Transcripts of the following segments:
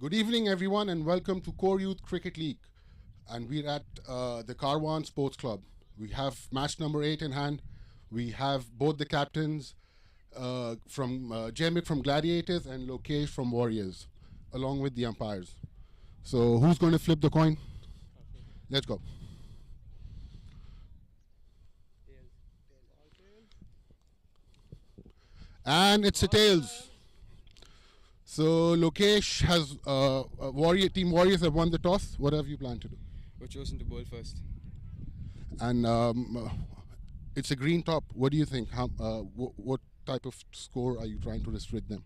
Good evening, everyone, and welcome to Core Youth Cricket League. And we're at the KARWAN Sports Club. We have match number 8 in hand. We have both the captains from Jamik from Gladiators and Lokesh from Warriors, along with the umpires. So, who's going to flip the coin? Let's go. And it's a tails. So Lokesh has Team Warriors have won the toss. What have you planned to do? We're chosen to bowl first. And it's a green top. What do you think? What type of score are you trying to restrict them?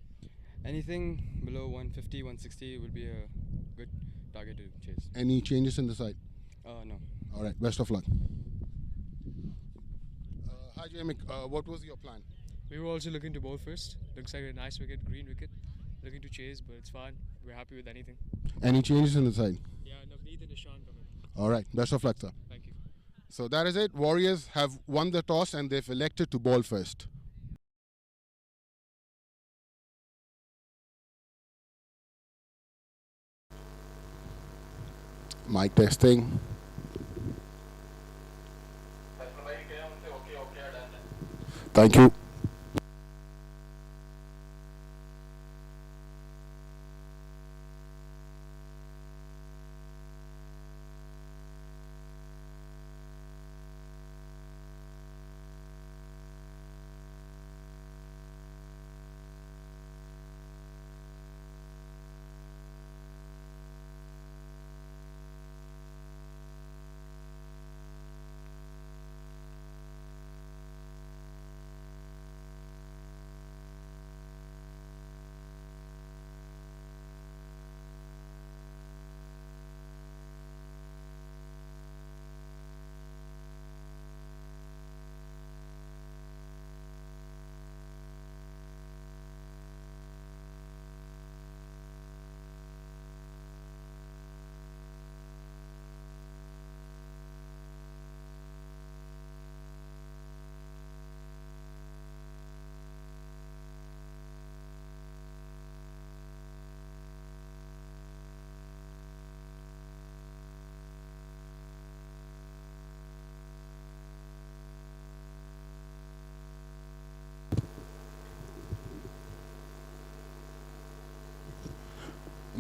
Anything below 150, 160 will be a good target to chase. Any changes in the side? No. All right. Best of luck. Hi, Jamik. What was your plan? We were also looking to bowl first. Looks like a nice wicket, green wicket. Looking to chase, but it's fine. We're happy with anything. Any changes in the side? Yeah, Navneet and Ishan coming. All right. Best of luck, sir. Thank you. So that is it. Warriors have won the toss and they've elected to bowl first. Mic testing. Thank you.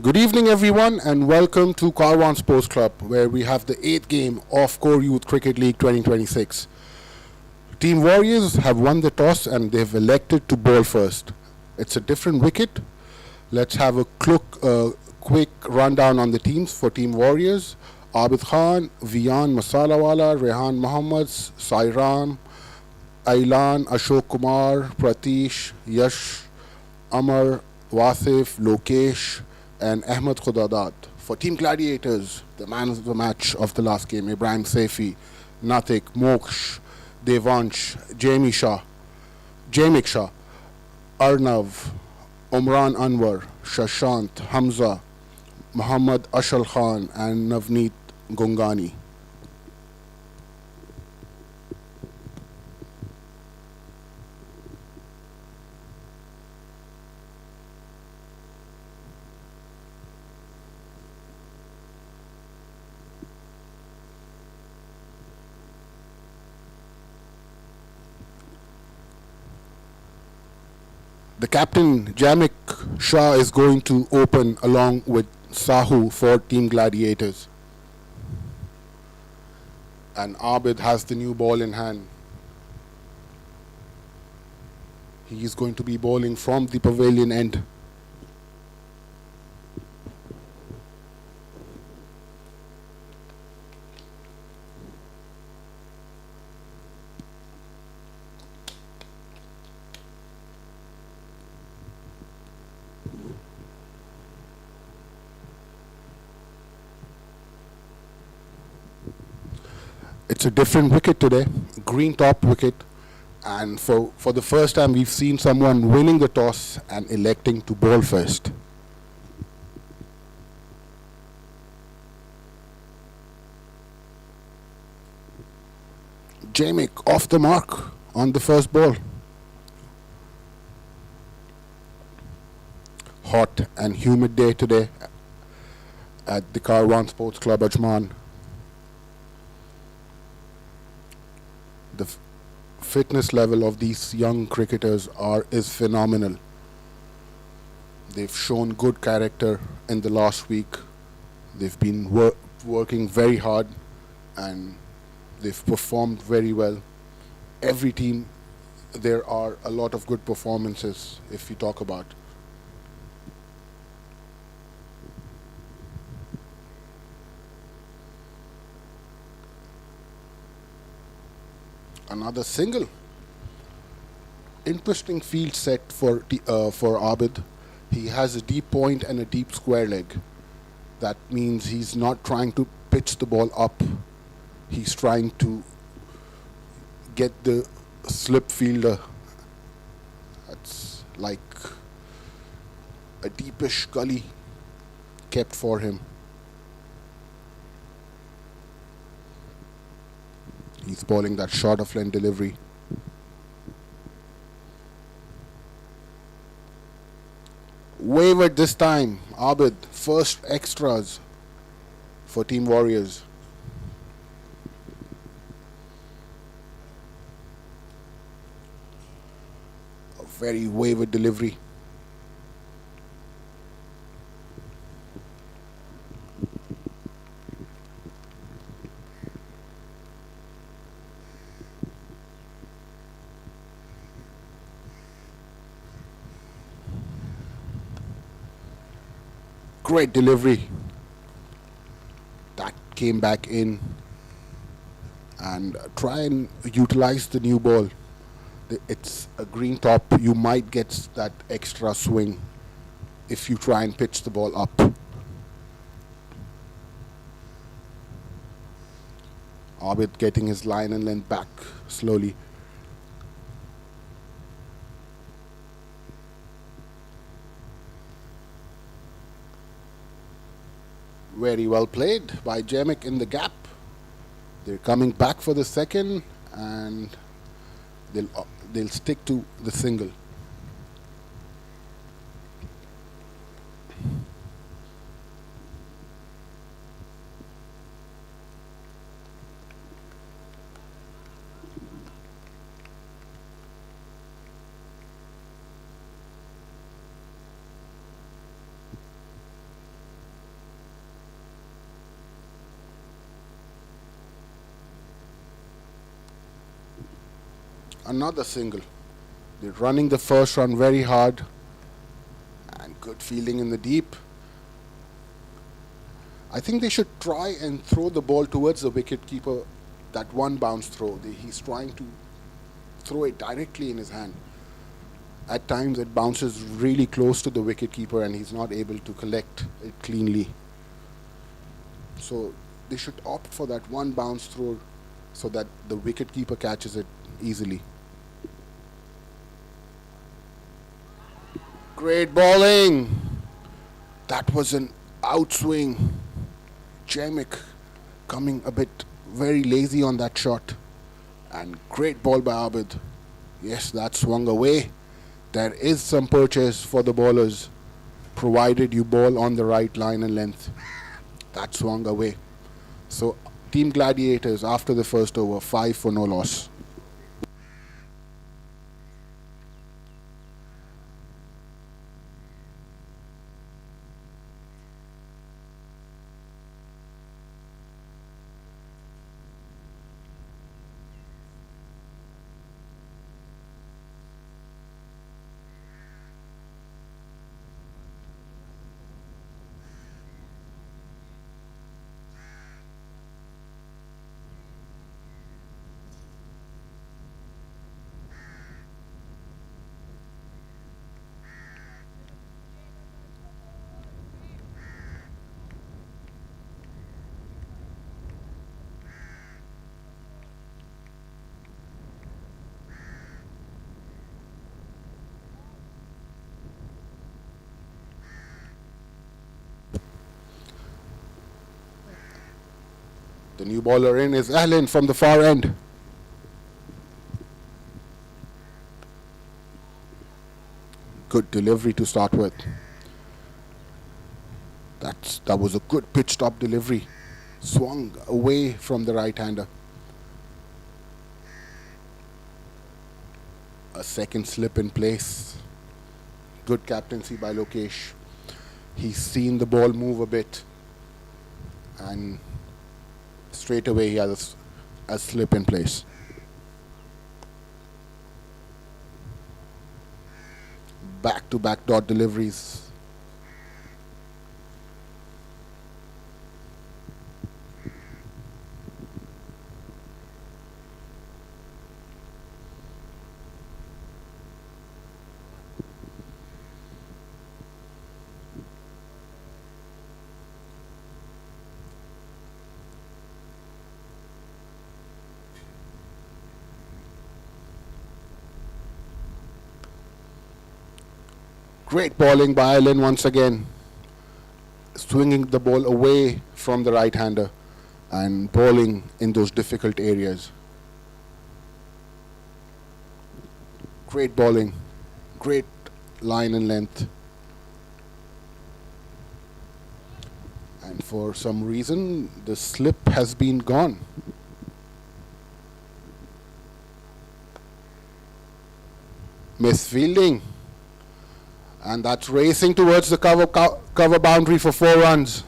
Good evening, everyone, and welcome to KARWAN Sports Club, where we have the 8th game of Core Youth Cricket League 2026. Team Warriors have won the toss and they've elected to bowl first. It's a different wicket. Let's have a quick rundown on the teams for Team Warriors. Abid Khan, Vian Masalawala, Rehan Mohammad, Sairam, Ailan, Ashok Kumar, Pratish, Yash, Amar, Wasif, Lokesh, and Ahmed Khudadat. For Team Gladiators, the man of the match of the last game, Ibrahim Saifi, Natik, Moksh, Devansh, Jamik Shah, Arnav, Umran Anwar, Shashant, Hamza, Muhammad Ashal Khan, and Navneet Gungani. The captain, Jamik Shah, is going to open along with Sahu for Team Gladiators. And Abid has the new ball in hand. He is going to be bowling from the pavilion end. It's a different wicket today, green top wicket, and for the first time we've seen someone winning the toss and electing to bowl first. Jamik off the mark on the first ball. Hot and humid day today at the KARWAN Sports Club Ajman. The fitness level of these young cricketers is phenomenal. They've shown good character in the last week. They've been working very hard and they've performed very well. Every team, there are a lot of good performances if we talk about. Another single. Interesting field set for Abid. He has a deep point and a deep square leg. That means he's not trying to pitch the ball up. He's trying to get the slip fielder. That's like a deepish gully kept for him. He's bowling that short of length delivery. Wavered this time. Abid, first extras for Team Warriors. A very wavered delivery. Great delivery. That came back in. And try and utilize the new ball. It's a green top. You might get that extra swing if you try and pitch the ball up. Abid getting his line and length back slowly. Very well played by Jemic in the gap. They're coming back for the second and they'll stick to the single. Another single. They're running the first run very hard and good fielding in the deep. I think they should try and throw the ball towards the wicketkeeper. That one bounce throw. He's trying to throw it directly in his hand. At times it bounces really close to the wicketkeeper and he's not able to collect it cleanly. So they should opt for that one bounce throw so that the wicketkeeper catches it easily. Great bowling. That was an outswing. Jemic coming a bit very lazy on that shot. And great ball by Abid. Yes, that swung away. There is some purchase for the bowlers, provided you bowl on the right line and length. That swung away. So Team Gladiators after the first over, 5 for no loss. The new bowler in is Ahlin from the far end. Good delivery to start with. That was a good pitch stop delivery. Swung away from the right-hander. A second slip in place. Good captaincy by Lokesh. He's seen the ball move a bit, and straight away he has a slip in place. Back-to-back dot deliveries. Great bowling by Ireland once again. Swinging the ball away from the right-hander and bowling in those difficult areas. Great bowling. Great line and length. And for some reason, the slip has been gone. Misfielding. And that's racing towards the cover boundary for 4 runs.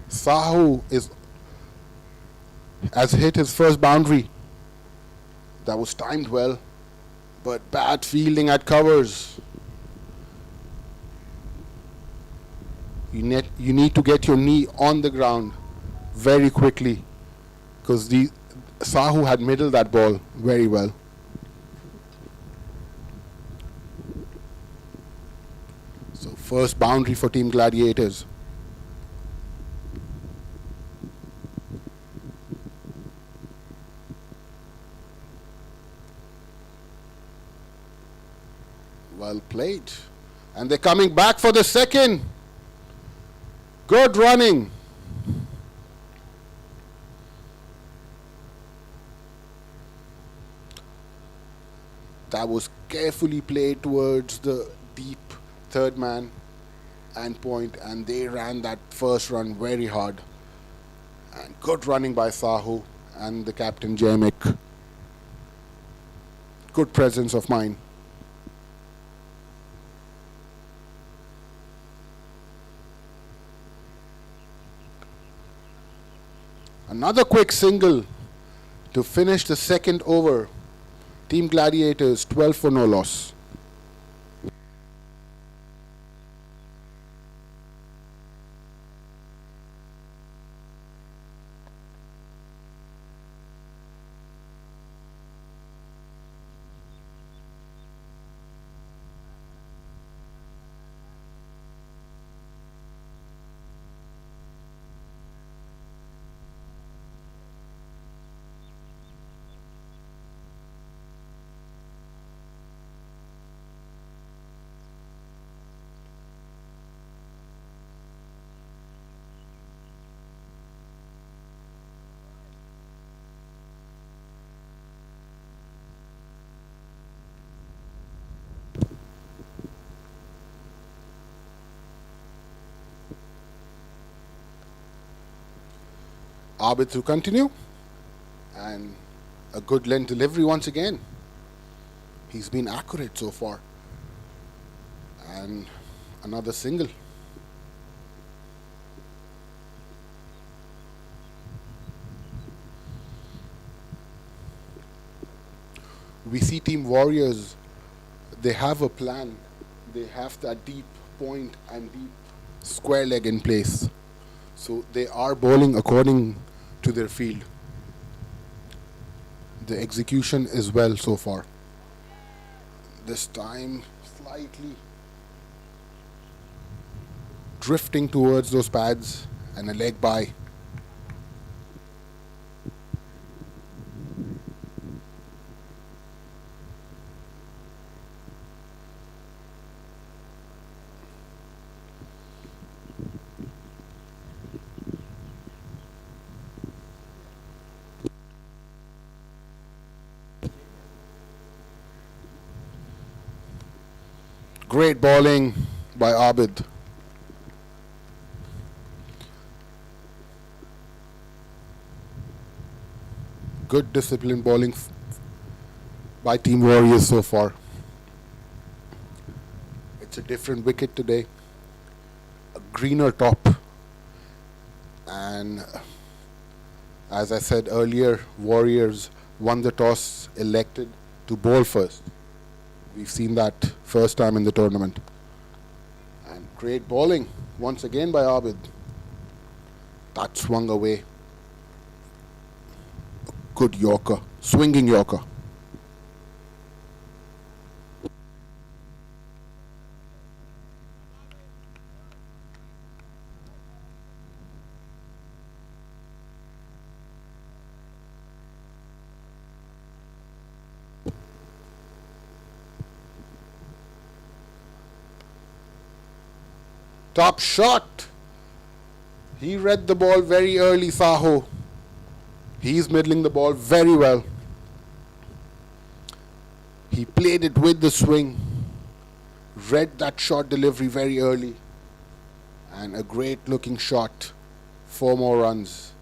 Sahu has hit his first boundary. That was timed well, but bad fielding at covers. You need to get your knee on the ground very quickly, because Sahu had middled that ball very well. So first boundary for Team Gladiators. Well played. And they're coming back for the second. Good running. That was carefully played towards the deep third man and point, and they ran that first run very hard. And good running by Sahu and the captain Jamik. Good presence of mind. Another quick single to finish the second over. Team Gladiators 12 for no loss. Abid to continue, and a good length delivery once again. He's been accurate so far, and another single. We see Team Warriors, they have a plan. They have that deep point and deep square leg in place. So they are bowling according to their field. The execution is well so far. This time slightly drifting towards those pads and a leg by. Great bowling by Abid. Good disciplined bowling by Team Warriors so far. It's a different wicket today, a greener top, and as I said earlier, Warriors won the toss, elected to bowl first. We've seen that first time in the tournament. And great bowling once again by Abid. That swung away. A good Yorker, swinging Yorker. Top shot. He read the ball very early, Saho. He's middling the ball very well. He played it with the swing, read that shot delivery very early, and a great looking shot. 4 more runs.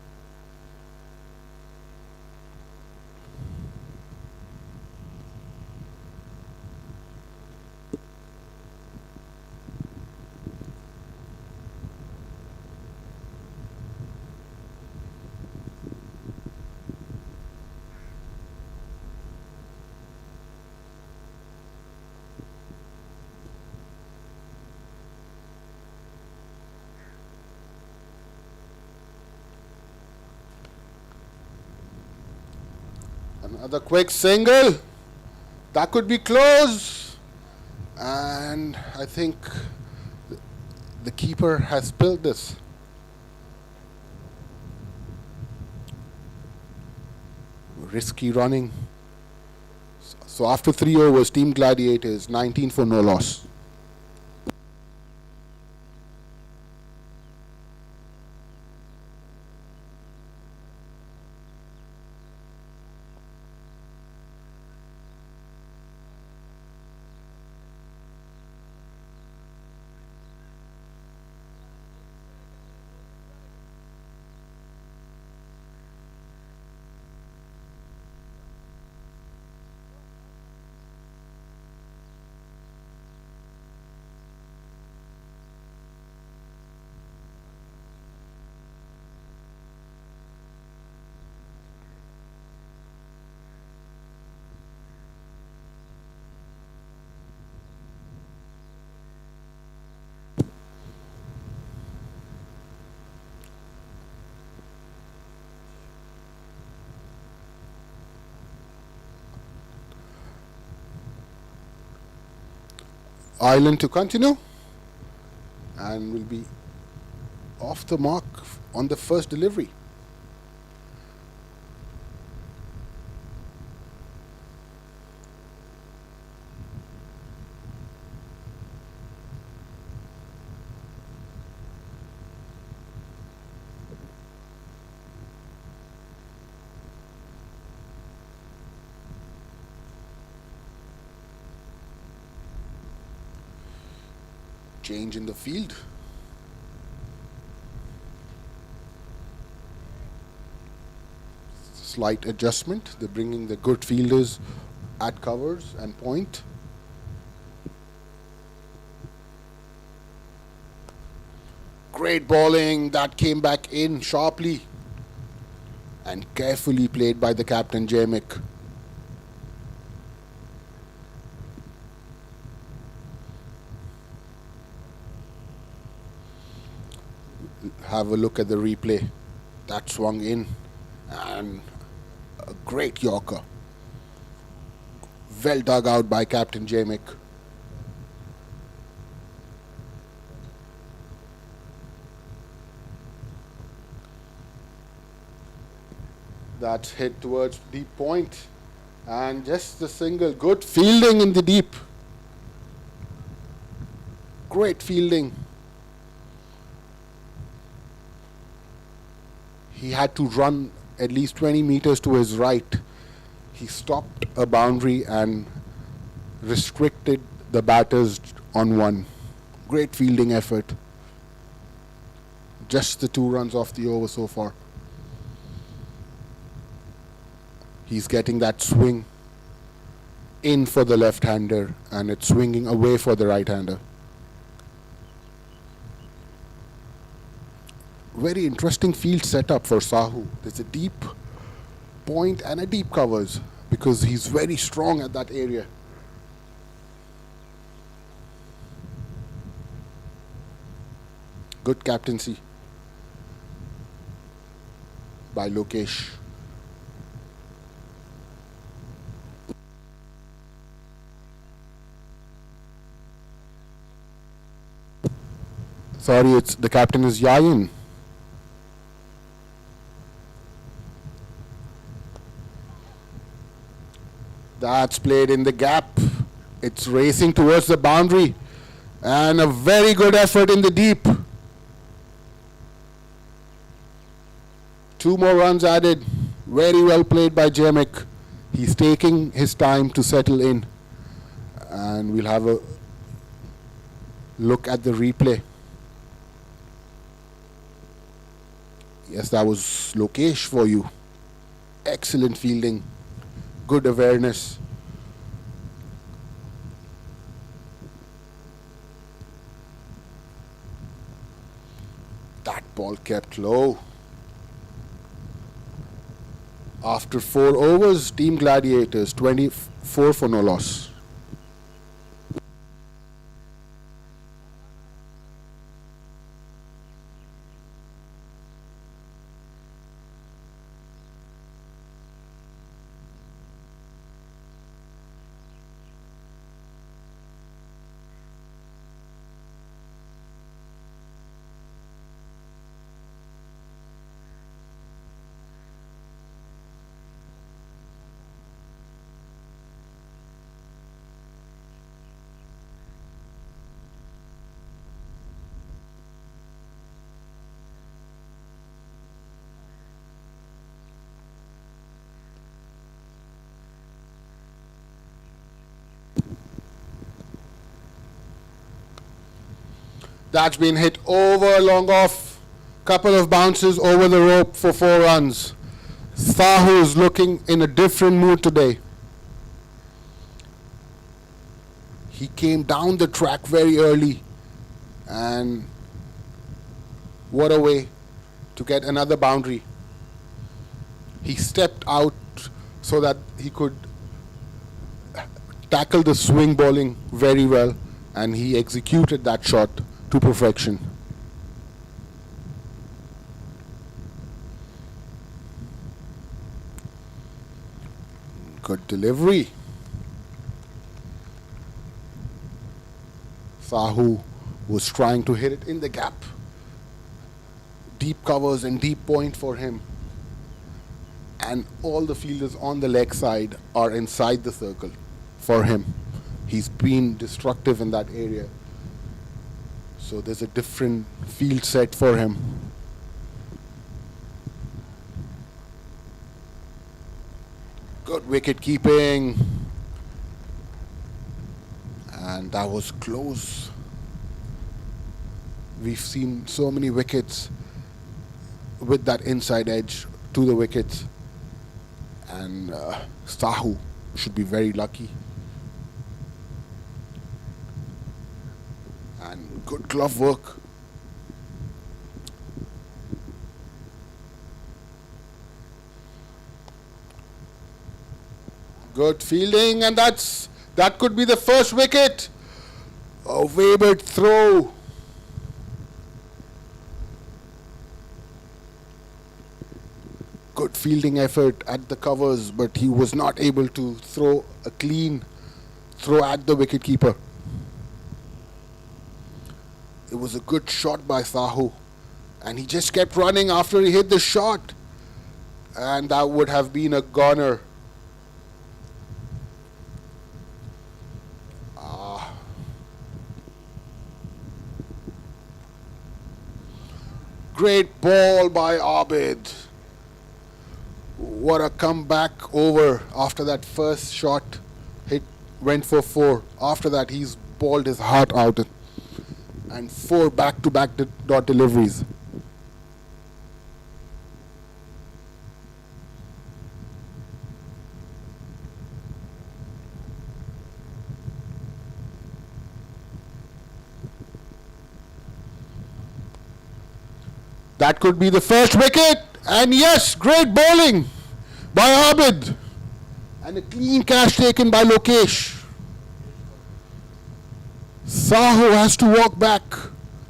Another quick single. That could be close. And I think the keeper has spilled this. Risky running. So after 3 overs, Team Gladiators 19 for no loss. Island to continue, and will be off the mark on the first delivery. Change in the field. Slight adjustment. They're bringing the good fielders at covers and point. Great bowling. That came back in sharply and carefully played by the captain, Jamik. Have a look at the replay. That swung in, and a great Yorker. Well dug out by Captain Jamik. That hit towards deep point, and just the single. Good fielding in the deep. Great fielding. He had to run at least 20 meters to his right. He stopped a boundary and restricted the batters on one. Great fielding effort. Just the 2 runs off the over so far. He's getting that swing in for the left-hander, and it's swinging away for the right-hander. Very interesting field setup for Sahu. There's a deep point and a deep covers because he's very strong at that area. Good captaincy by Lokesh. Sorry, it's the captain is Yayin. That's played in the gap. It's racing towards the boundary. And a very good effort in the deep. 2 more runs added. Very well played by Jemik. He's taking his time to settle in. And we'll have a look at the replay. Yes, that was Lokesh for you. Excellent fielding. Good awareness. That ball kept low. After 4 overs, Team Gladiators 24 for no loss. That's been hit over, long off. Couple of bounces over the rope for 4 runs. Sahu is looking in a different mood today. He came down the track very early, and what a way to get another boundary. He stepped out so that he could tackle the swing bowling very well, and he executed that shot to perfection. Good delivery. Sahu was trying to hit it in the gap. Deep covers and deep point for him. And all the fielders on the leg side are inside the circle for him. He's been destructive in that area. So there's a different field set for him. Good wicket keeping. And that was close. We've seen so many wickets with that inside edge to the wickets. And Sahu should be very lucky. And good glove work. Good fielding, and that could be the first wicket. A wayward throw. Good fielding effort at the covers, but he was not able to throw a clean throw at the wicketkeeper. It was a good shot by Sahu, and he just kept running after he hit the shot, and that would have been a goner. Great ball by Abid. What a comeback over after that first shot hit, went for 4. After that, he's balled his heart out, and 4 back-to-back dot deliveries. That could be the first wicket. And yes, great bowling by Abid. And a clean catch taken by Lokesh. Saho has to walk back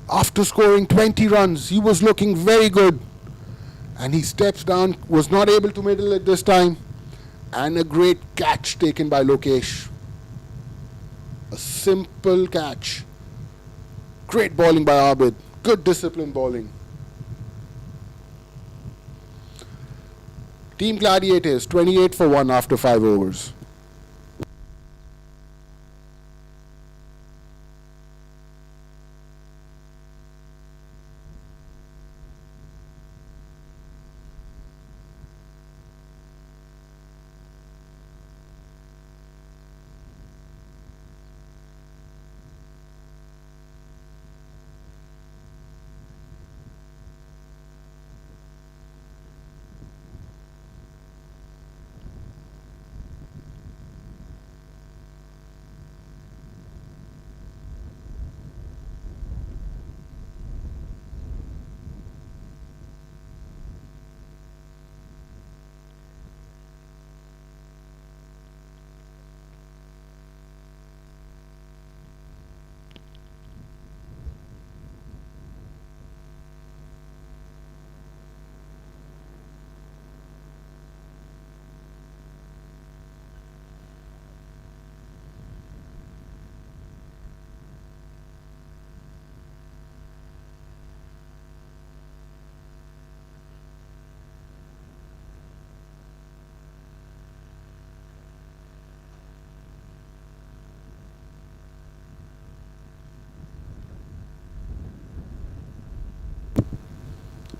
after scoring 20 runs. He was looking very good. And he steps down, was not able to middle it this time. And a great catch taken by Lokesh. A simple catch. Great bowling by Abid. Good disciplined bowling. Team Gladiators 28 for 1 after 5 overs.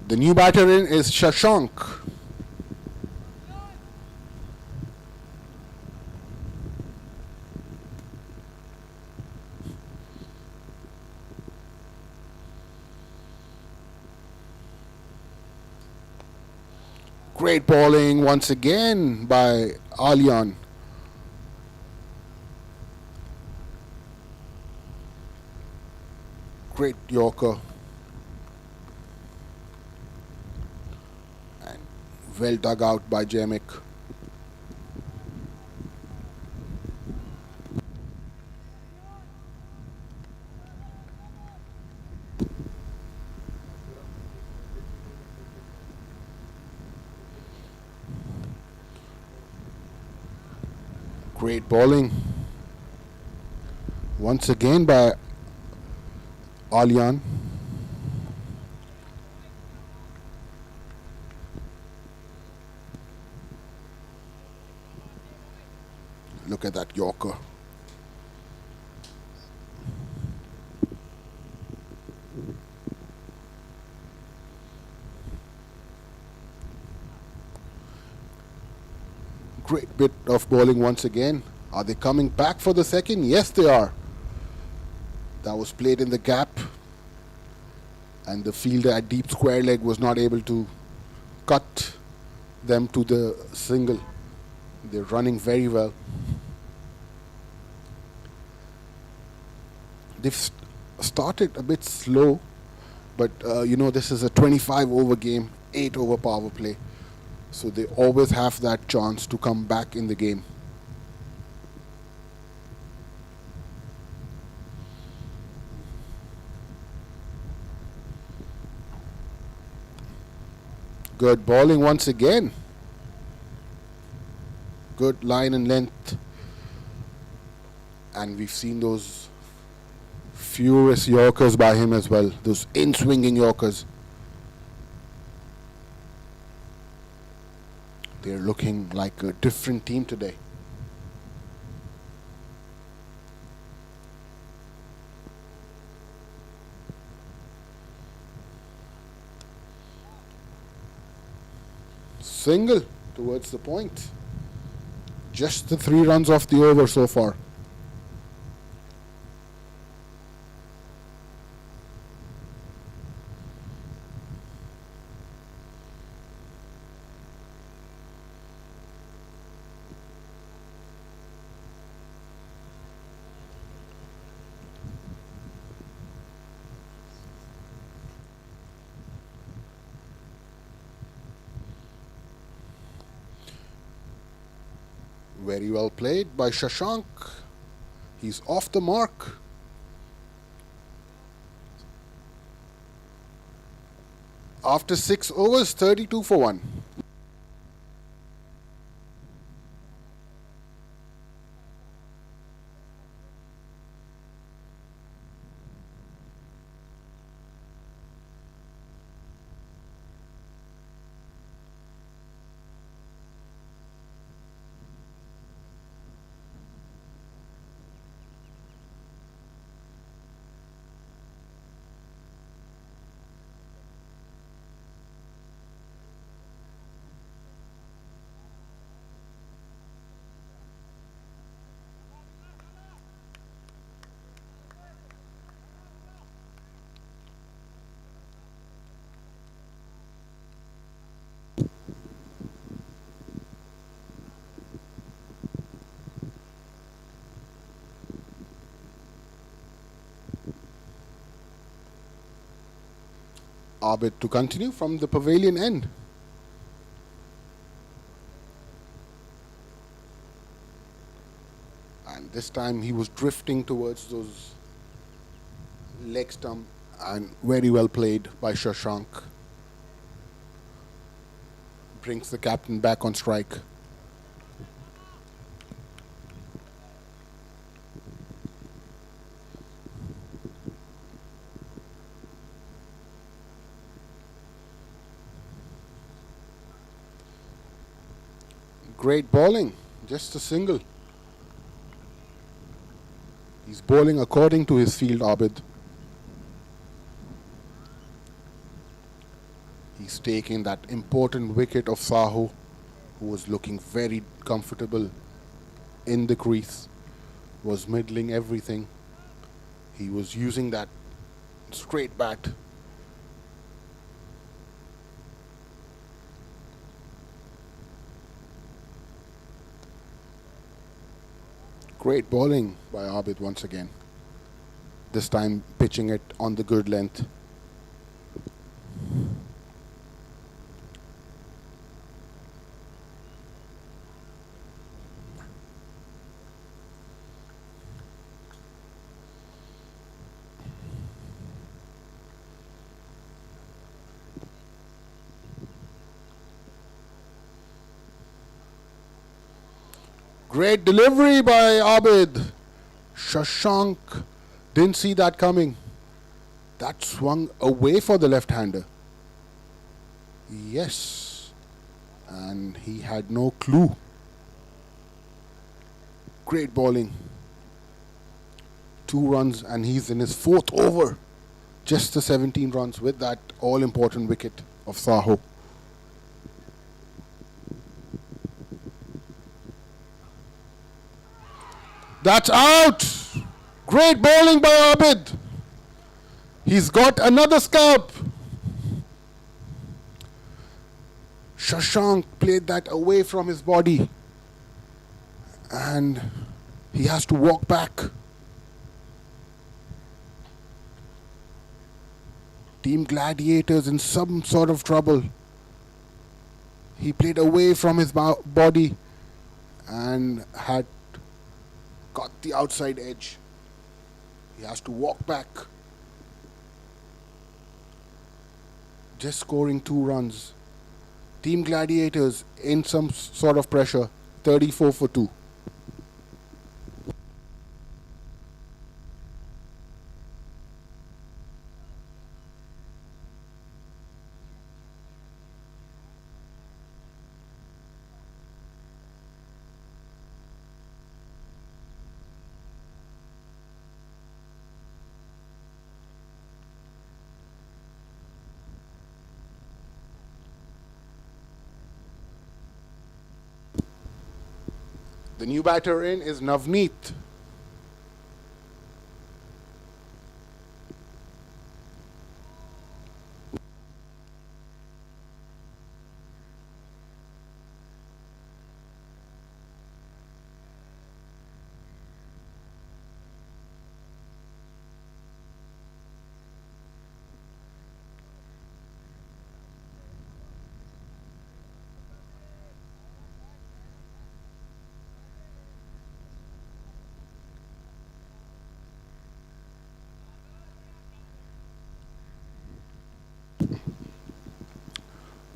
The new batter in is Shashank. Great bowling once again by Alian. Great Yorker. And well dug out by Jemik. Great bowling once again by Alian. Look at that Yorker. Great bit of bowling once again. Are they coming back for the second? Yes, they are. That was played in the gap. And the fielder at deep square leg was not able to cut them to the single. They're running very well. They've started a bit slow, but this is a 25 over game, 8 over power play. So they always have that chance to come back in the game. Good bowling once again. Good line and length. And we've seen those furious Yorkers by him as well. Those in-swinging Yorkers. They're looking like a different team today. Single towards the point. Just the 3 runs off the over so far. Very well played by Shashank. He's off the mark. After 6 overs, 32 for 1. Abid to continue from the pavilion end. And this time he was drifting towards those leg stump, and very well played by Shashank. Brings the captain back on strike. Great bowling, just a single. He's bowling according to his field, Abid. He's taking that important wicket of Saho, who was looking very comfortable in the crease, was middling everything. He was using that straight bat. Great bowling by Abid once again. This time pitching it on the good length. Great delivery by Abid. Shashank didn't see that coming. That swung away for the left-hander. Yes. And he had no clue. Great bowling. 2 runs and he's in his 4th over. Just the 17 runs with that all-important wicket of Saho. That's out! Great bowling by Abid. He's got another scalp. Shashank played that away from his body. And he has to walk back. Team Gladiators in some sort of trouble. He played away from his body and had got the outside edge. He has to walk back. Just scoring 2 runs. Team Gladiators in some sort of pressure. 34 for 2. The new batter in is Navneet.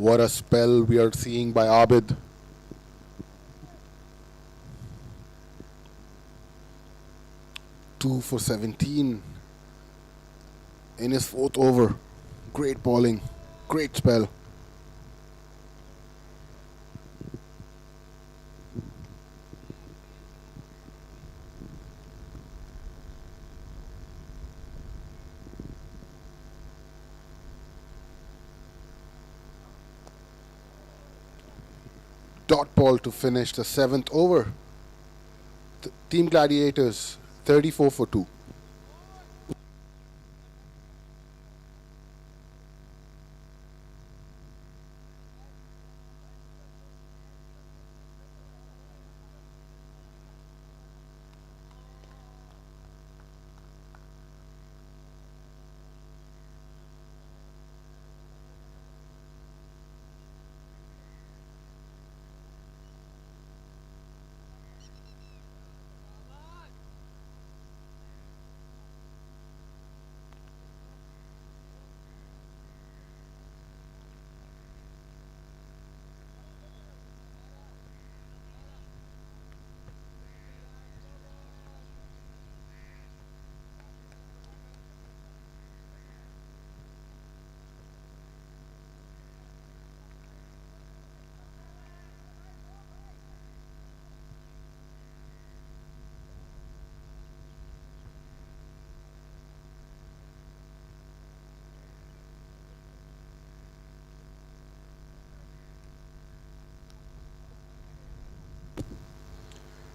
What a spell we are seeing by Abid. Two for 17 in his fourth over. Great bowling, great spell. Dot ball to finish the seventh over. Team Gladiators 34 for 2.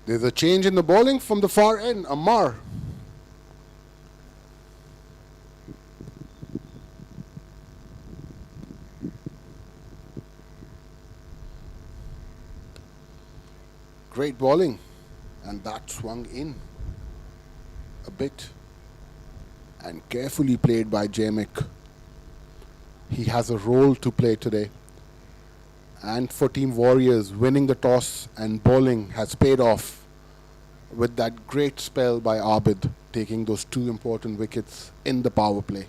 There's a change in the bowling from the far end. Ammar. Great bowling. And that swung in a bit. And carefully played by Jamek. He has a role to play today. And for Team Warriors, winning the toss and bowling has paid off with that great spell by Abid, taking those two important wickets in the power play.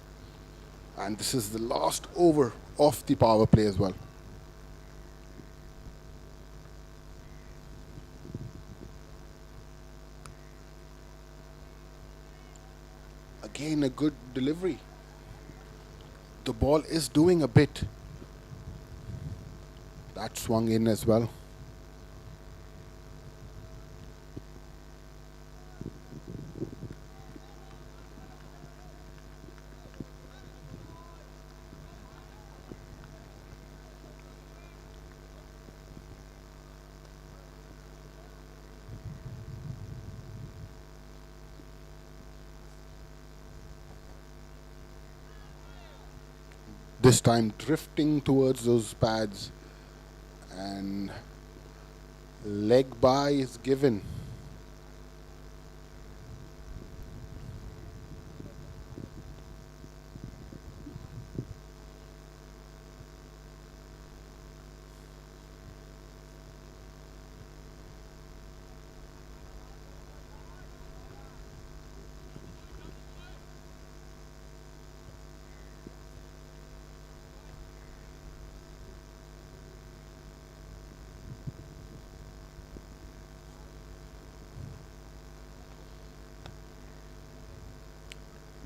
And this is the last over of the power play as well. Again, a good delivery. The ball is doing a bit. That swung in as well. This time drifting towards those pads, and leg by is given.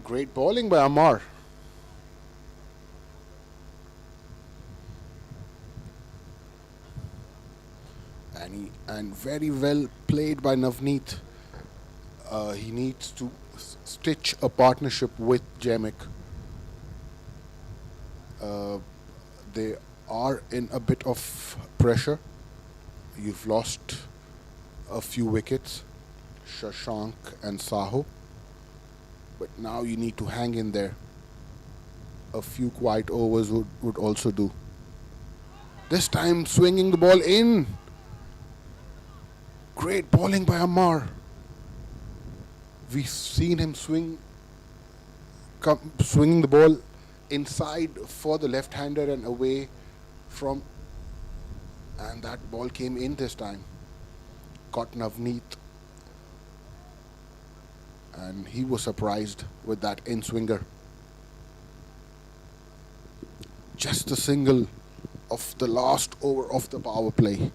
Great bowling by Ammar. And very well played by Navneet. He needs to stitch a partnership with Jamek. They are in a bit of pressure. You've lost a few wickets, Shashank and Saho. But now you need to hang in there. A few quiet overs would also do. This time swinging the ball in. Great bowling by Ammar. We've seen him swinging the ball inside for the left-hander and away from. And that ball came in this time. Caught Navneet. And he was surprised with that in-swinger. Just a single of the last over of the power play.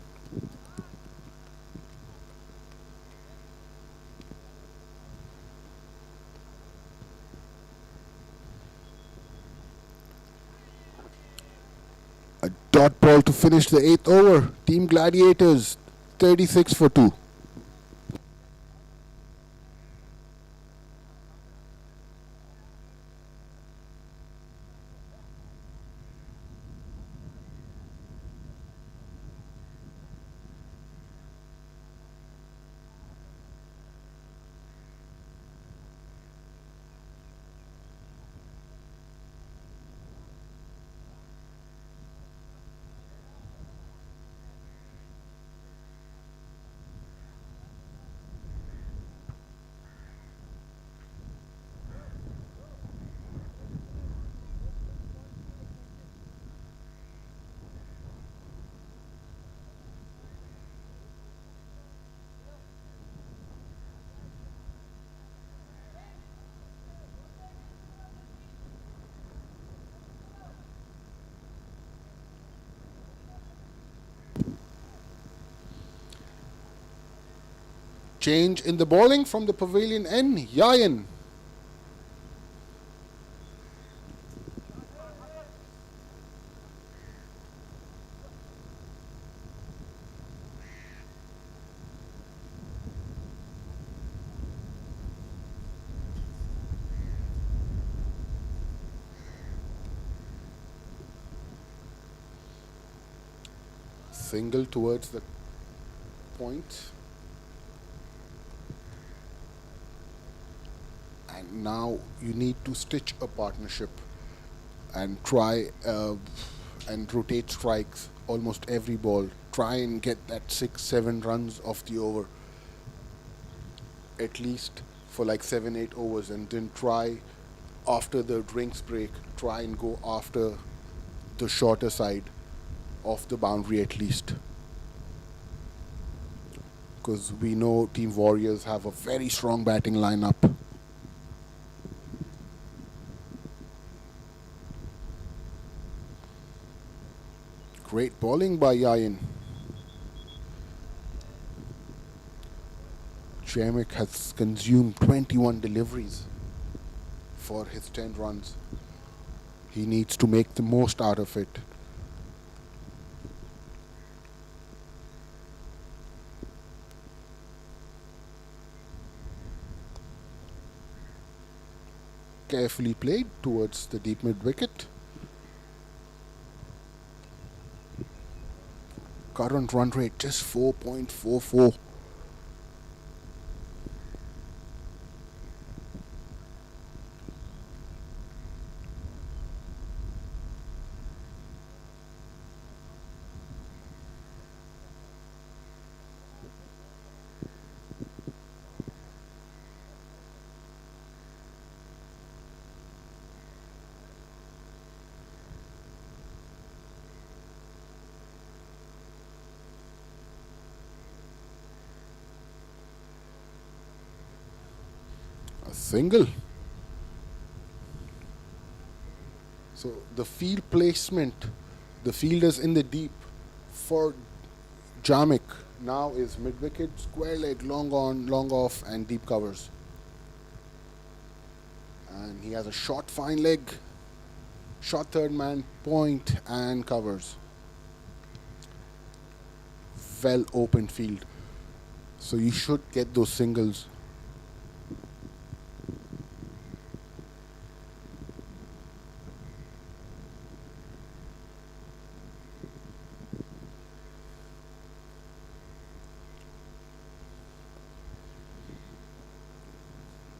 A dot ball to finish the 8th over. Team Gladiators 36 for 2. Change in the bowling from the pavilion end. Yayan. Single towards the point. And now you need to stitch a partnership and try and rotate strikes almost every ball. Try and get that 6-7 runs of the over, at least for like 7-8 overs, and then try after the drinks break, try and go after the shorter side of the boundary at least. Because we know Team Warriors have a very strong batting lineup. Great bowling by Yayan. Jamek has consumed 21 deliveries for his 10 runs. He needs to make the most out of it. Carefully played towards the deep mid wicket. Current run rate just 4.44. A single. So the field placement, the fielders in the deep for Jamek now is mid wicket, square leg, long on, long off, and deep covers. And he has a short fine leg, short third man, point, and covers. Well open field. So you should get those singles.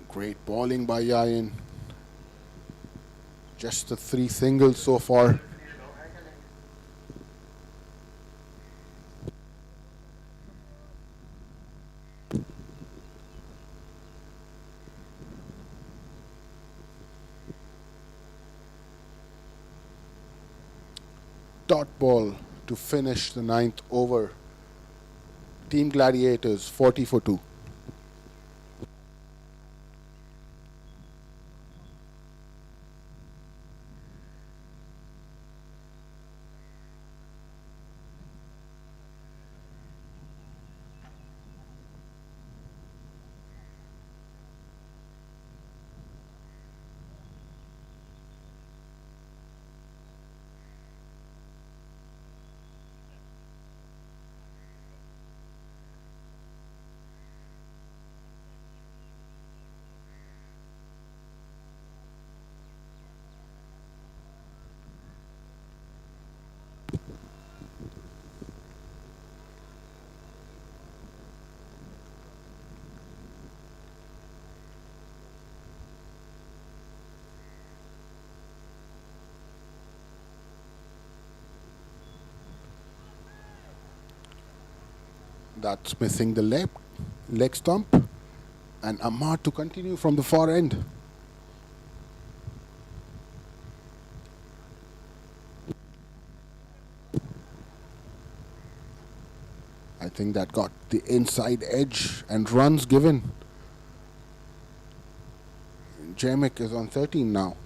Great bowling by Yayan. Just the 3 singles so far. Dot ball to finish the 9th over. Team Gladiators 40 for 2. That's missing the leg stump. And Ammar to continue from the far end. I think that got the inside edge and runs given. Jamek is on 13 now.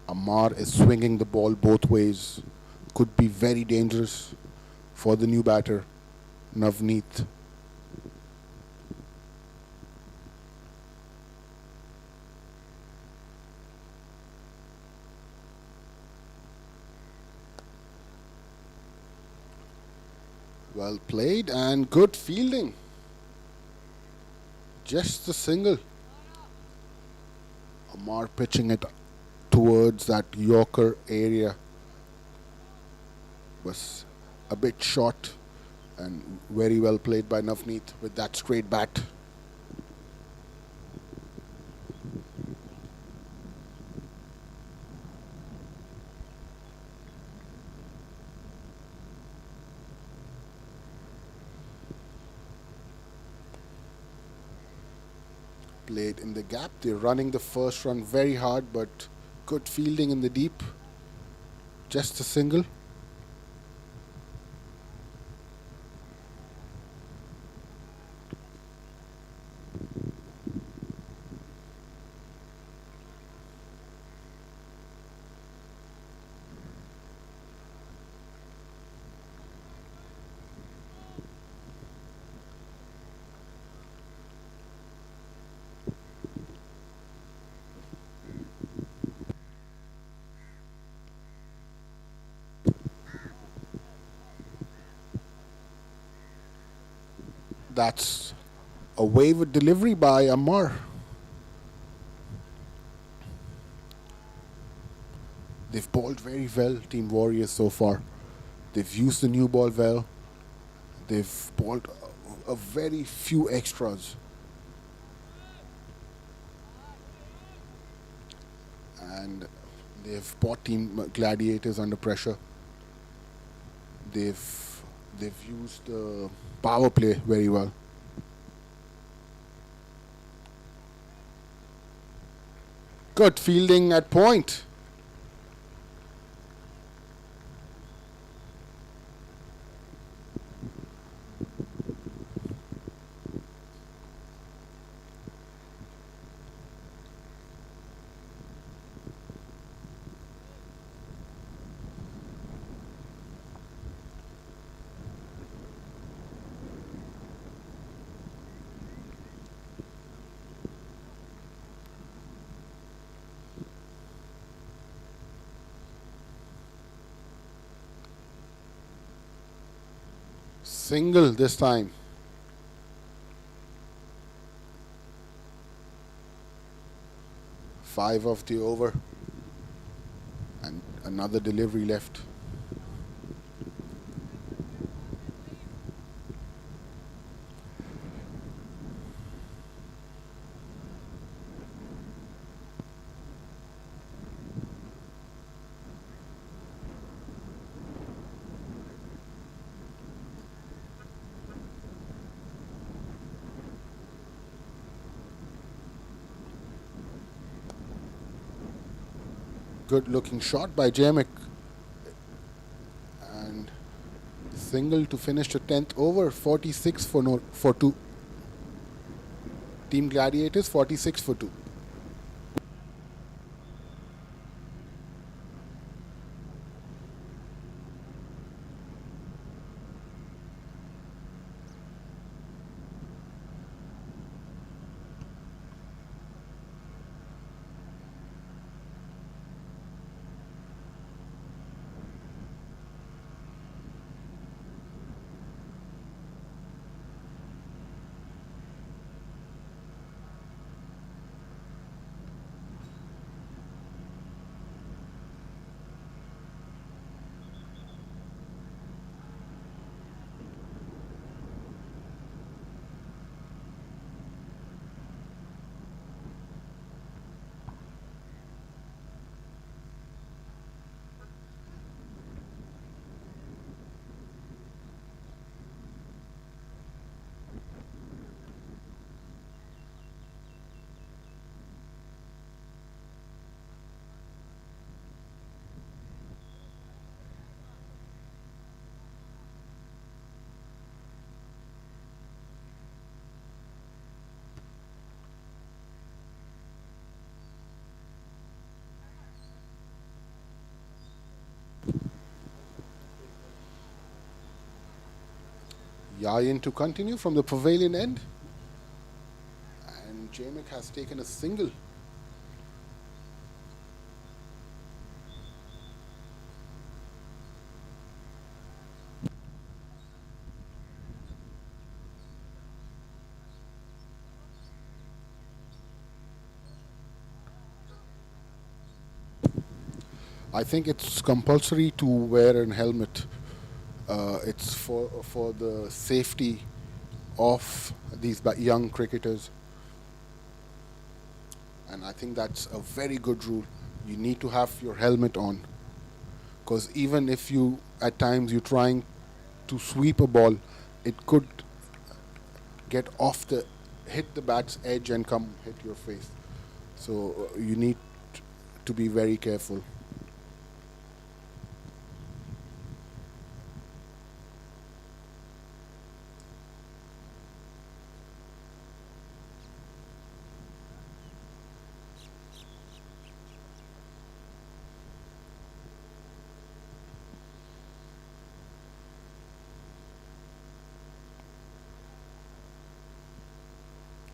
Ammar is swinging the ball both ways. Could be very dangerous for the new batter, Navneet. Well played and good fielding. Just a single. Ammar pitching it towards that Yorker area. Was a bit short and very well played by Navneet with that straight bat. Played in the gap. They're running the first run very hard, but good fielding in the deep. Just a single. That's a wayward delivery by Ammar. They've bowled very well, Team Warriors, so far. They've used the new ball well. They've bowled a very few extras. And they've brought Team Gladiators under pressure. They've used the power play very well. Good fielding at point. Single this time. Five of the over. And another delivery left. Good looking shot by Jamek. And single to finish the 10th over. 46 for 2. Team Gladiators 46 for 2. Yayin to continue from the pavilion end. And Jamek has taken a single. I think it's compulsory to wear a helmet. It's for the safety of these young cricketers, and I think that's a very good rule. You need to have your helmet on, because even if you at times you're trying to sweep a ball, it could get off the hit the bat's edge and come hit your face. So you need to be very careful.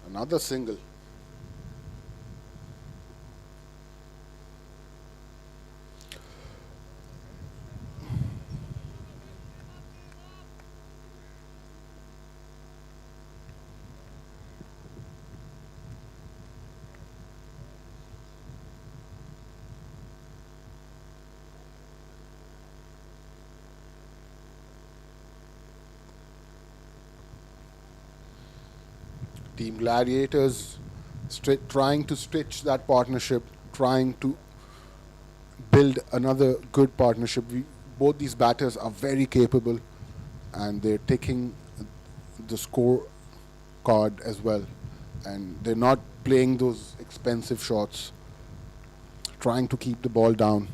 Another single. Team Gladiators trying to stitch that partnership, trying to build another good partnership. Both these batters are very capable, and they're taking the score card as well, and they're not playing those expensive shots, trying to keep the ball down.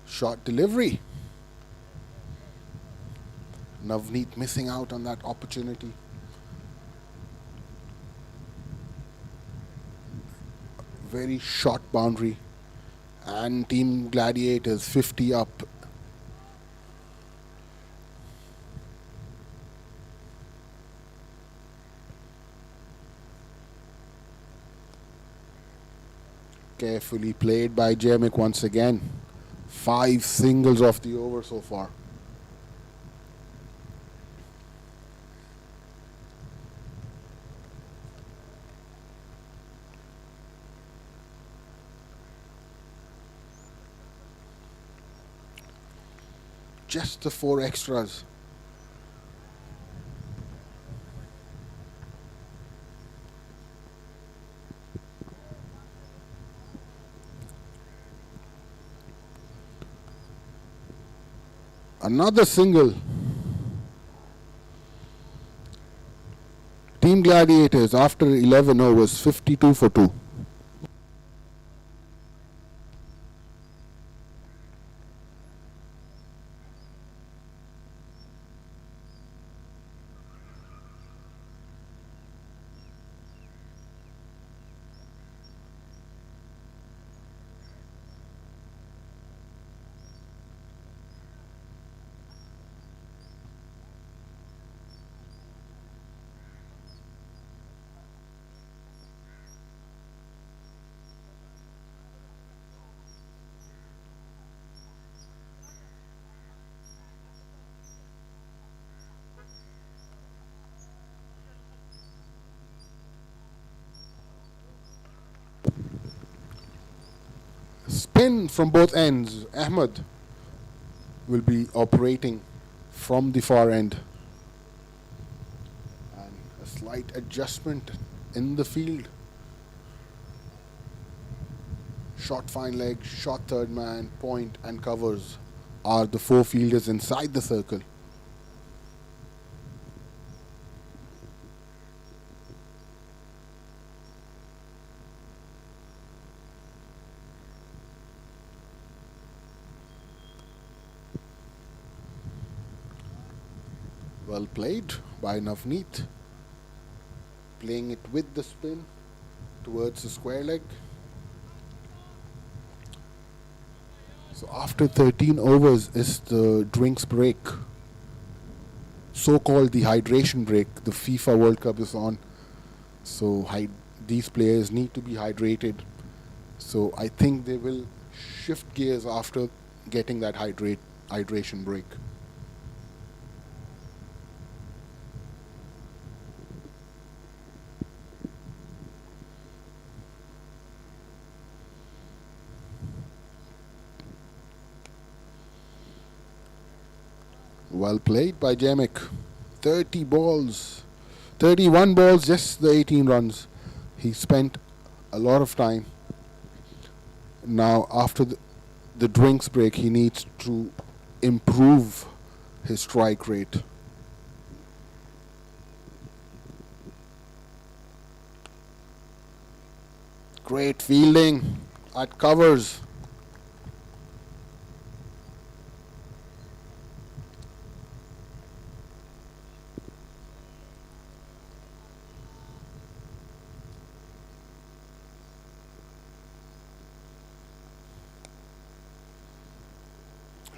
Shot delivery. Navneet missing out on that opportunity. Very short boundary. And Team Gladiators 50 up. Carefully played by Jamek once again. 5 singles off the over so far. Just the 4 extras. Another single. Team Gladiators after 11 overs, 52 for 2. Spin from both ends. Ahmed will be operating from the far end. And a slight adjustment in the field. Short fine leg, short third man, point and covers are the 4 fielders inside the circle. Well played by Navneet. playing it with the spin towards the square leg. So after 13 overs is the drinks break, so-called the hydration break. The FIFA World Cup is on, so these players need to be hydrated. So I think they will shift gears after getting that hydration break. Well played by Jamek. 31 balls, just the 18 runs. He spent a lot of time. Now, after the drinks break, he needs to improve his strike rate. Great fielding at covers.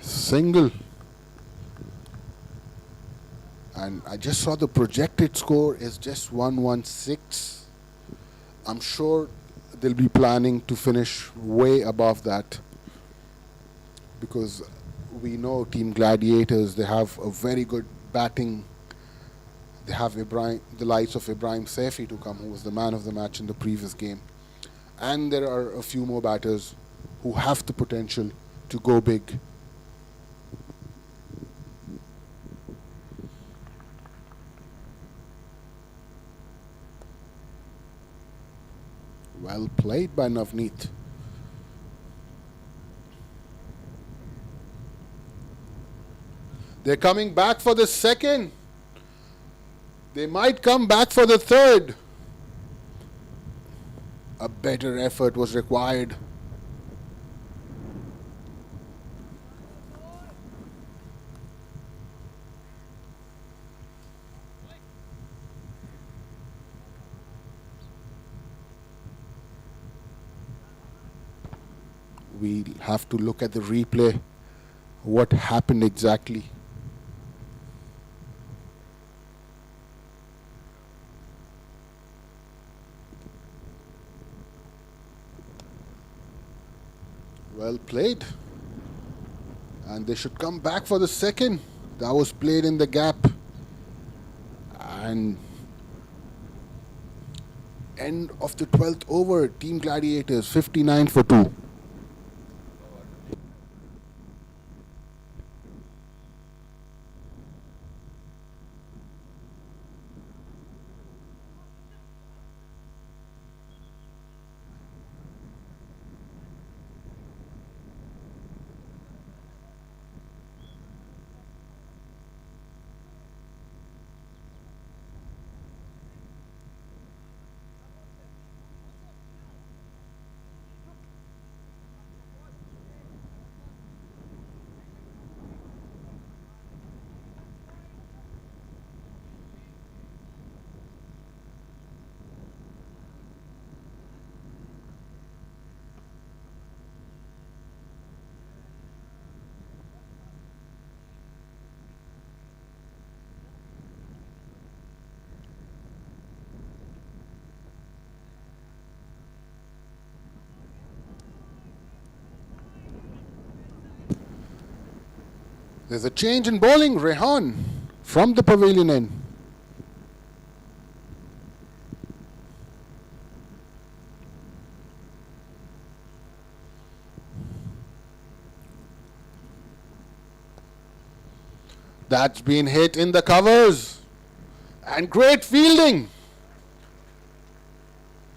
Single. And I just saw the projected score is just 116. I'm sure they'll be planning to finish way above that, because we know Team Gladiators, they have a very good batting. They have the likes of Ibrahim Saifi to come, who was the man of the match in the previous game. And there are a few more batters who have the potential to go big. Well played by Navneet. They're coming back for the second. They might come back for the third. A better effort was required. We have to look at the replay. What happened exactly? Well played. And they should come back for the second. That was played in the gap. And end of the 12th over, Team Gladiators 59 for 2. There's a change in bowling. Rehan from the pavilion end. That's been hit in the covers. And great fielding.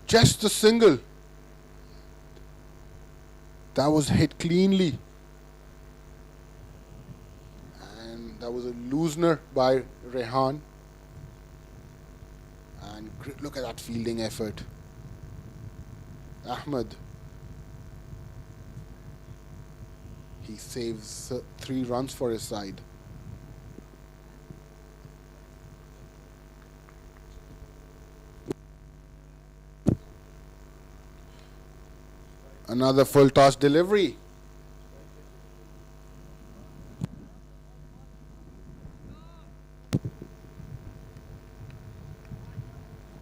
Just a single. That was hit cleanly. That was a loosener by Rehan. And look at that fielding effort. Ahmed. He saves 3 runs for his side. Another full toss delivery.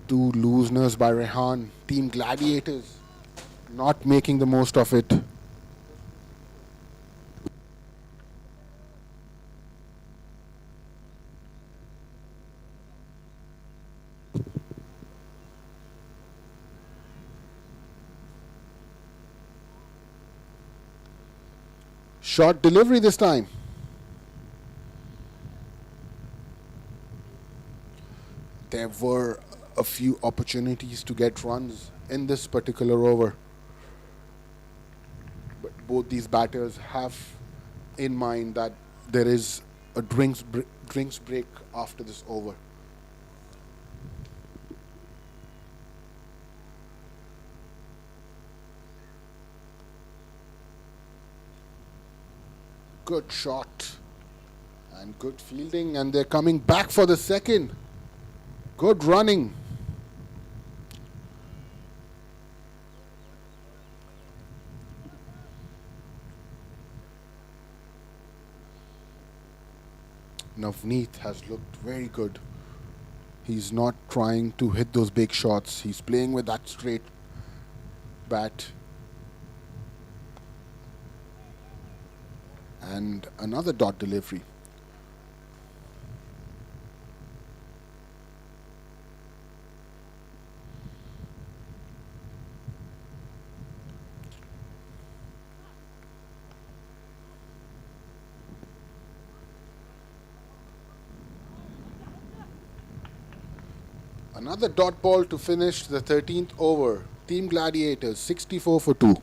Two looseners by Rehan. Team Gladiators not making the most of it. Short delivery this time. There were a few opportunities to get runs in this particular over. But both these batters have in mind that there is a drinks break after this over. Good shot and good fielding, and they're coming back for the second. Good running. Navneet has looked very good. He's not trying to hit those big shots. He's playing with that straight bat. And another dot delivery. Another dot ball to finish the 13th over. Team Gladiators 64 for 2.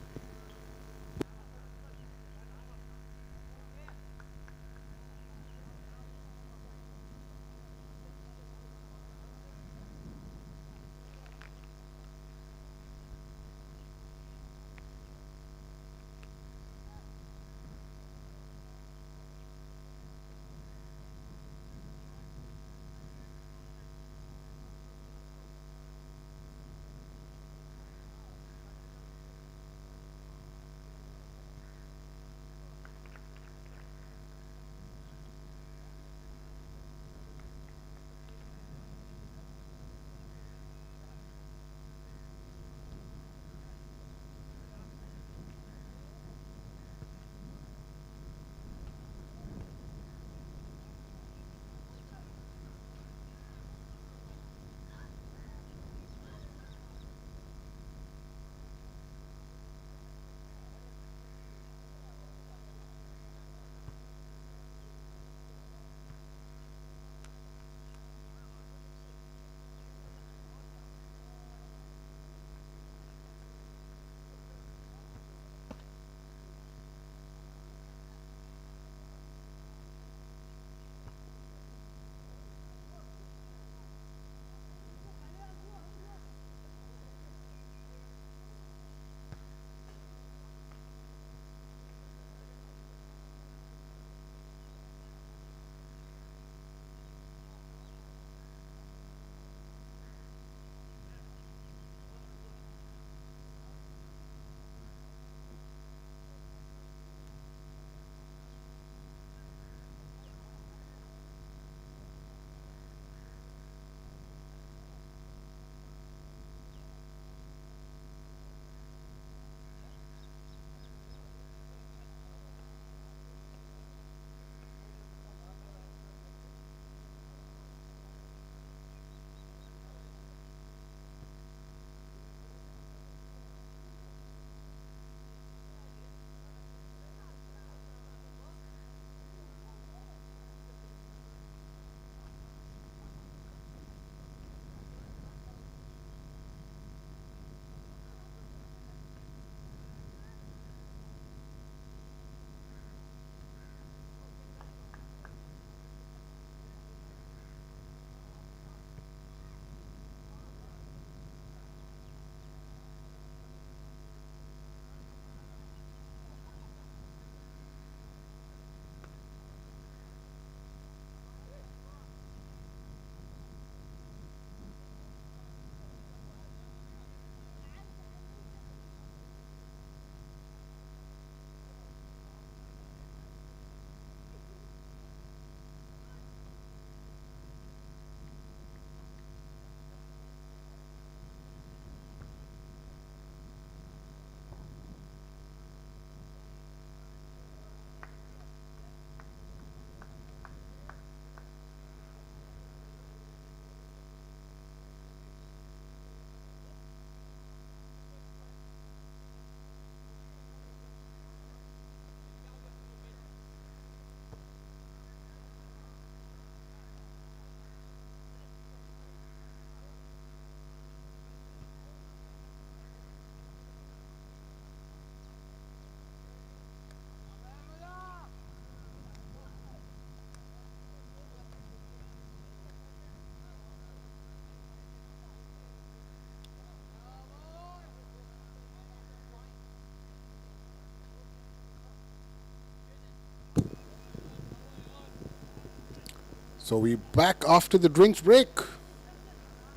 So we back after the drinks break,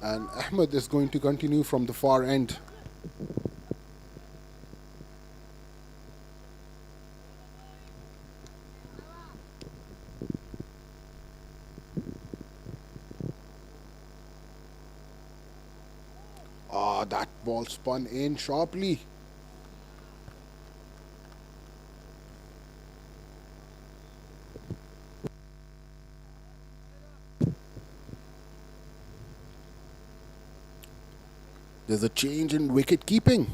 and Ahmed is going to continue from the far end. Ah, that ball spun in sharply. There's a change in wicket keeping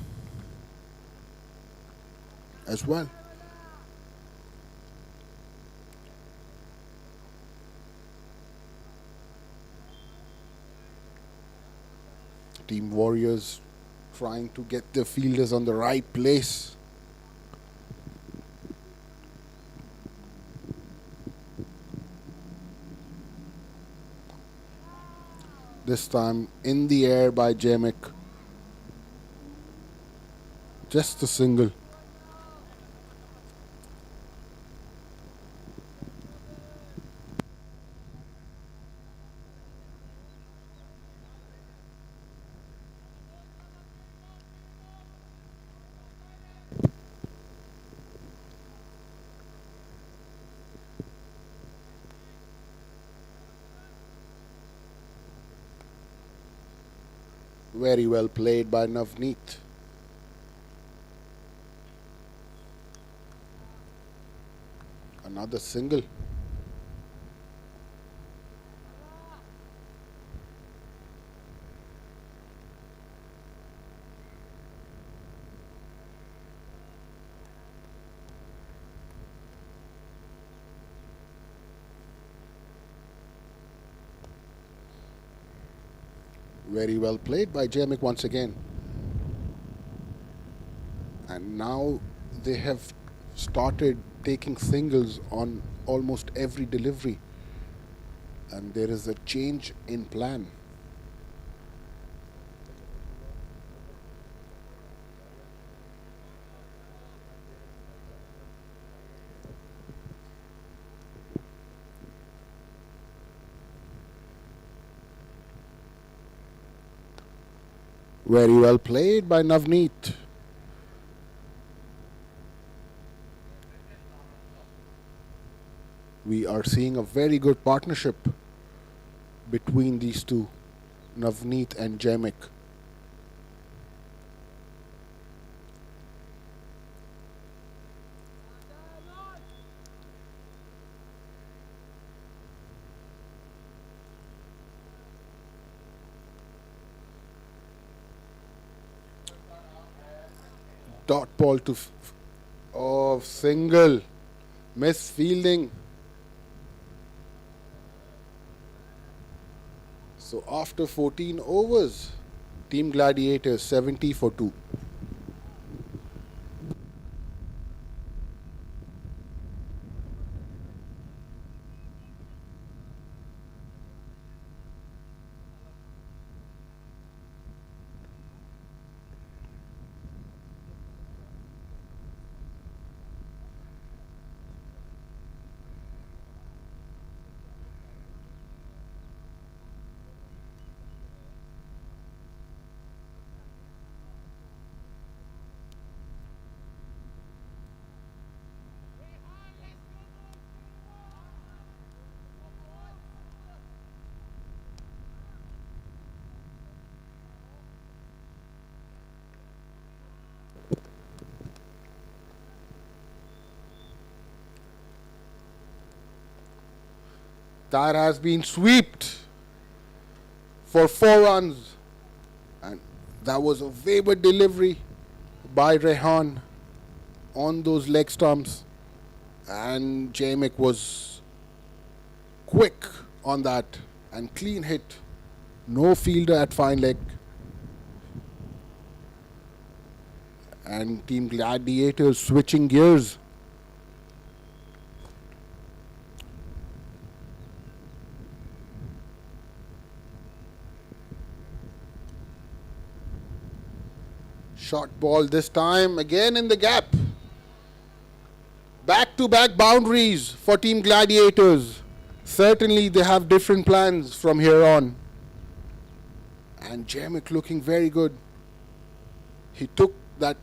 as well. Team Warriors trying to get their fielders on the right place. This time in the air by Jamek. Just a single. Very well played by Navneet. Another single. Very well played by Jamek once again. And now they have started taking singles on almost every delivery. And there is a change in plan. Very well played by Navneet. We are seeing a very good partnership between these two, Navneet and Jamek. Dot ball to single, miss fielding. So after 14 overs, Team Gladiators 70 for 2. That has been swept for 4 runs. And that was a wayward delivery by Rehan on those leg stumps. And Jamek was quick on that and clean hit. No fielder at fine leg. And Team Gladiators switching gears. Short ball this time, again in the gap. Back-to-back boundaries for Team Gladiators. Certainly, they have different plans from here on. And Jermic looking very good. He took that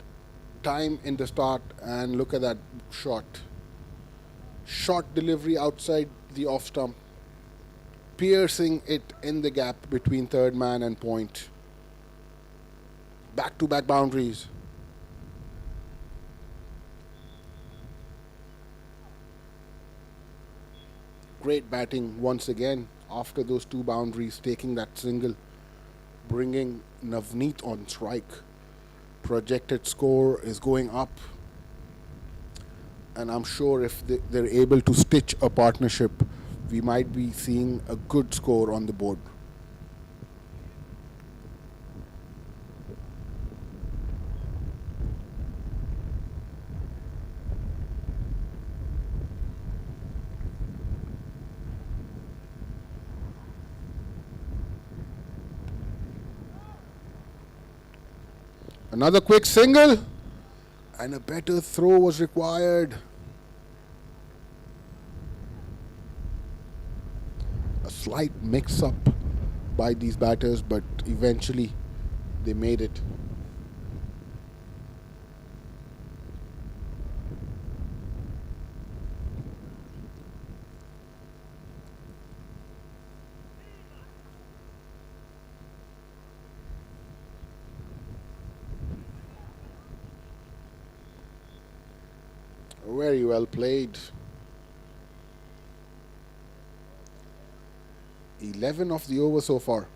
time in the start, and look at that shot. Short delivery outside the off stump, piercing it in the gap between third man and point. Back-to-back boundaries. Great batting once again after those two boundaries, taking that single, bringing Navneet on strike. Projected score is going up, and I'm sure if they're able to stitch a partnership, we might be seeing a good score on the board. Another quick single, and a better throw was required. A slight mix-up by these batters, but eventually they made it. Very well played. 11 of the over so far.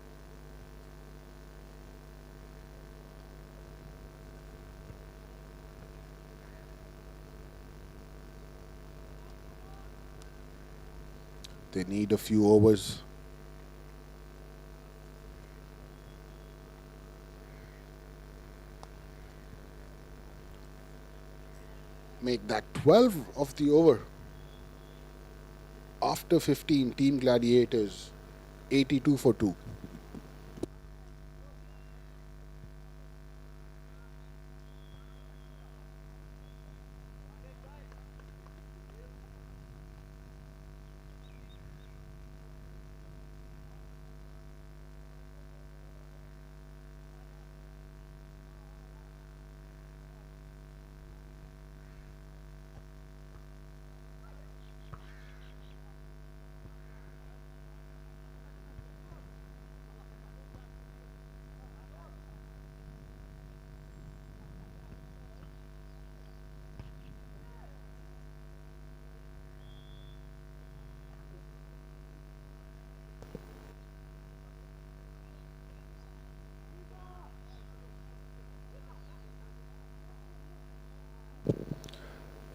They need a few overs. Make that 12 of the over. After 15, Team Gladiators 82 for 2.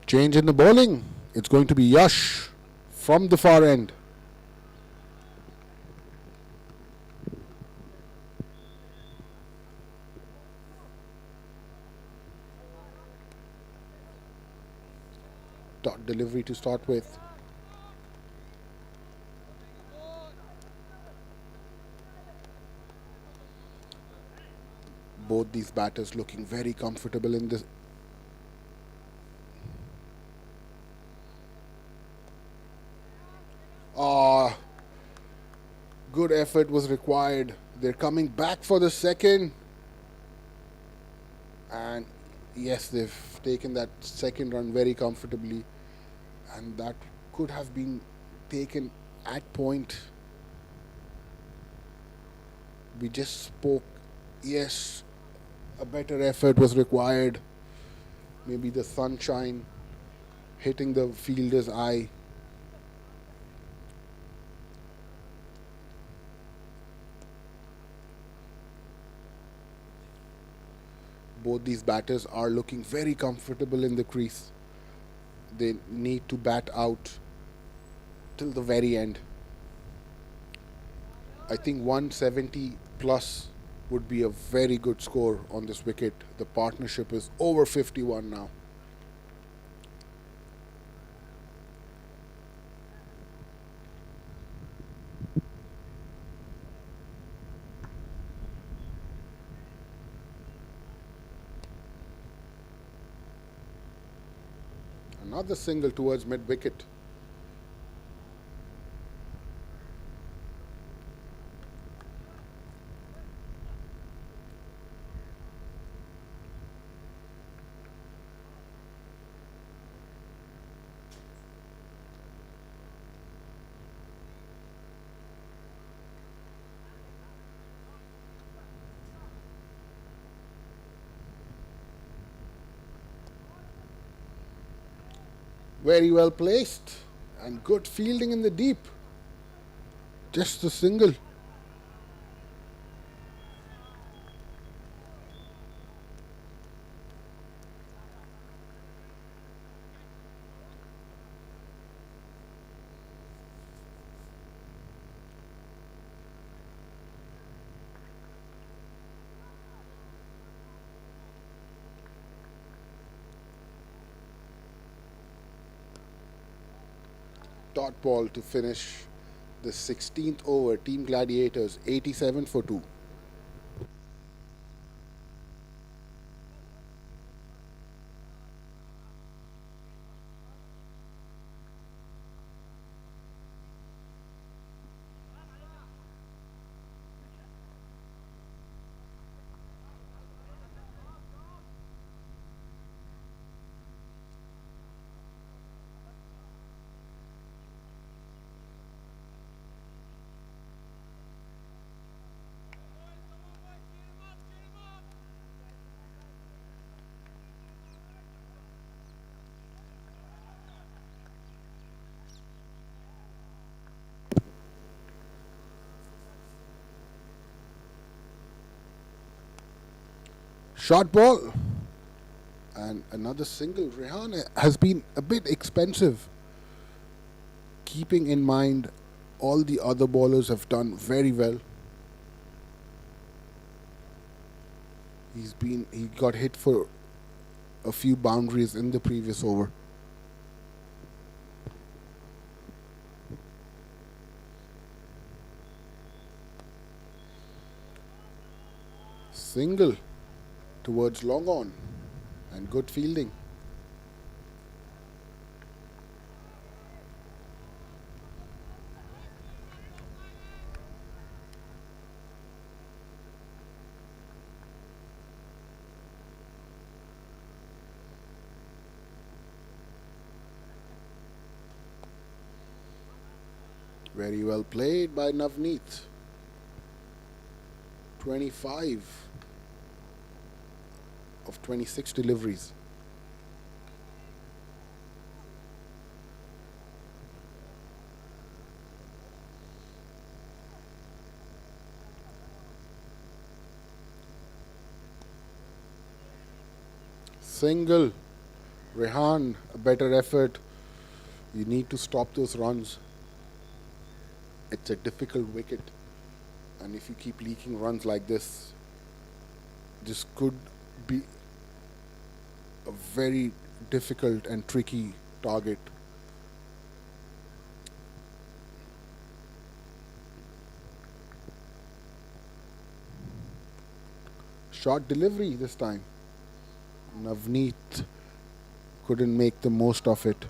Change in the bowling. It's going to be Yash from the far end. Dot delivery to start with. Both these batters looking very comfortable in this. Good effort was required. They're coming back for the second. And yes, they've taken that second run very comfortably. And that could have been taken at point. We just spoke. Yes, a better effort was required. Maybe the sunshine hitting the fielder's eye. Both these batters are looking very comfortable in the crease. They need to bat out till the very end. I think 170 plus would be a very good score on this wicket. The partnership is over 51 now. Another single towards mid wicket. Very well placed and good fielding in the deep. Just a single. Dot ball to finish the 16th over. Team Gladiators 87 for 2. Short ball and another single. Rehan has been a bit expensive, keeping in mind all the other bowlers have done very well. He got hit for a few boundaries in the previous over. Single towards long on and good fielding. Very well played by Navneet. 25 of 26 deliveries. Single. Rehan, a better effort. You need to stop those runs. It's a difficult wicket. And if you keep leaking runs like this could be a very difficult and tricky target. Short delivery this time. Navneet couldn't make the most of it.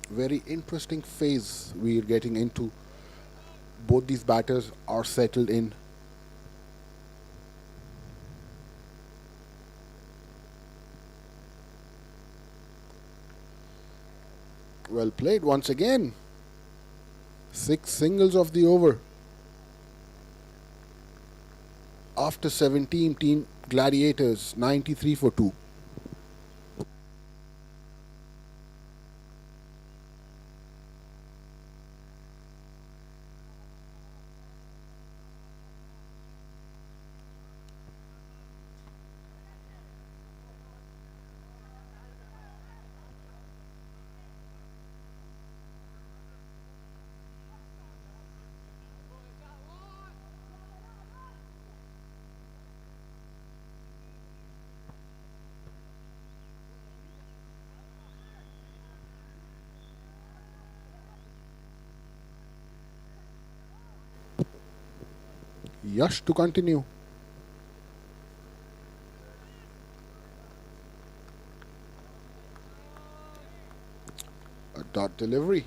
Very interesting phase we're getting into. Both these batters are settled in. Well played once again. 6 singles of the over. After 17, Team Gladiators 93 for 2. Yash to continue. A dot delivery.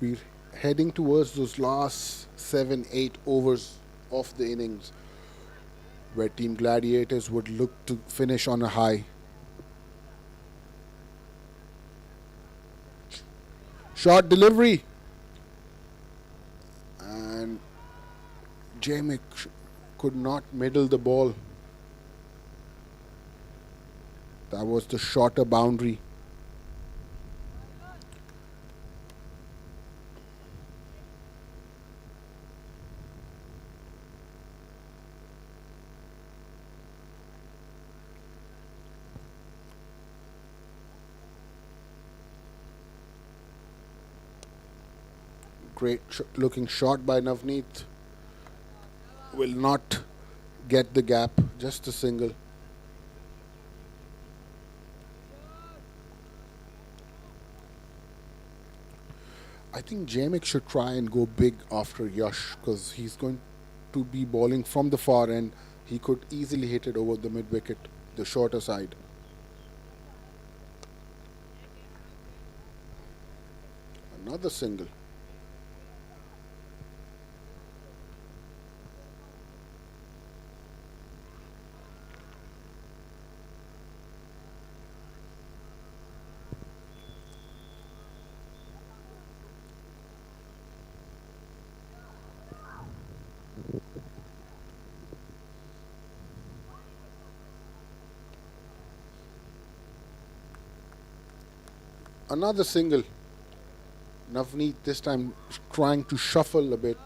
We're heading towards those last 7-8 overs of the innings where Team Gladiators would look to finish on a high. Short delivery. And Jamik could not middle the ball. That was the shorter boundary. Great looking shot by Navneet. Will not get the gap, just a single. I think Jamik should try and go big after Yash because he's going to be bowling from the far end. He could easily hit it over the mid wicket, the shorter side. Another single. Another single. Navneet this time trying to shuffle a bit,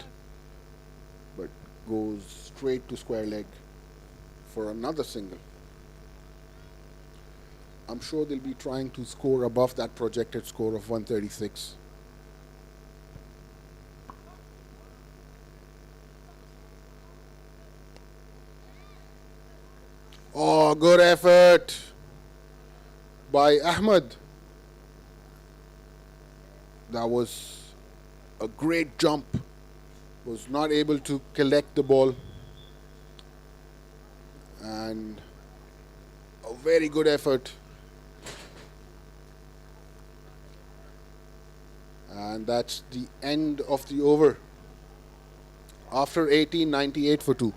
but goes straight to square leg for another single. I'm sure they'll be trying to score above that projected score of 136. Oh, good effort by Ahmed. That was a great jump. Was not able to collect the ball. And a very good effort. And that's the end of the over. After 18, 98 for 2.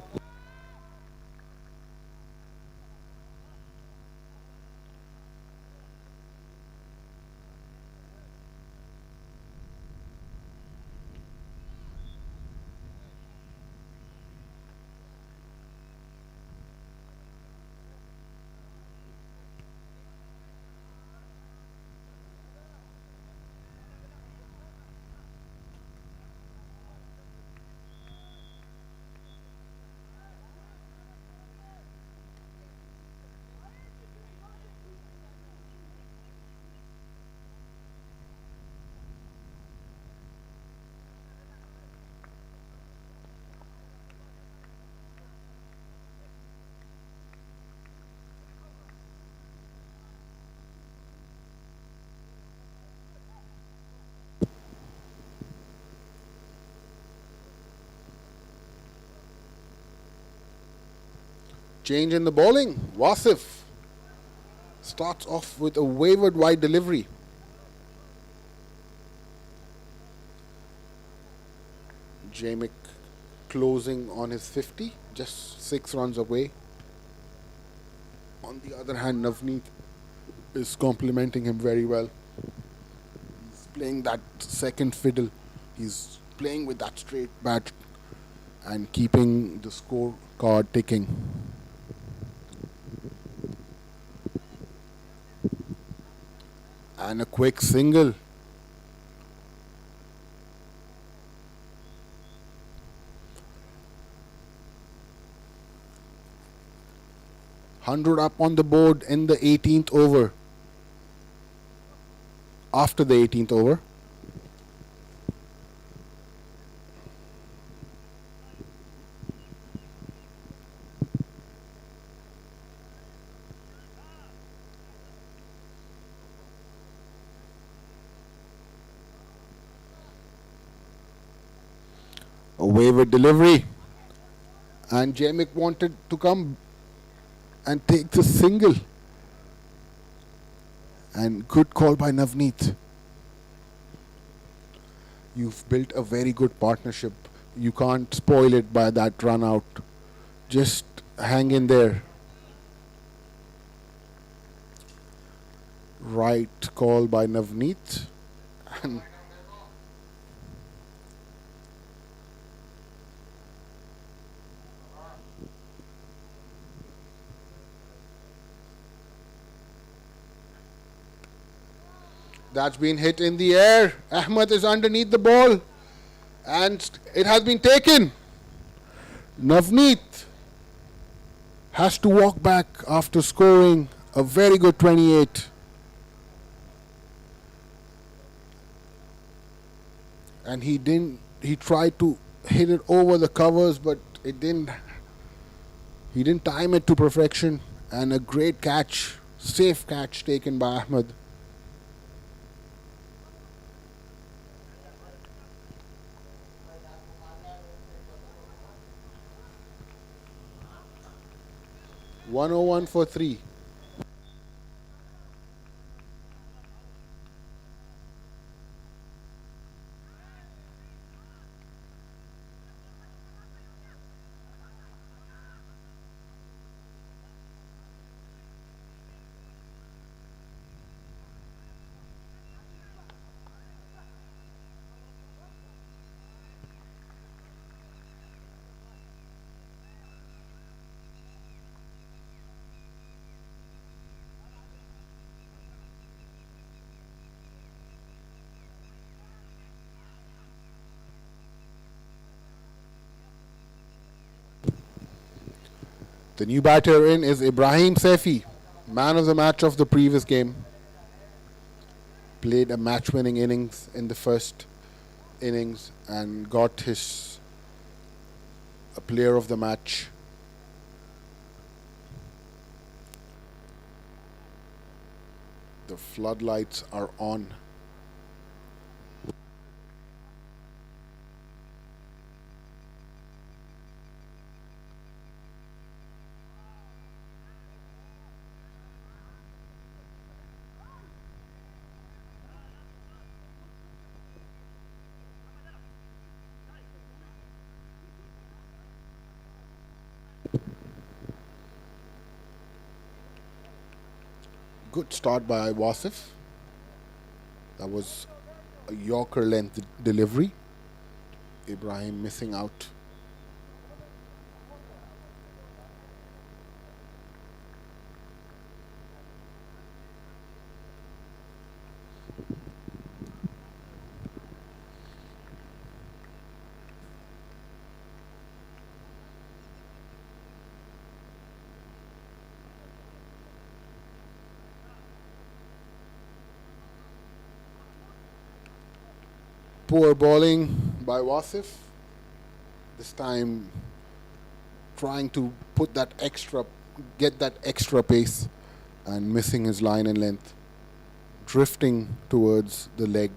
Change in the bowling. Wasif starts off with a wavered wide delivery. Jamik closing on his 50, just 6 runs away. On the other hand, Navneet is complimenting him very well. He's playing that second fiddle. He's playing with that straight bat and keeping the scorecard ticking. And a quick single. Hundred up on the board in the 18th over. After the 18th over. A wavered delivery. And Jamik wanted to come and take the single. And good call by Navneet. You've built a very good partnership. You can't spoil it by that run out. Just hang in there. Right call by Navneet. And That's been hit in the air. Ahmed is underneath the ball. And it has been taken. Navneet has to walk back after scoring a very good 28. And he tried to hit it over the covers, but he didn't time it to perfection. And a great catch, safe catch taken by Ahmed. "101 for 3. The new batter in is Ibrahim Saifi, man of the match of the previous game. Played a match-winning innings in the first innings and got his a player of the match. The floodlights are on. Good start by Wasif. That was a Yorker length delivery. Ibrahim missing out. Poor bowling by Wasif. This time trying to get that extra pace and missing his line and length. Drifting towards the leg.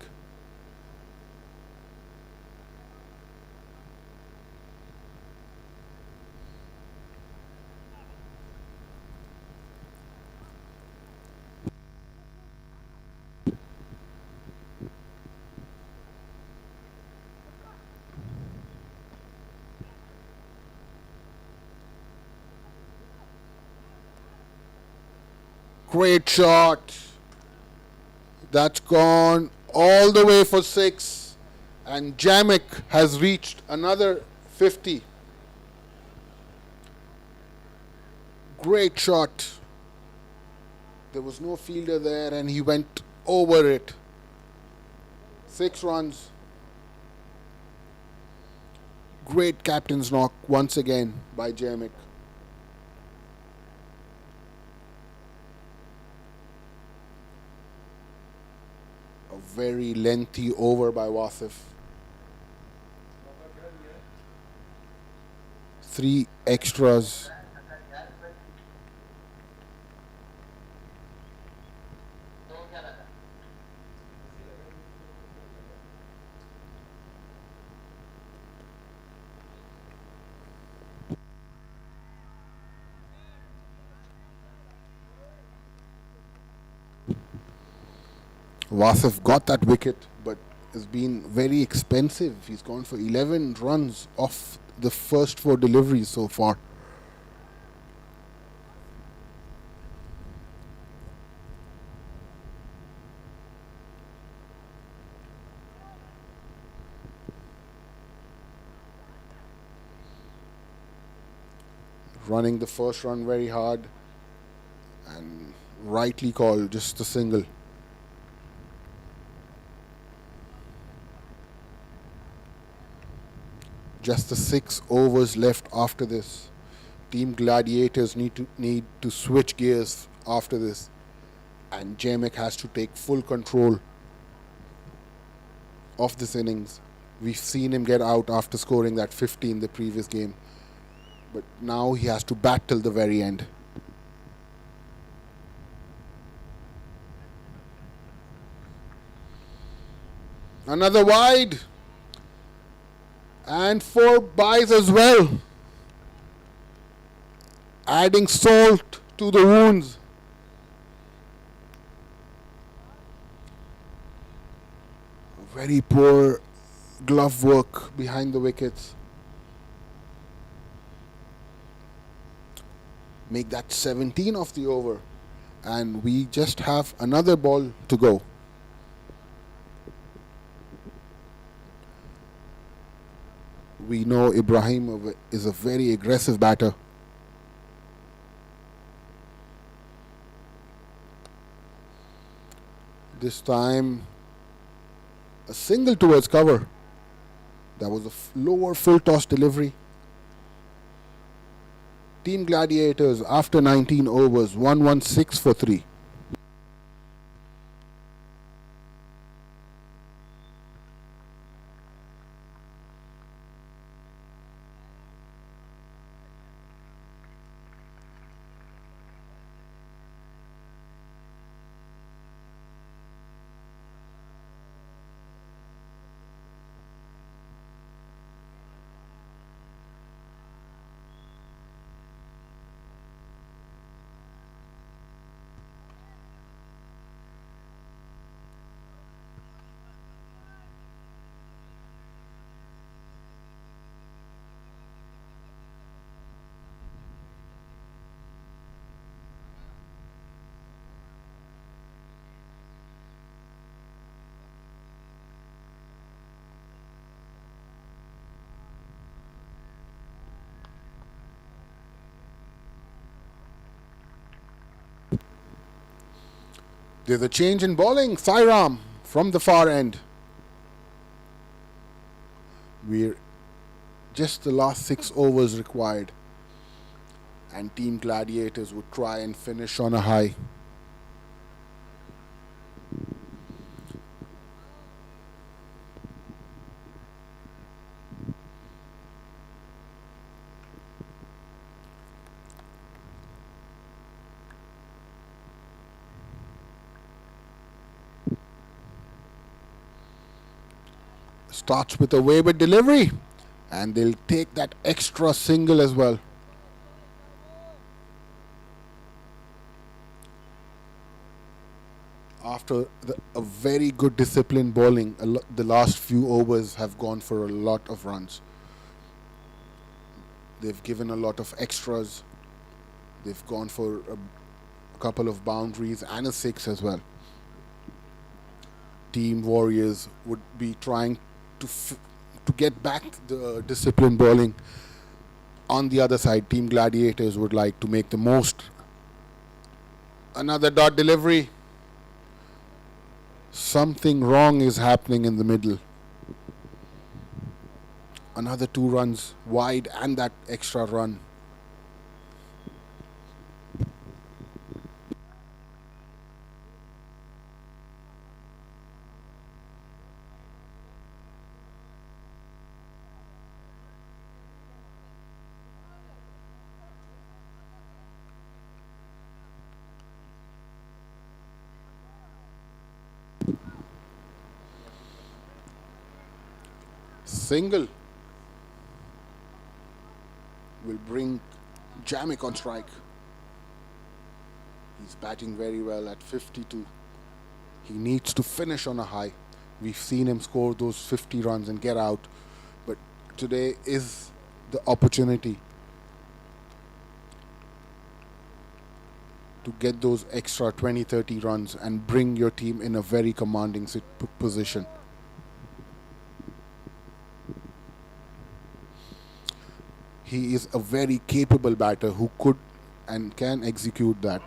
Great shot. That's gone all the way for 6. And Jamek has reached another 50. Great shot. There was no fielder there and he went over it. 6 runs. Great captain's knock once again by Jamek. Very lengthy over by Wasif. 3 extras. Wasif got that wicket, but has been very expensive. He's gone for 11 runs off the first 4 deliveries so far. Running the first run very hard and rightly called just a single. Just the 6 overs left after this. Team Gladiators need to switch gears after this, and Jamek has to take full control of this innings. We've seen him get out after scoring that 50 in the previous game, but now he has to bat till the very end. Another wide, and 4 byes as well, adding salt to the wounds. Very poor glove work behind the wickets. Make that 17 of the over, and we just have another ball to go. We know Ibrahim is a very aggressive batter. This time, a single towards cover. That was a lower full toss delivery. Team Gladiators, after 19 overs, 116 for 3. There's a change in bowling. Sairam from the far end. We're just the last 6 overs required, and Team Gladiators would try and finish on a high. Starts with a wayward delivery, and they'll take that extra single as well. After a very good disciplined bowling, the last few overs have gone for a lot of runs. They've given a lot of extras. They've gone for a couple of boundaries and a 6 as well. Team Warriors would be trying to get back the disciplined bowling. On the other side, Team Gladiators would like to make the most. Another dot delivery. Something wrong is happening in the middle. Another 2 runs wide and that extra run. Single will bring Jamek on strike. He's batting very well at 52. He needs to finish on a high. We've seen him score those 50 runs and get out, but today is the opportunity to get those extra 20-30 runs and bring your team in a very commanding position. He is a very capable batter who could and can execute that.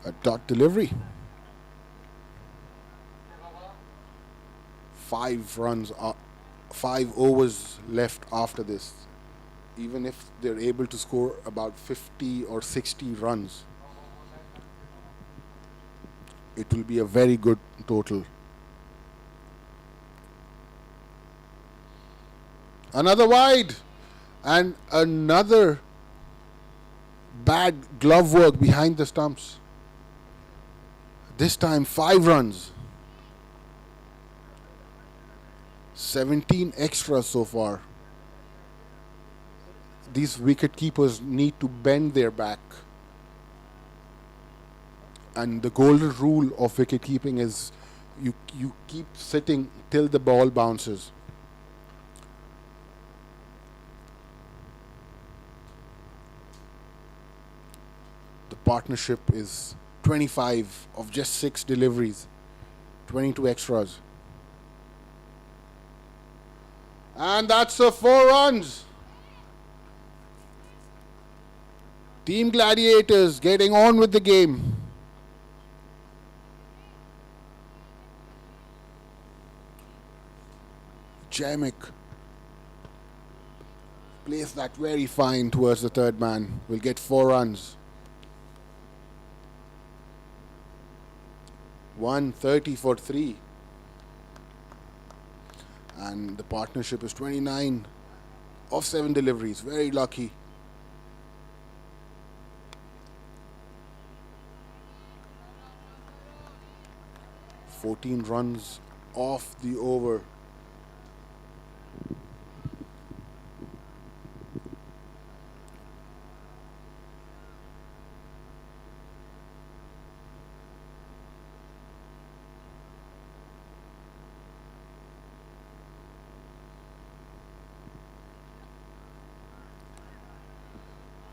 A dot delivery. 5 runs, 5 overs left after this. Even if they're able to score about 50 or 60 runs, it will be a very good total. Another wide, and another bad glove work behind the stumps. This time 5 runs. 17 extras so far. These wicket keepers need to bend their back. And the golden rule of wicket keeping is you keep sitting till the ball bounces. The partnership is 25 of just 6 deliveries, 22 extras. And that's a 4 runs. Team Gladiators getting on with the game. Jamek plays that very fine towards the third man. Will get 4 runs. 130 for 3. And the partnership is 29 of 7 deliveries. Very lucky. "14 runs off the over."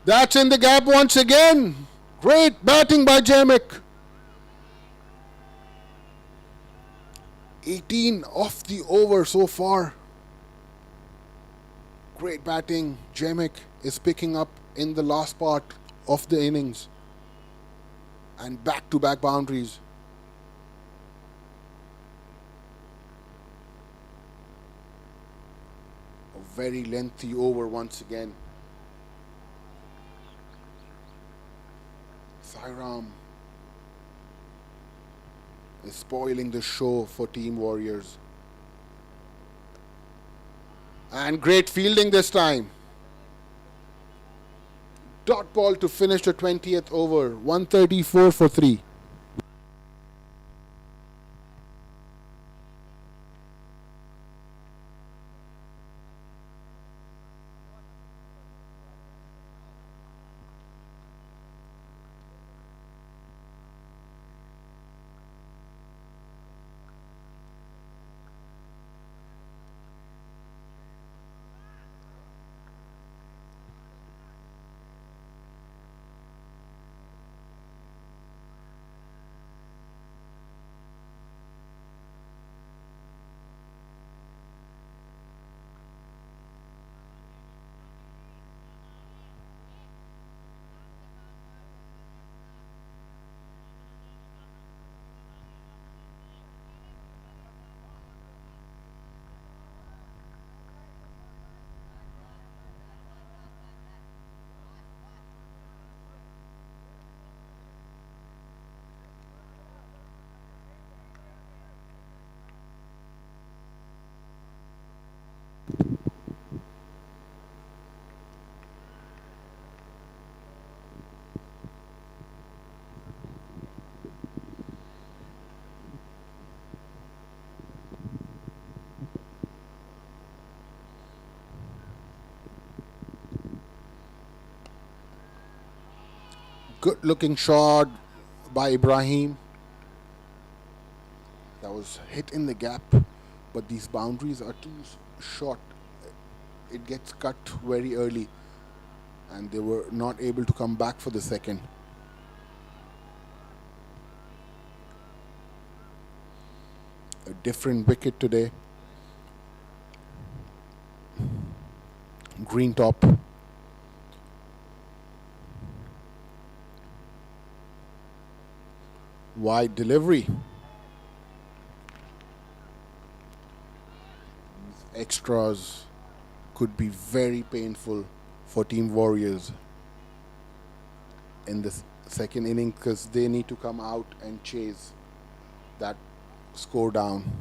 That's in the gap once again. Great batting by Jamek. 18 off the over so far. Great batting. Jamek is picking up in the last part of the innings. And back-to-back boundaries. A very lengthy over once again. Sairam is spoiling the show for Team Warriors. And great fielding this time. Dot ball to finish the 20th over. 134 for 3. Good looking shot by Ibrahim. That was hit in the gap, but these boundaries are too short. It gets cut very early, and they were not able to come back for the second. A different wicket today. Green top. Wide delivery. Extras could be very painful for Team Warriors in this second inning because they need to come out and chase that score down.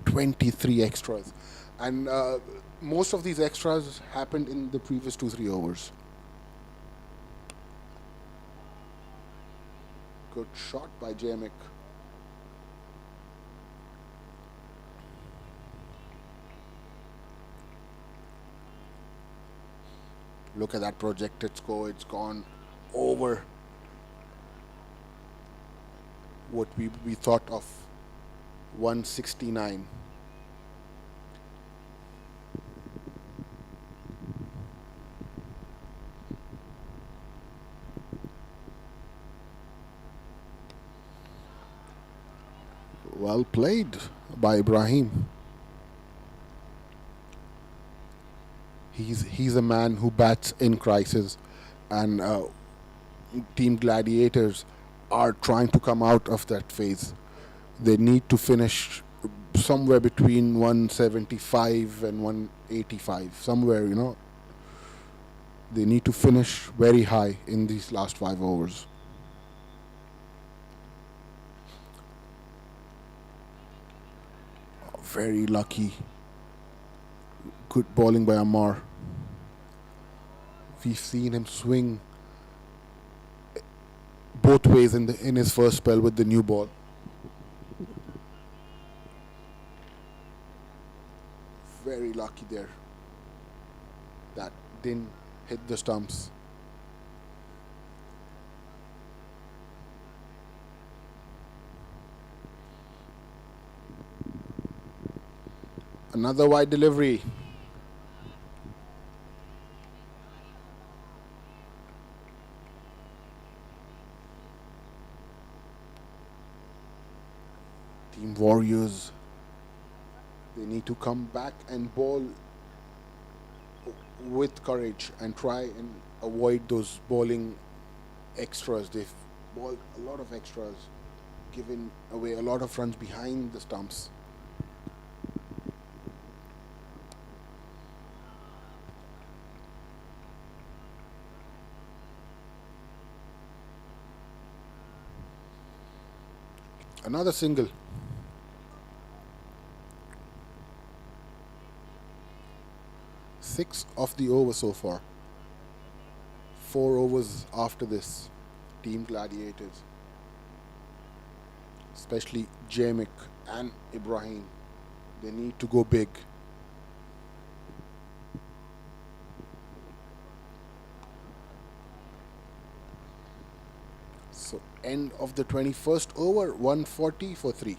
23 extras. And most of these extras happened in the previous 2-3 overs. Good shot by Jamick. Look at that projected score. It's gone over what we thought of. 169. Well played by Ibrahim. He's a man who bats in crisis, and Team Gladiators are trying to come out of that phase. They need to finish somewhere between 175 and 185, somewhere, They need to finish very high in these last 5 overs. Very lucky. Good bowling by Ammar. We've seen him swing both ways in his first spell with the new ball. Very lucky there. That didn't hit the stumps. Another wide delivery. Team Warriors, they need to come back and bowl with courage and try and avoid those bowling extras. They've bowled a lot of extras, giving away a lot of runs behind the stumps. Another single. Six of the over so far. 4 overs after this. Team Gladiators, especially Jamick and Ibrahim, they need to go big. So end of the 21st over, 140 for 3.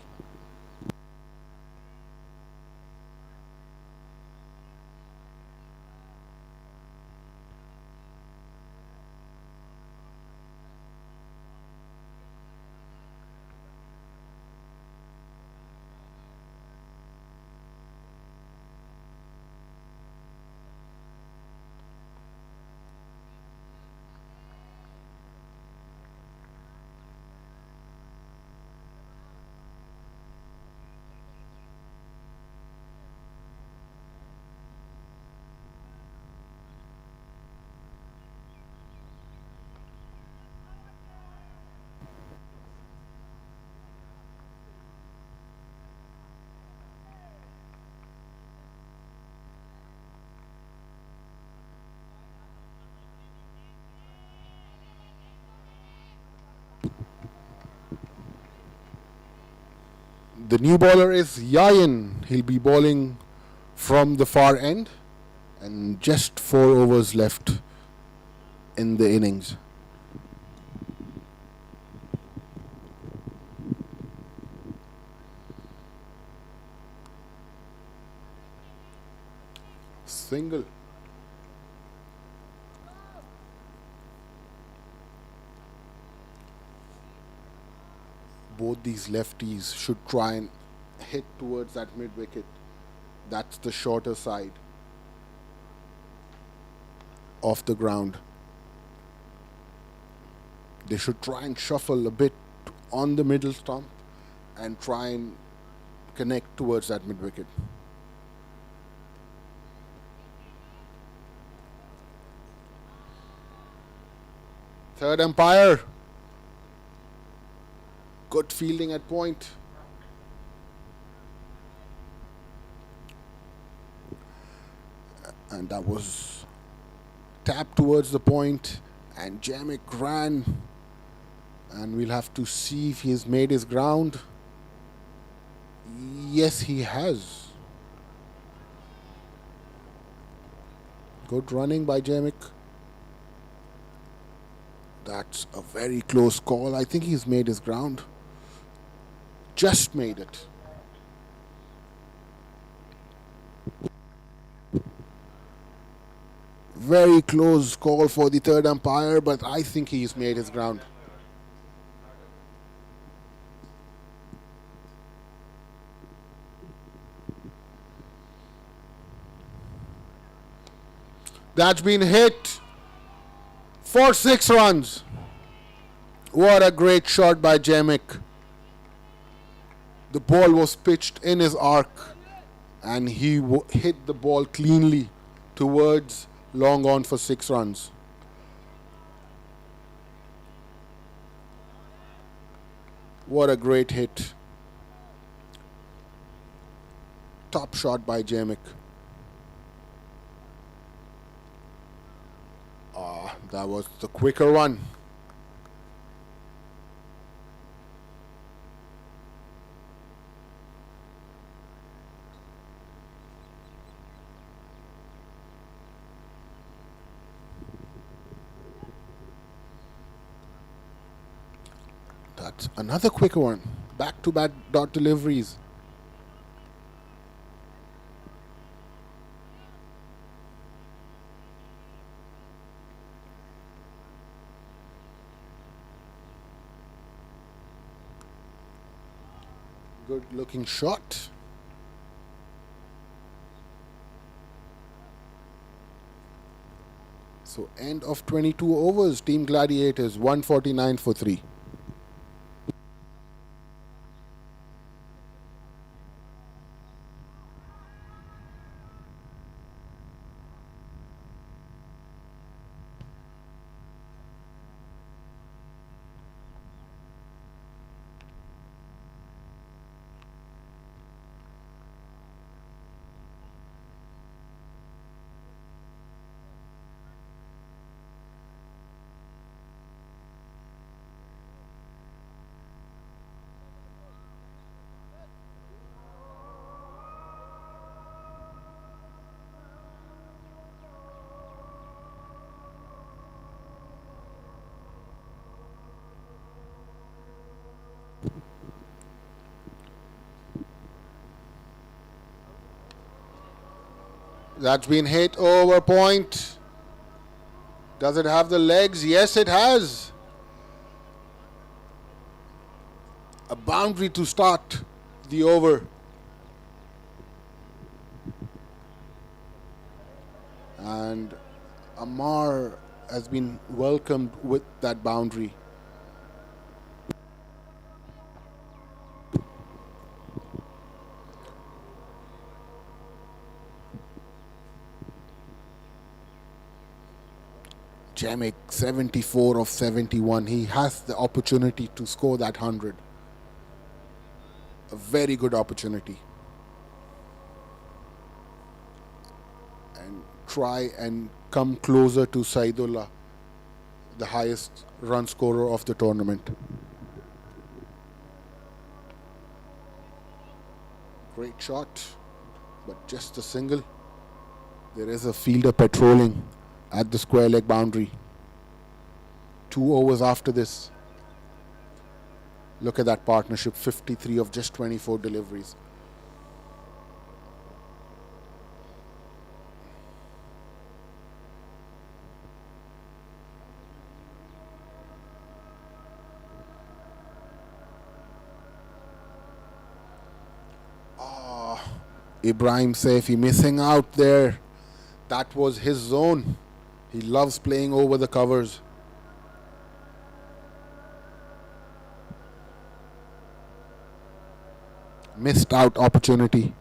The new bowler is Yayan. He'll be bowling from the far end, and just 4 overs left in the innings. Single. Both these lefties should try and hit towards that mid wicket. That's the shorter side of the ground. They should try and shuffle a bit on the middle stump and try and connect towards that mid wicket. Third umpire. Good fielding at point. And that was tapped towards the point, and Jamik ran, and we'll have to see if he's made his ground. Yes, he has. Good running by Jamik. That's a very close call. I think he's made his ground. Just made it. Very close call for the third umpire, but I think he's made his ground. That's been hit for 6 runs. What a great shot by Jamik. The ball was pitched in his arc, and he hit the ball cleanly towards long on for 6 runs. What a great hit. Top shot by Jamik. That was the quicker one. That's another quicker one. Back-to-back dot deliveries. Good looking shot. So end of 22 overs, Team Gladiators 149 for 3. That's been hit over point. Does it have the legs? Yes, it has. A boundary to start the over. And Amar has been welcomed with that boundary. Jamik 74 of 71. He has the opportunity to score that 100. A very good opportunity. And try and come closer to Saidullah, the highest run scorer of the tournament. Great shot, but just a single. There is a fielder patrolling at the square leg boundary. 2 overs after this. Look at that partnership, 53 of just 24 deliveries. Ibrahim Saifi missing out there. That was his zone. He loves playing over the covers. Missed out opportunity.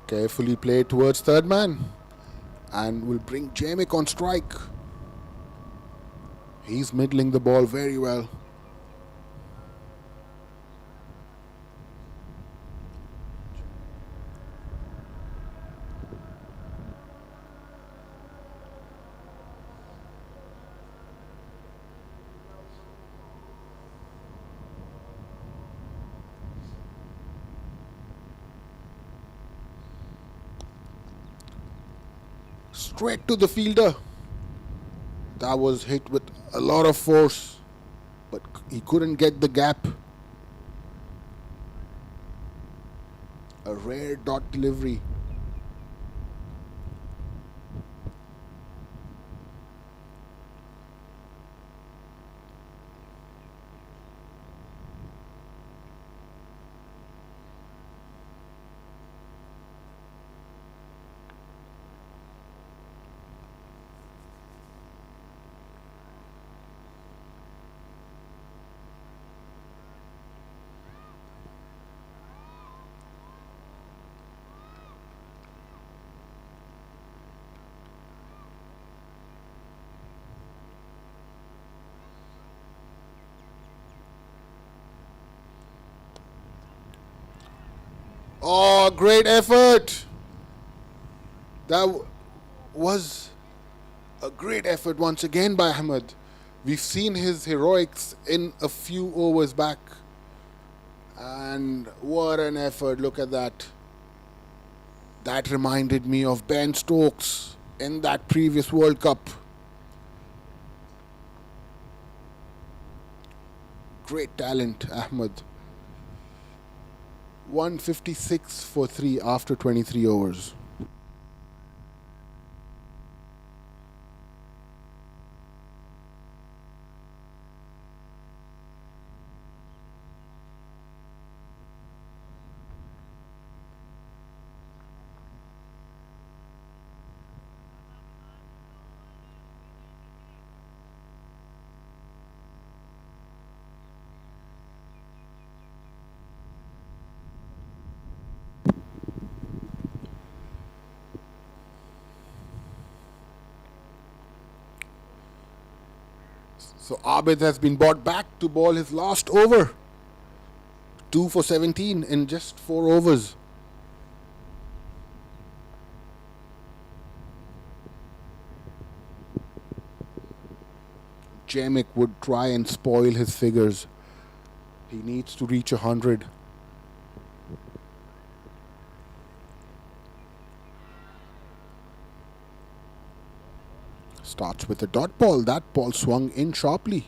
Carefully played towards third man and will bring Jamick on strike. He's middling the ball very well. Straight to the fielder. That was hit with a lot of force, but he couldn't get the gap. A rare dot delivery. Oh, great effort. That was a great effort once again by Ahmed. We've seen his heroics in a few overs back. And what an effort. Look at that. That reminded me of Ben Stokes in that previous World Cup. Great talent, Ahmed. 156 for 3 after 23 overs. So Abid has been brought back to ball his last over. 2 for 17 in just 4 overs. Jamick would try and spoil his figures. He needs to reach 100. Starts with a dot ball. That ball swung in sharply.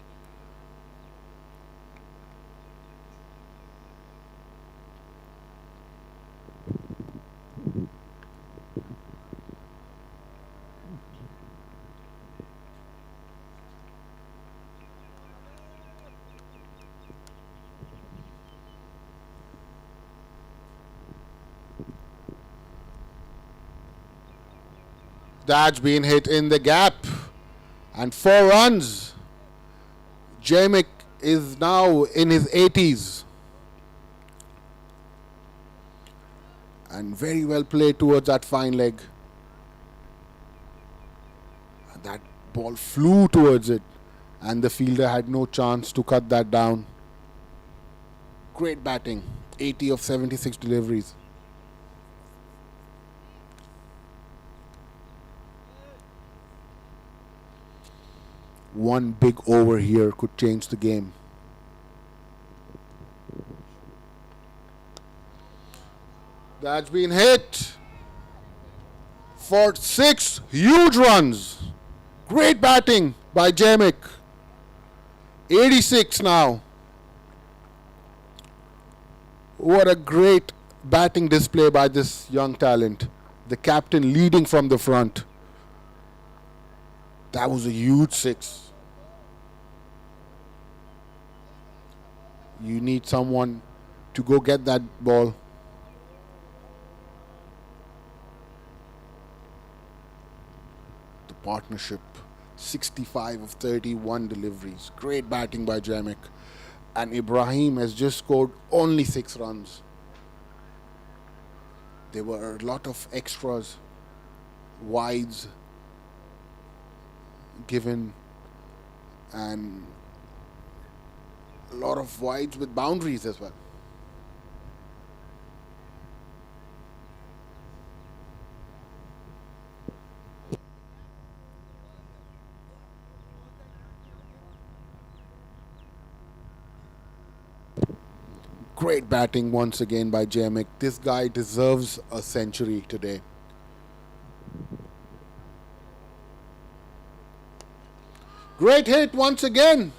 That's been hit in the gap. And 4 runs. Jamick is now in his 80s. And very well played towards that fine leg. And that ball flew towards it. And the fielder had no chance to cut that down. Great batting. 80 of 76 deliveries. One big over here could change the game. That's been hit for 6 huge runs. Great batting by Jamick. 86 now. What a great batting display by this young talent. The captain leading from the front. That was a huge six. You need someone to go get that ball. The partnership, 65 of 31 deliveries. Great batting by Jamek. And Ibrahim has just scored only 6 runs. There were a lot of extras, wides given, and a lot of wides with boundaries as well. Great batting once again by Jamek. This guy deserves a century today. Great hit once again.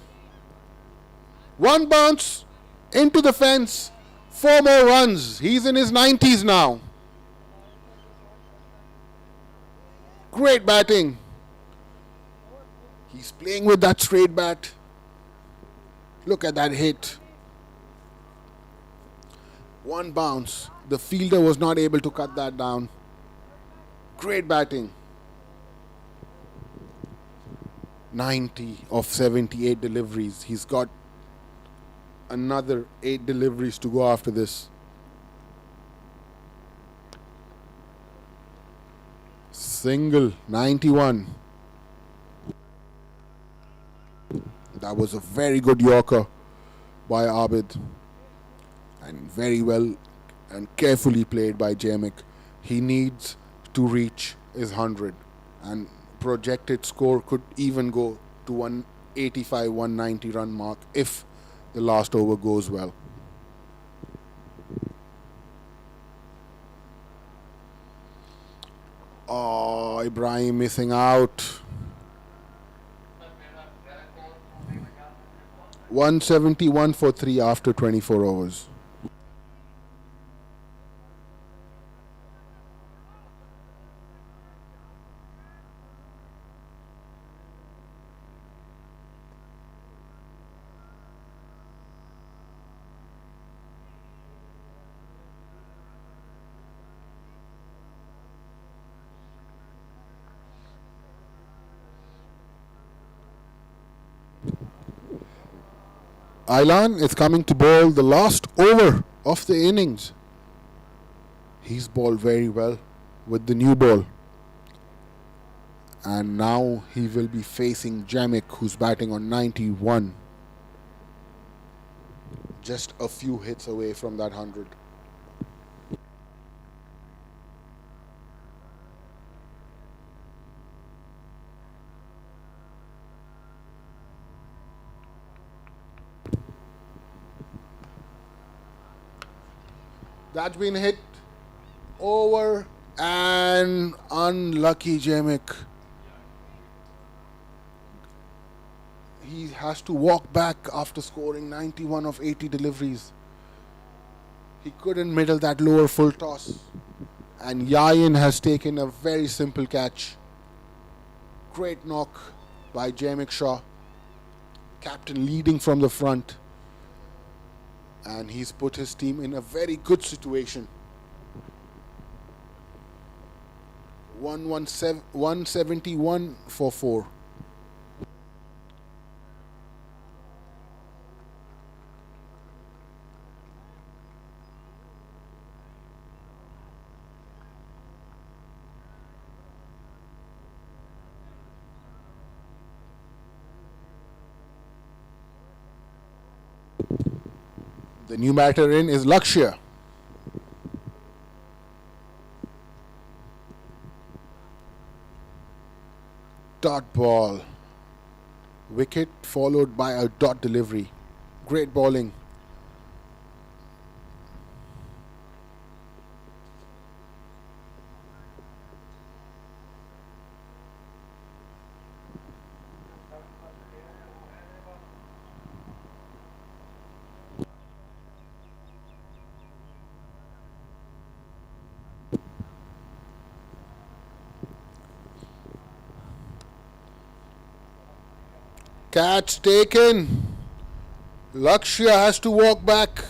One bounce into the fence. 4 more runs. He's in his 90s now. Great batting. He's playing with that straight bat. Look at that hit. One bounce. The fielder was not able to cut that down. Great batting. 90 of 78 deliveries. He's got another 8 deliveries to go after this. Single, 91. That was a very good Yorker by Abid. And very well and carefully played by Jamek. He needs to reach his 100. And projected score could even go to 185, 190 run mark if the last over goes well. Oh, Ibrahim missing out. 171 for 3 after 24 overs. Ailan is coming to bowl the last over of the innings. He's bowled very well with the new ball. And now he will be facing Jamek, who's batting on 91. Just a few hits away from that 100. That's been hit over and unlucky Jamek. He has to walk back after scoring 91 of 80 deliveries. He couldn't middle that lower full toss. And Yayin has taken a very simple catch. Great knock by Jamek Shah. Captain leading from the front. And he's put his team in a very good situation. 171 for 4. The new batter in is Lakshya. Dot ball. Wicket followed by a dot delivery. Great bowling. Catch taken. Lakshya has to walk back.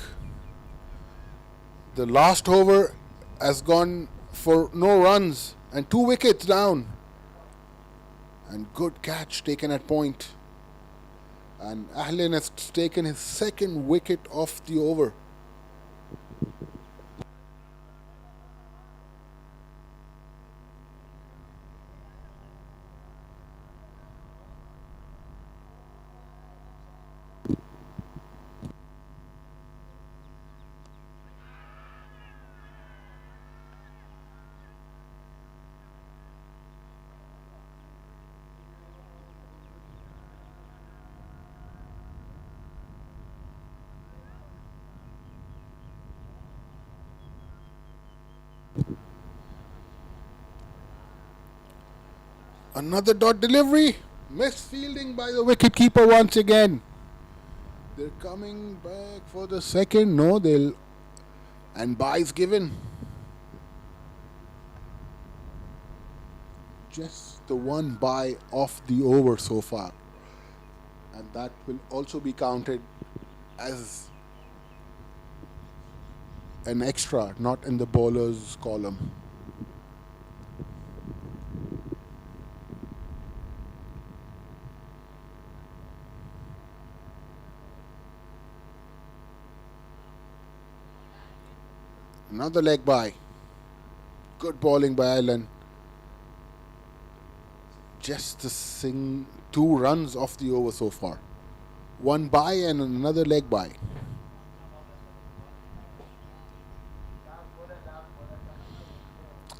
The last over has gone for no runs and 2 wickets down. And good catch taken at point. And Ahlin has taken his second wicket off the over. Another dot delivery. Missed fielding by the wicketkeeper once again. They're coming back for the second. No, they'll. And byes given. Just the one bye off the over so far. And that will also be counted as an extra, not in the bowler's column. Another leg bye. Good bowling by Ireland. Just the 2 runs off the over so far. One bye and another leg bye.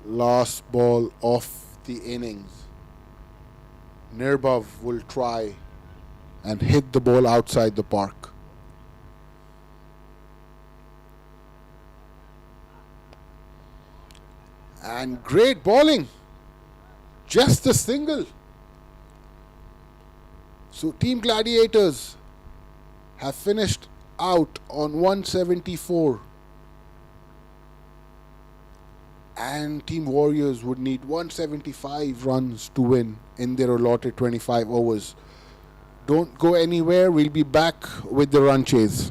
Last ball of the innings. Nirbhav will try and hit the ball outside the park. And great bowling. Just a single. So Team Gladiators have finished out on 174. And Team Warriors would need 175 runs to win in their allotted 25 overs. Don't go anywhere. We'll be back with the run chase.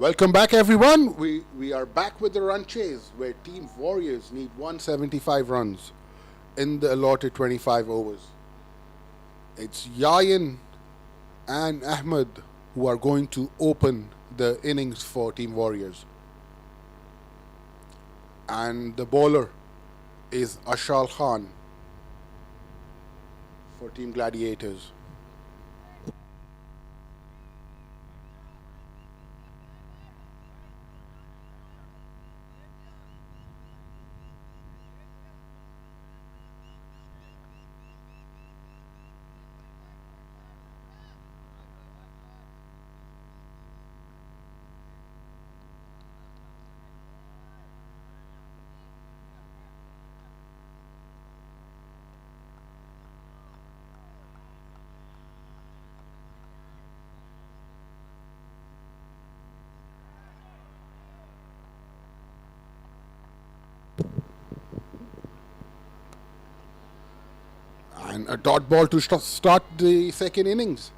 Welcome back, everyone. We are back with the run chase, where Team Warriors need 175 runs in the allotted 25 overs. It's Yayan and Ahmed who are going to open the innings for Team Warriors. And the bowler is Ashal Khan for Team Gladiators. And a dot ball to start the second innings.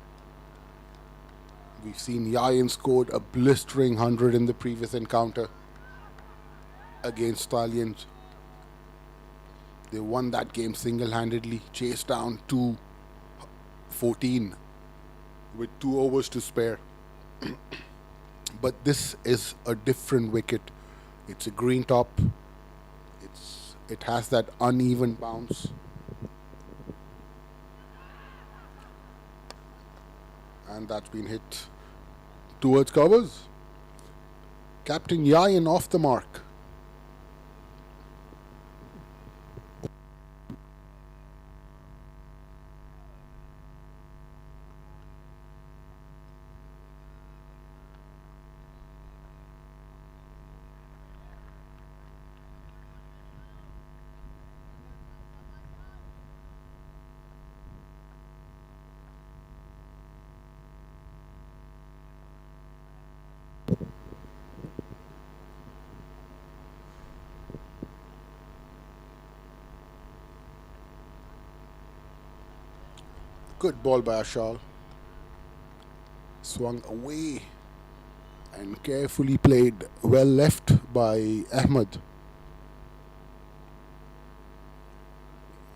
We've seen Yayan scored a blistering 100 in the previous encounter against Stallions. They won that game single-handedly, chased down 2-14 with 2 overs to spare. But this is a different wicket. It's a green top. It has that uneven bounce. And that's been hit towards covers. Captain Yayan off the mark. Good ball by Ashal. Swung away and carefully played, well left by Ahmed.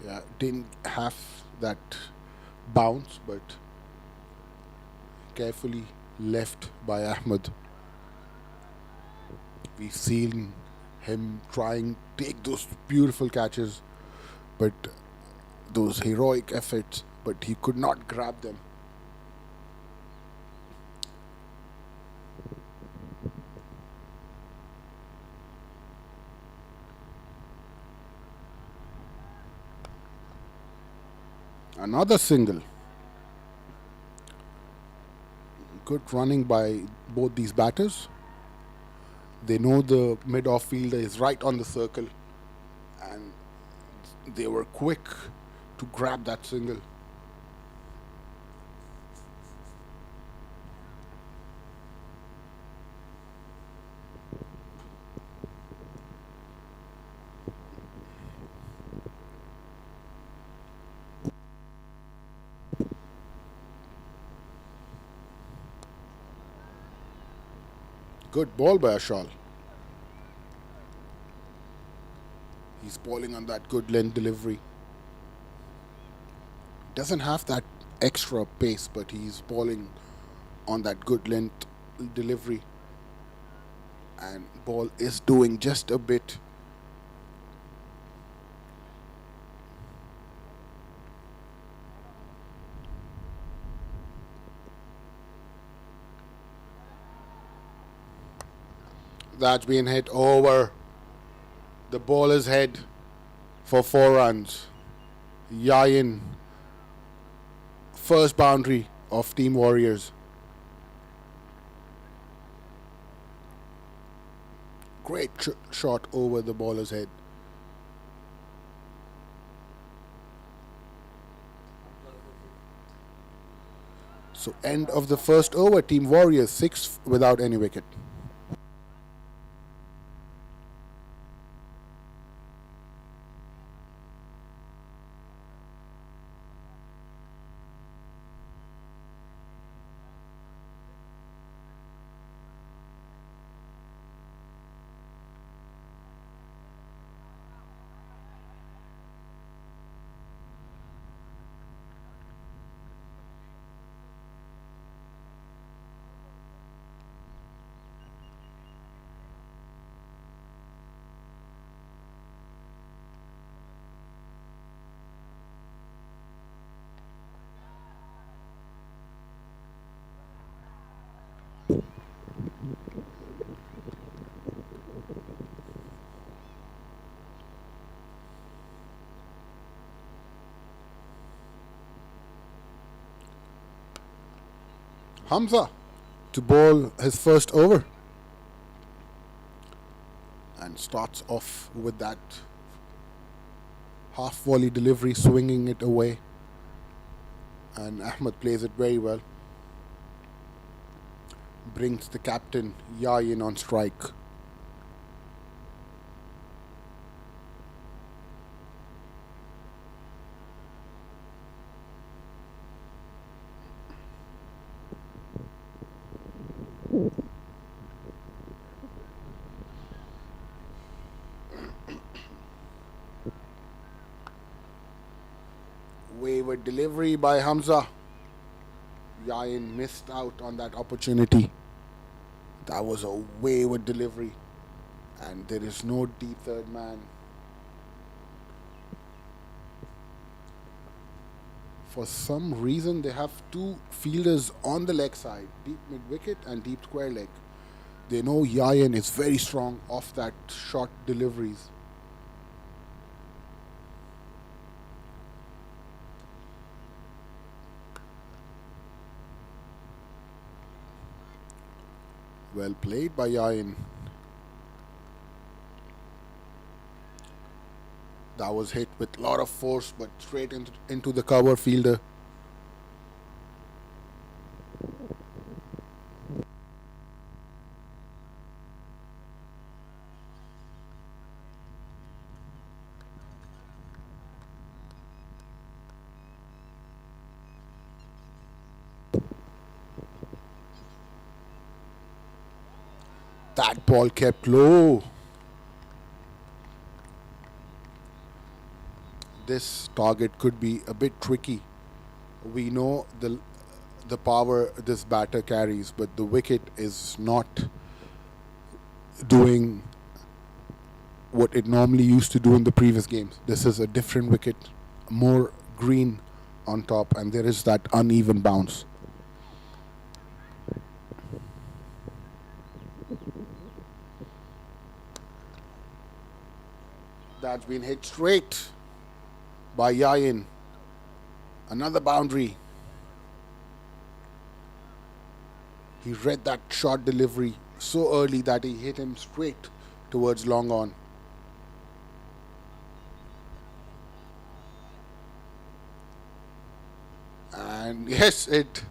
Yeah, didn't have that bounce, but carefully left by Ahmed. We've seen him trying to take those beautiful catches, but those heroic efforts, but he could not grab them. Another single. Good running by both these batters. They know the mid-off fielder is right on the circle, and they were quick to grab that single. Good ball by Ashal. He's bowling on that good length delivery. Doesn't have that extra pace, but he's bowling on that good length delivery. And ball is doing just a bit. That's been hit over the bowler's head for 4 runs. Yayan, first boundary of Team Warriors. Great shot over the bowler's head. So end of the first over, Team Warriors 6 without any wicket. Hamza to bowl his first over and starts off with that half volley delivery, swinging it away. And Ahmed plays it very well. Brings the captain Yayin on strike. Wayward delivery by Hamza. Yayin missed out on that opportunity. That was a wayward delivery. And there is no deep third man. For some reason, they have two fielders on the leg side, deep mid wicket and deep square leg. They know Yayin is very strong off that short deliveries. Well played by Yayin. That was hit with a lot of force, but straight into the cover fielder. That ball kept low. This target could be a bit tricky. We know the power this batter carries, but the wicket is not doing what it normally used to do in the previous games. This is a different wicket, more green on top, and there is that uneven bounce. That's been hit straight by Yayin. Another boundary. He read that short delivery so early that he hit him straight towards long on. And yes, it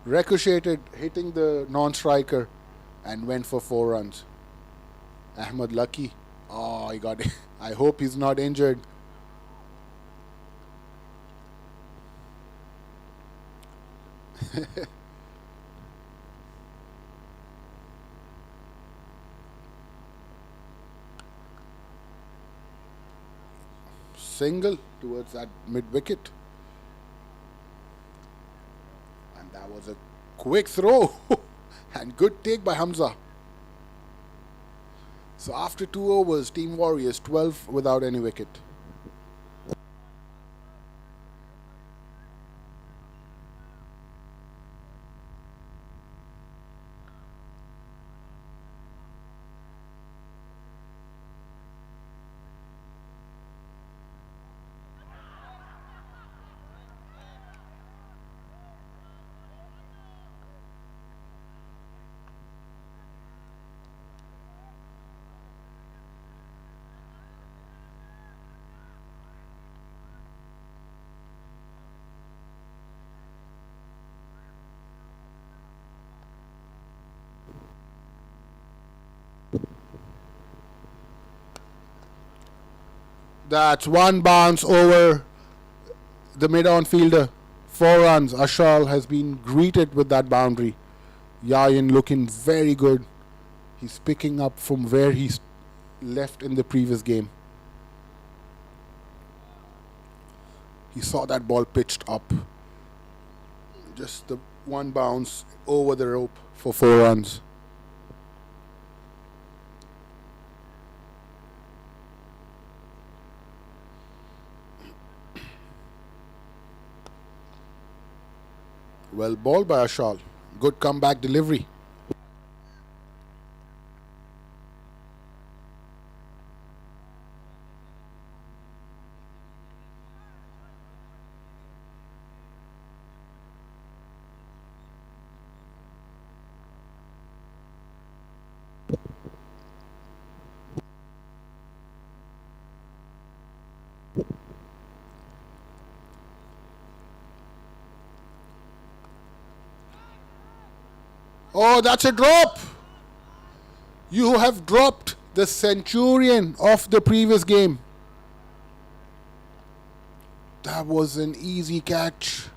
ricocheted, hitting the non-striker and went for 4 runs. Ahmed lucky. Oh, he got it. I hope he's not injured. Single towards that mid wicket. And that was a quick throw. And good take by Hamza. So after 2 overs, Team Warriors 12 without any wicket. That's one bounce over the mid-on fielder. 4 runs. Ashal has been greeted with that boundary. Yayin looking very good. He's picking up from where he's left in the previous game. He saw that ball pitched up. Just the one bounce over the rope for 4 runs. Well balled by Ashal. Good comeback delivery. Oh, that's a drop. You have dropped the centurion of the previous game. That was an easy catch.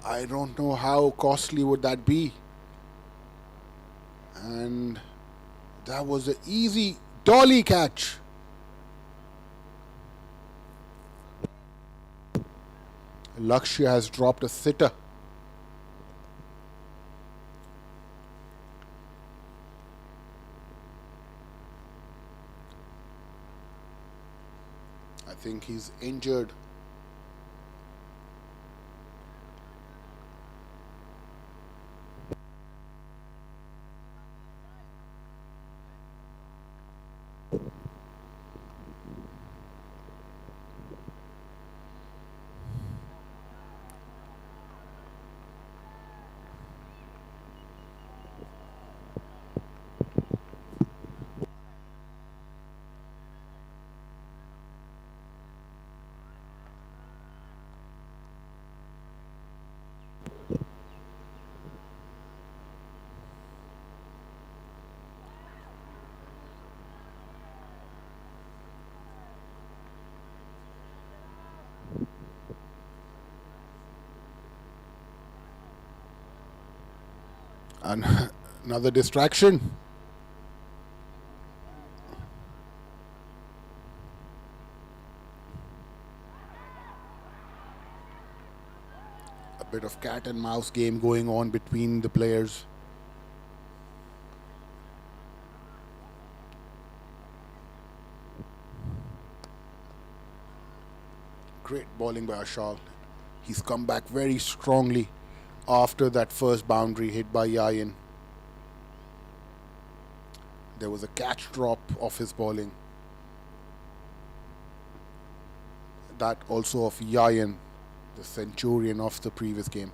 I don't know how costly would that be. And that was an easy dolly catch. Lakshya has dropped a sitter. I think he's injured. And another distraction. A bit of cat and mouse game going on between the players. Great bowling by Ashal. He's come back very strongly after that first boundary hit by Yayan. There was a catch drop of his bowling. That also of Yayan, the centurion of the previous game.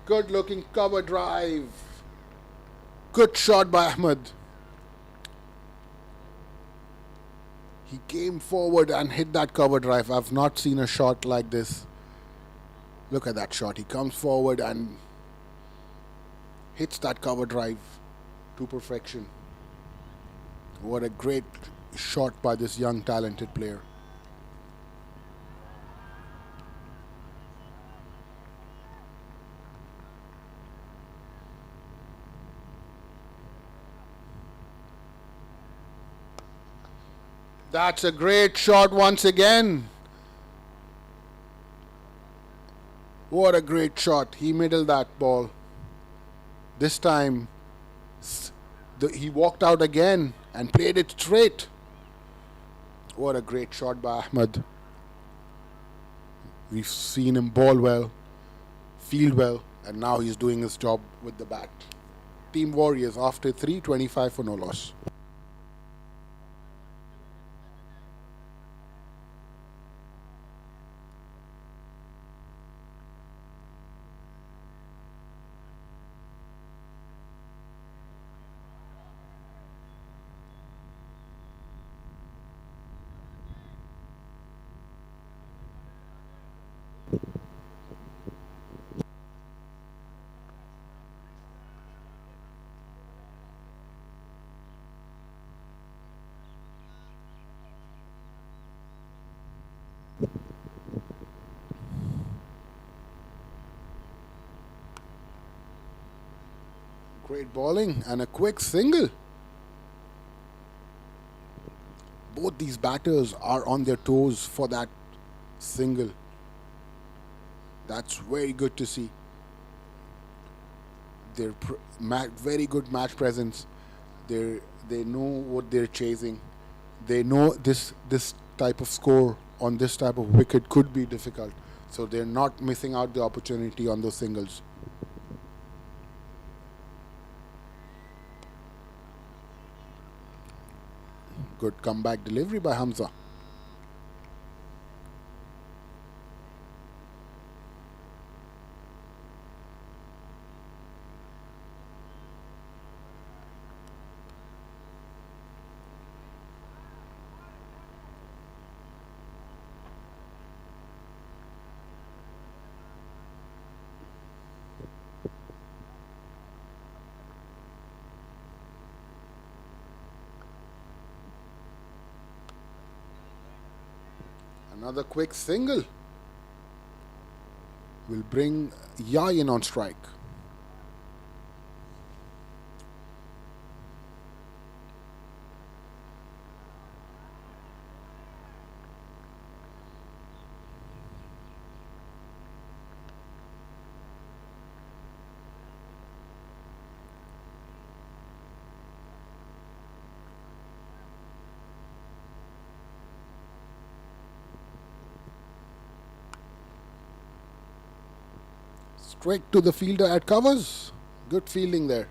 Good looking cover drive. Good shot by Ahmed. He came forward and hit that cover drive. I've not seen a shot like this. Look at that shot. He comes forward and hits that cover drive to perfection. What a great shot by this young talented player. That's a great shot once again. What a great shot. He middled that ball. This time, he walked out again and played it straight. What a great shot by Ahmed. We've seen him bowl well, field well, and now he's doing his job with the bat. Team Warriors after 3, 25 for no loss. Great bowling and a quick single. Both these batters are on their toes for that single. That's very good to see. They're very good match presence. They know what they're chasing. They know this type of score on this type of wicket could be difficult. So they're not missing out the opportunity on those singles. Good comeback delivery by Hamza. Another quick single will bring Yayin on strike. Straight to the fielder at covers. Good fielding there.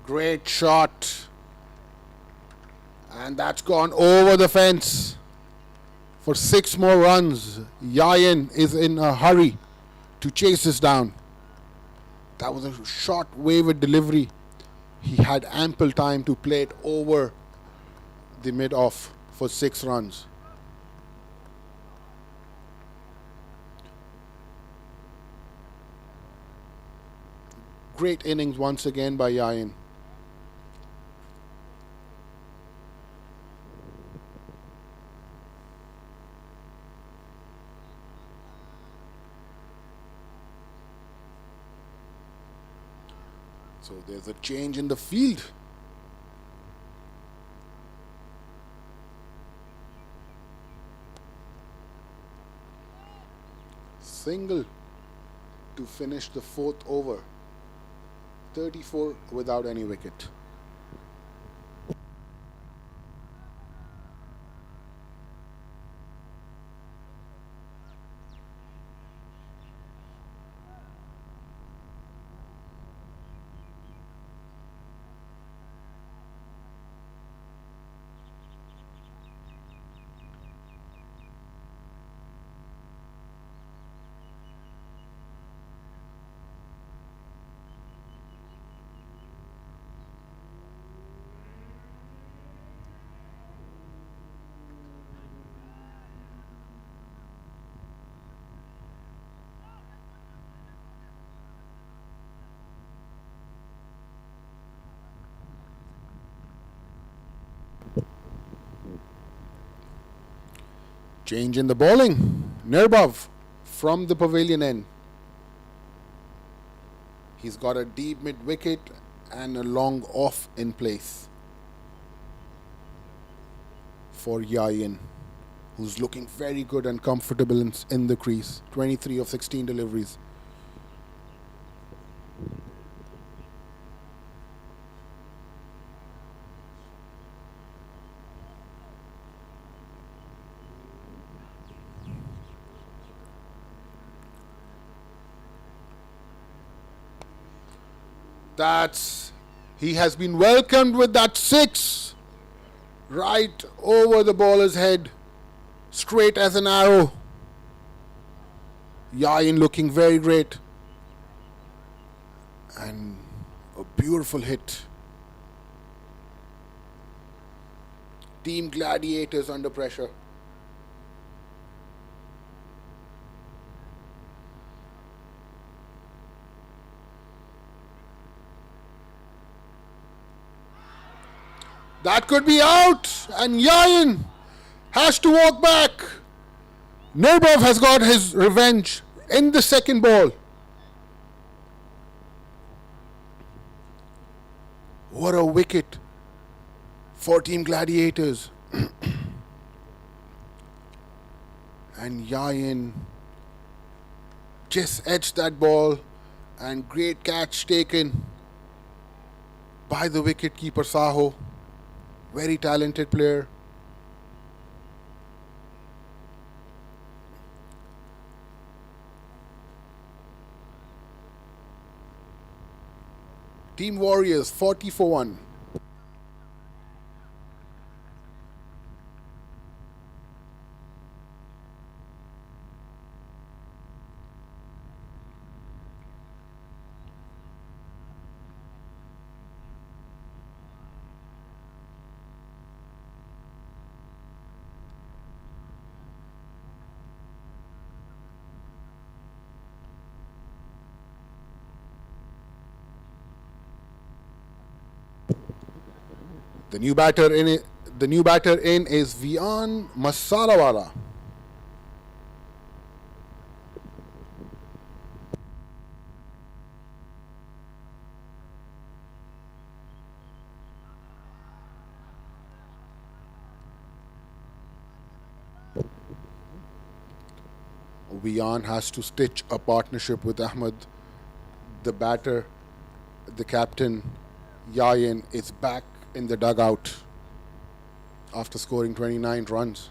Great shot. And that's gone over the fence for 6 more runs. Yayin is in a hurry to chase this down. That was a short wayward delivery. He had ample time to play it over the mid-off for 6 runs. Great innings once again by Yayin. So there's a change in the field. Single to finish the 4th over. 34 without any wicket. Change in the bowling. Nirbhav from the pavilion end. He's got a deep mid wicket and a long off in place for Yayin, who's looking very good and comfortable in the crease. 23 of 16 deliveries. He has been welcomed with that 6 right over the bowler's head, straight as an arrow. Yayin looking very great, and a beautiful hit. Team Gladiators under pressure. That could be out, and Yayin has to walk back. Nirbhav has got his revenge in the second ball. What a wicket for Team Gladiators. And Yayin just edged that ball, and great catch taken by the wicket-keeper Saho. Very talented player. Team Warriors 40 for 1. The new batter in is Vian Masalawala. Vian has to stitch a partnership with Ahmed. The batter, the captain, Yayin, is back in the dugout after scoring 29 runs.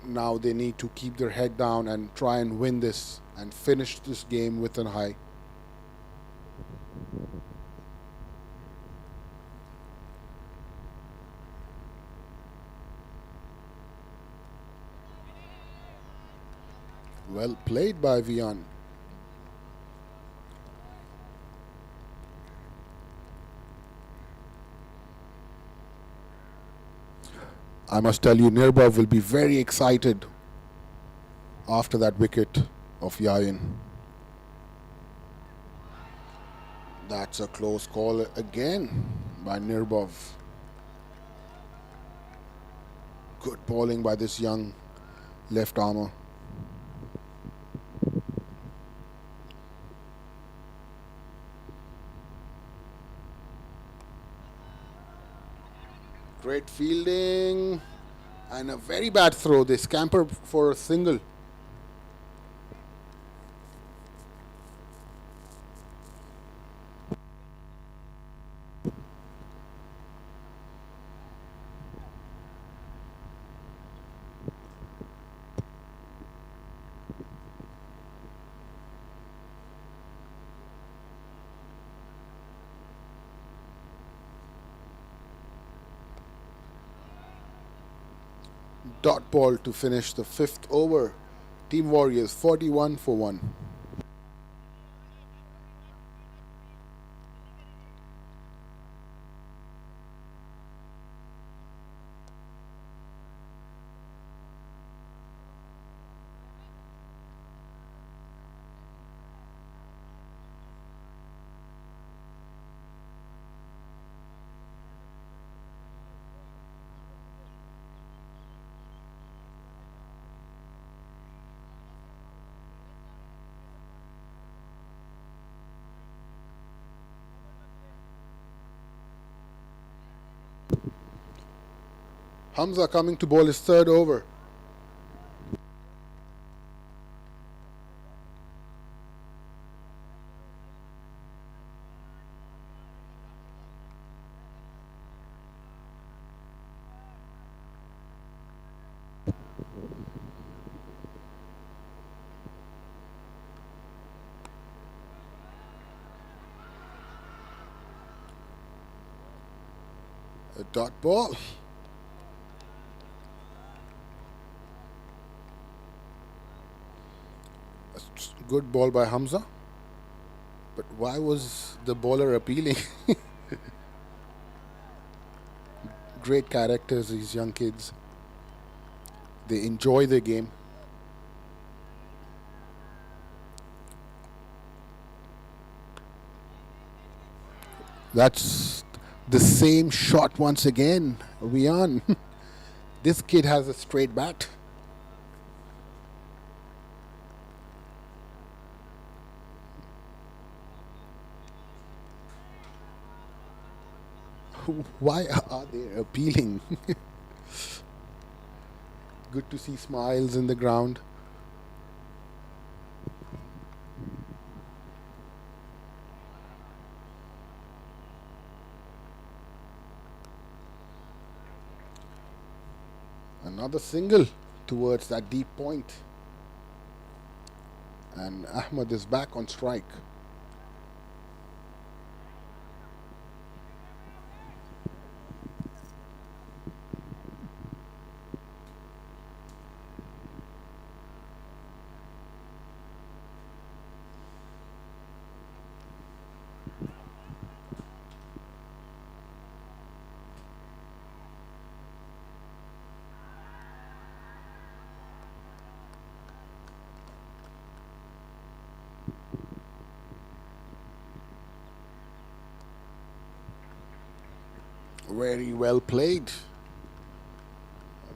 Now they need to keep their head down and try and win this and finish this game with an high. Well played by Vian. I must tell you, Nirbhav will be very excited after that wicket of Yayin. That's a close call again by Nirbhav. Good bowling by this young left armour. Great fielding and a very bad throw. They scamper for a single. Dot ball to finish the 5th over. Team Warriors 41 for 1. Hamza coming to bowl his 3rd over. A dot ball. Good ball by Hamza. But why was the bowler appealing? Great characters, these young kids. They enjoy the game. That's the same shot once again. Vian. This kid has a straight bat. Why are they appealing? Good to see smiles in the ground. Another single towards that deep point. And Ahmed is back on strike. Very well played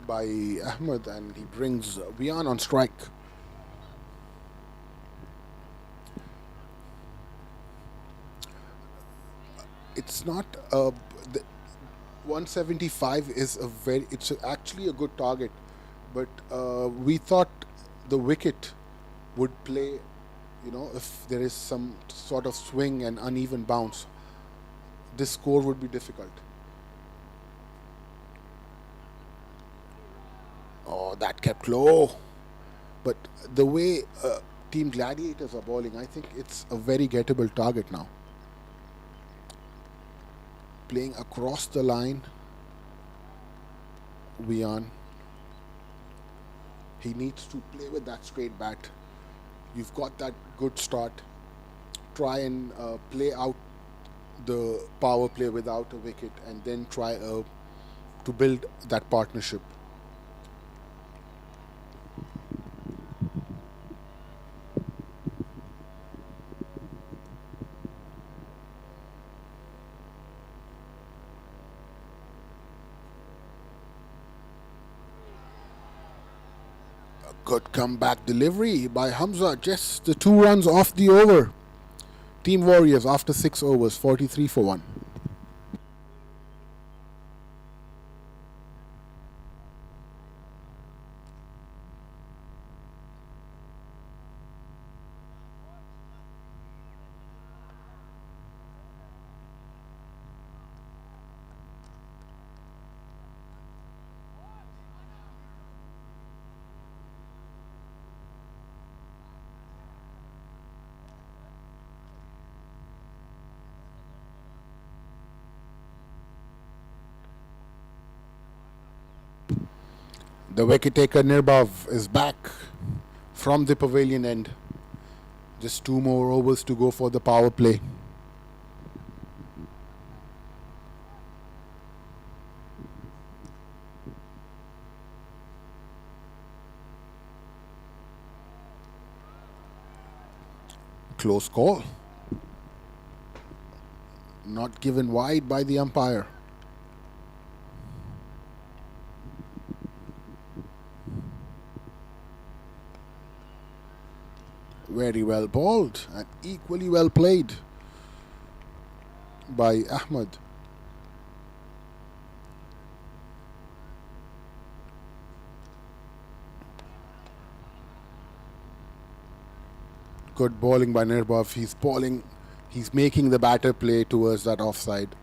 by Ahmed, and he brings Vian on strike. It's not the 175 is it's actually a good target, but we thought the wicket would play, if there is some sort of swing and uneven bounce, this score would be difficult. Oh, that kept low. But the way Team Gladiators are bowling, I think it's a very gettable target now. Playing across the line, Vian. He needs to play with that straight bat. You've got that good start. Try and play out the power play without a wicket, and then try to build that partnership. Good comeback delivery by Hamza. Just the 2 runs off the over. Team Warriors after 6 overs, 43 for 1. The wicket taker Nirbhav is back from the pavilion end. Just 2 more overs to go for the power play. Close call. Not given wide by the umpire. Very well bowled and equally well played by Ahmed. Good bowling by Nirbhav. He's making the batter play towards that offside.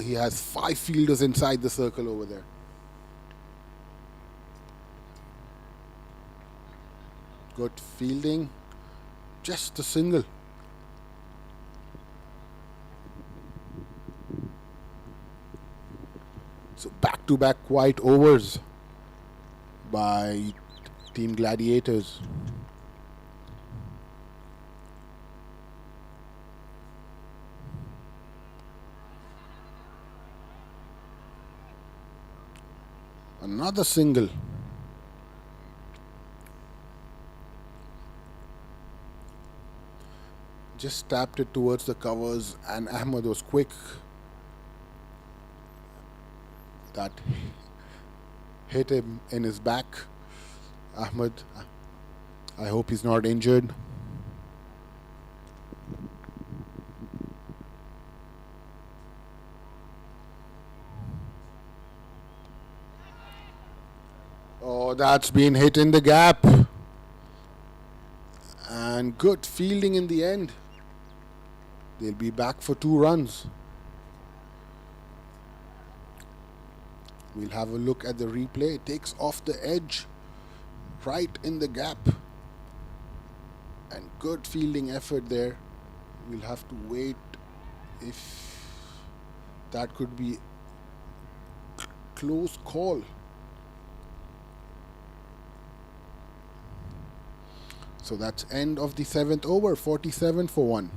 He has 5 fielders inside the circle over there. Good fielding. Just a single. So back-to-back quiet overs by Team Gladiators. Another single. Just tapped it towards the covers, and Ahmed was quick. That hit him in his back. Ahmed, I hope he's not injured. Oh, that's been hit in the gap. And good fielding in the end. They'll be back for 2 runs. We'll have a look at the replay. It takes off the edge, right in the gap. And good fielding effort there. We'll have to wait if that could be close call. So that's end of the 7th over, 47 for 1.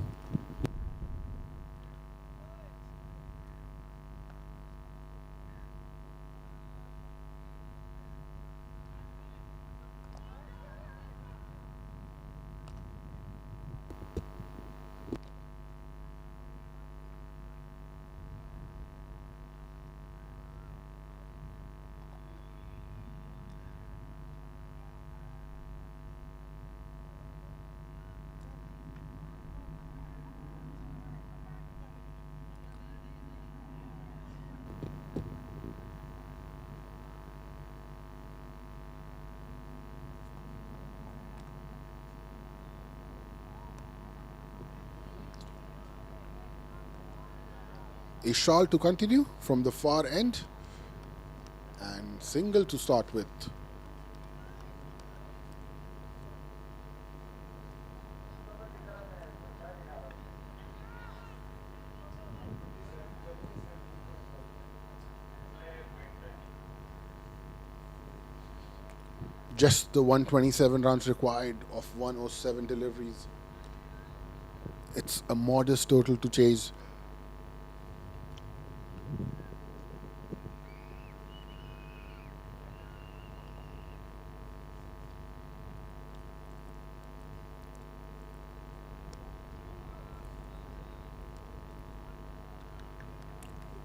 Ishal to continue from the far end, and single to start with. Just the 127 runs required of 107 deliveries. It's a modest total to chase.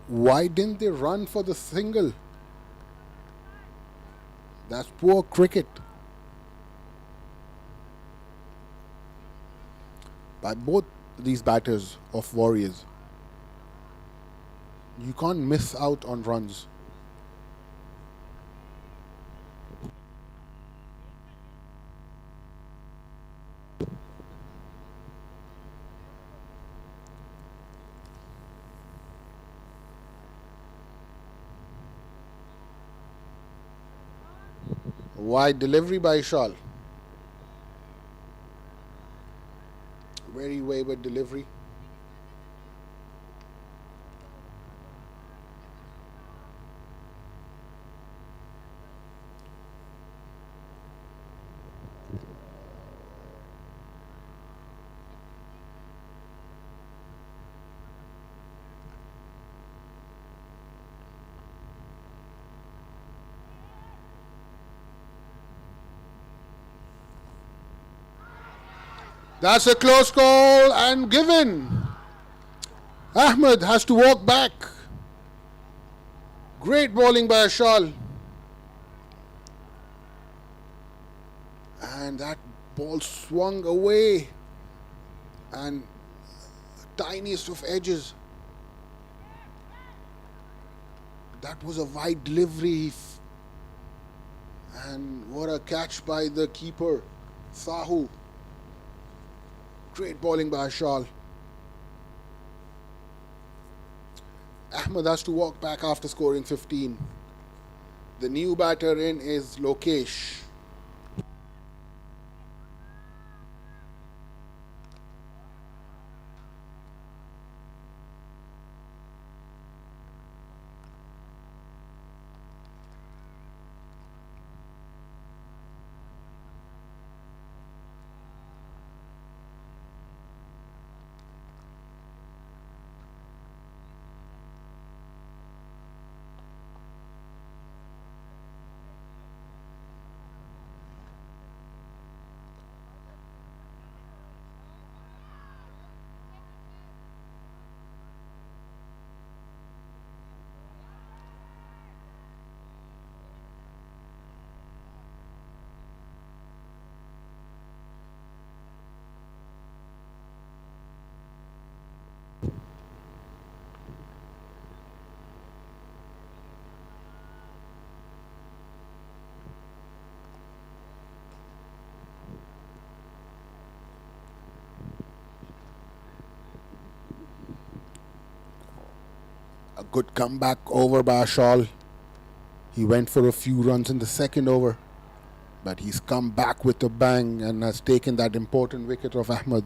Why didn't they run for the single? That's poor cricket by both these batters of Warriors. You can't miss out on runs. Wide delivery by Ishal. Very wayward delivery. That's a close call and given. Ahmed has to walk back. Great bowling by Ashal. And that ball swung away. And tiniest of edges. That was a wide delivery. And what a catch by the keeper, Sahu. Great bowling by Ashal. Ahmed has to walk back after scoring 15. The new batter in is Lokesh. A good comeback over by Ashal. He went for a few runs in the second over, but he's come back with a bang and has taken that important wicket of Ahmed.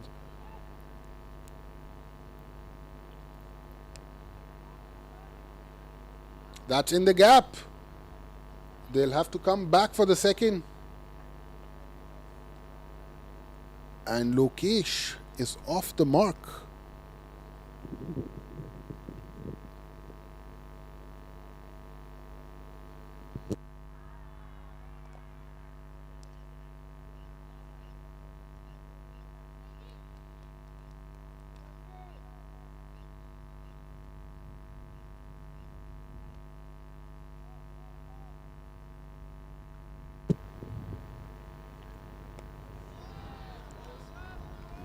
That's in the gap. They'll have to come back for the second. And Lokesh is off the mark.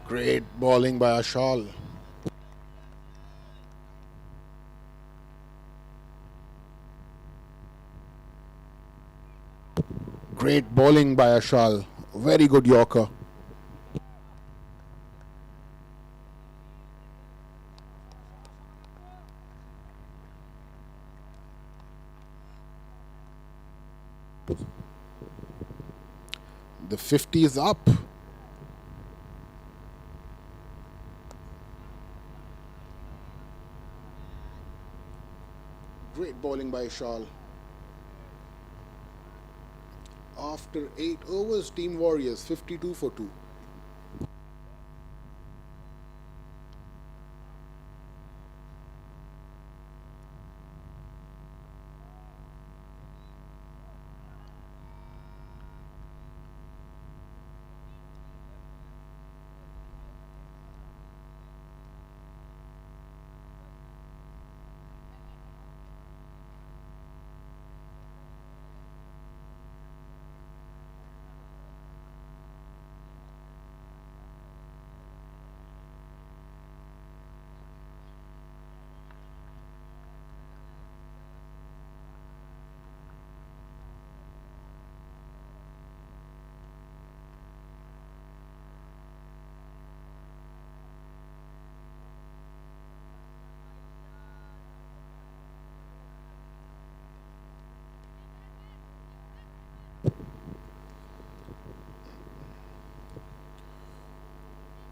Great bowling by Ashal. Great bowling by Ashal. Very good Yorker. The 50 is up. Great bowling by Ashal. After 8 overs, Team Warriors 52 for 2.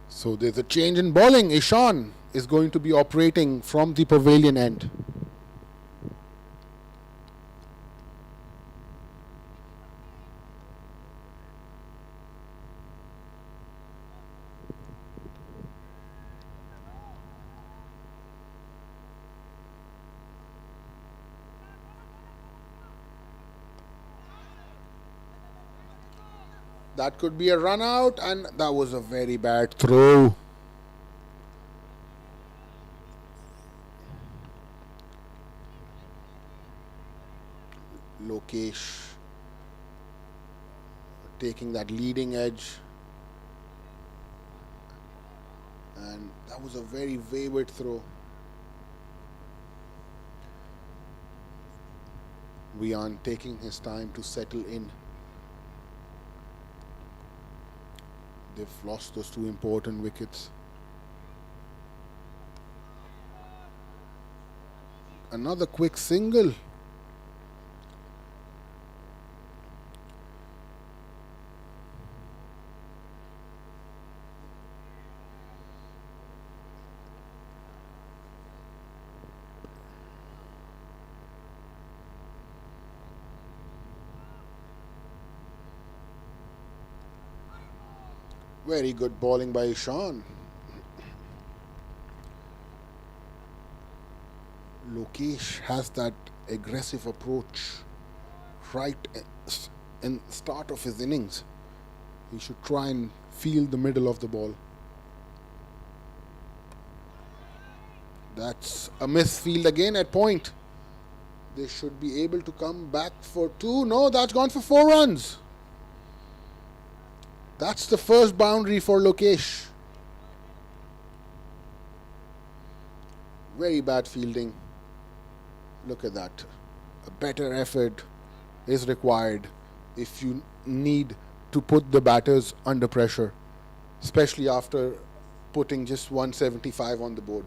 So there's a change in bowling. Ishan is going to be operating from the pavilion end. That could be a run out, and that was a very bad throw. Lokesh taking that leading edge, and that was a very wayward throw. Vian taking his time to settle in. They've lost those 2 important wickets. Another quick single. Very good bowling by Ishan. Lokesh has that aggressive approach right in start of his innings. He should try and feel the middle of the ball. That's a misfield again at point. They should be able to come back for 2. No, that's gone for 4 runs. That's the first boundary for Lokesh. Very bad fielding. Look at that. A better effort is required if you need to put the batters under pressure, especially after putting just 175 on the board.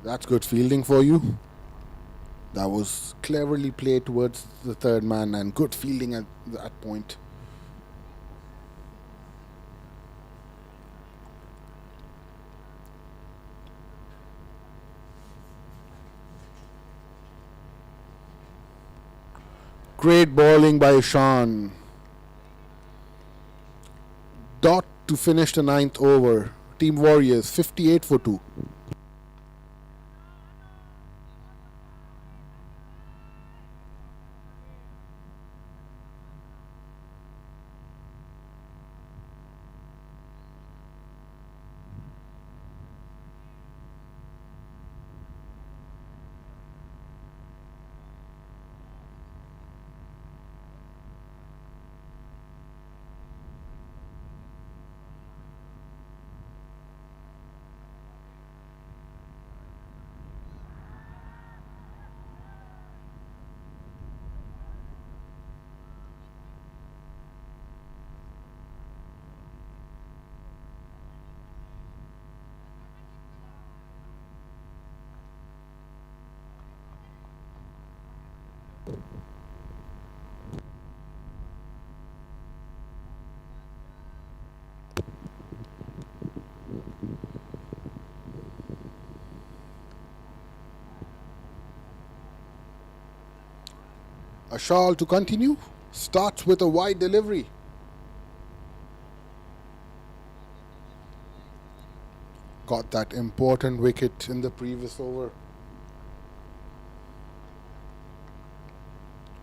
That's good fielding for you. That was cleverly played towards the third man and good fielding at that point. Great bowling by Ishan. Dot to finish the ninth over. Team Warriors 58 for 2. Ashal to continue. Starts with a wide delivery. Got that important wicket in the previous over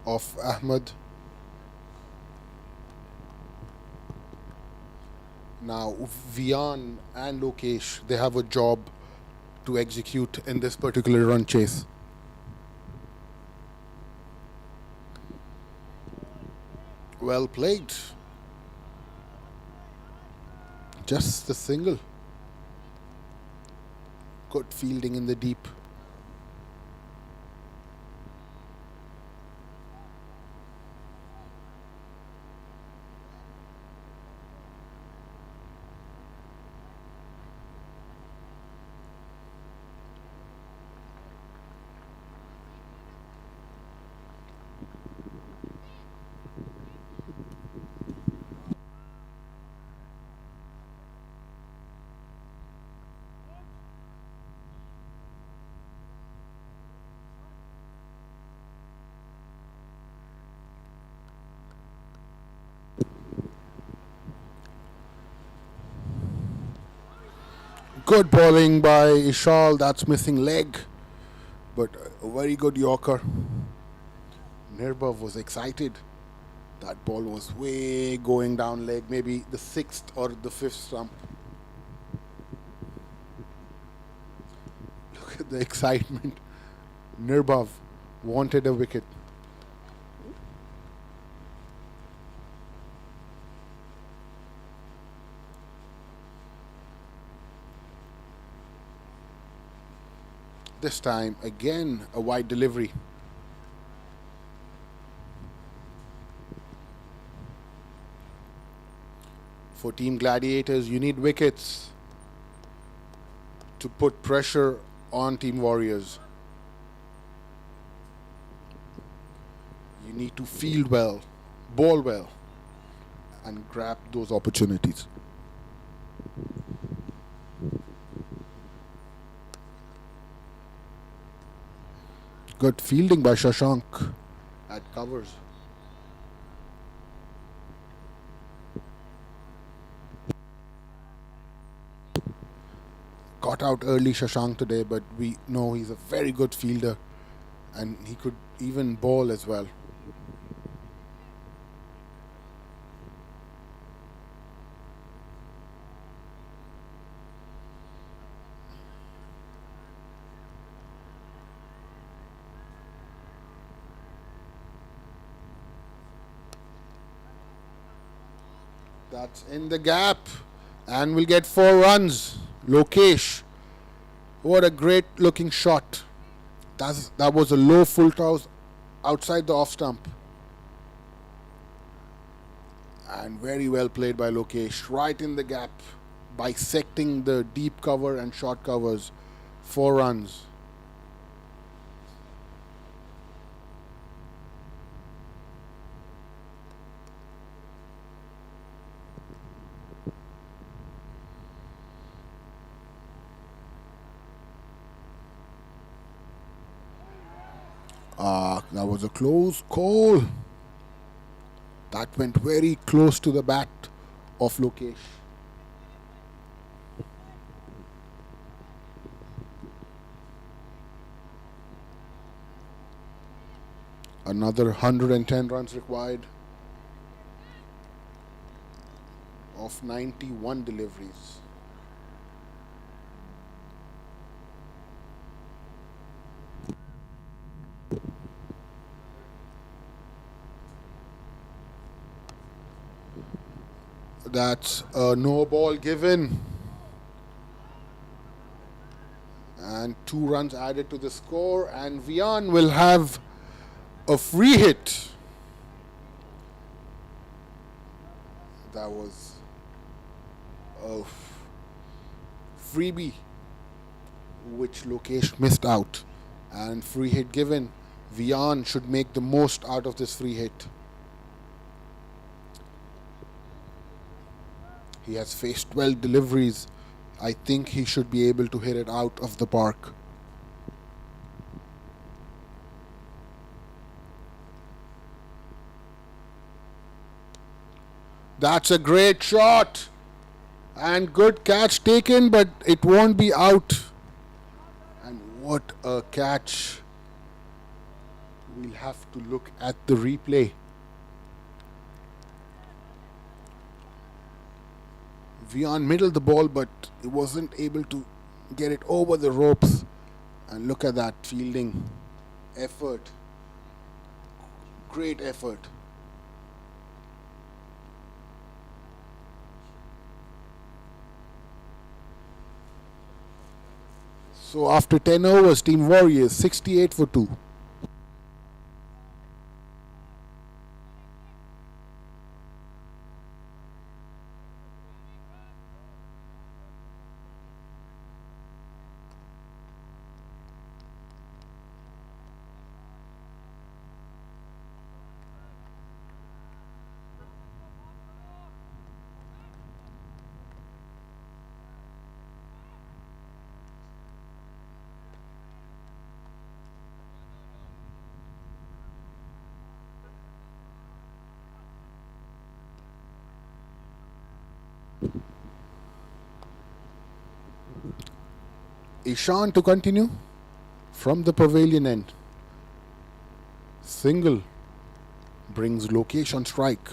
of Ahmed. Now Vian and Lokesh, they have a job to execute in this particular run chase. Well played. Just the single. Good fielding in the deep. Good bowling by Ishal. That's missing leg, but a very good Yorker. Nirbhav was excited. That ball was way going down leg, maybe the sixth or the fifth stump. Look at the excitement. Nirbhav wanted a wicket. This time, again, a wide delivery. For Team Gladiators, you need wickets to put pressure on Team Warriors. You need to field well, bowl well, and grab those opportunities. Good fielding by Shashank at covers. Got out early Shashank today, but we know he's a very good fielder and he could even bowl as well. That's in the gap and we'll get 4 runs. Lokesh, what a great looking shot. That was a low full toss outside the off stump. And very well played by Lokesh, right in the gap, bisecting the deep cover and short covers. 4 runs. That was a close call. That went very close to the bat of Lokesh. Another 110 runs required of 91 deliveries. That's a no ball given. And 2 runs added to the score, and Vian will have a free hit. That was a freebie which Lokesh missed out, and free hit given. Vian should make the most out of this free hit. He has faced 12 deliveries. I think he should be able to hit it out of the park. That's a great shot. And good catch taken, but it won't be out. And what a catch. We'll have to look at the replay. Vian middled the ball, but he wasn't able to get it over the ropes. And look at that fielding effort. Great effort. So after 10 overs, Team Warriors 68 for 2. Ishan to continue from the pavilion end. Single brings Lokesh on strike.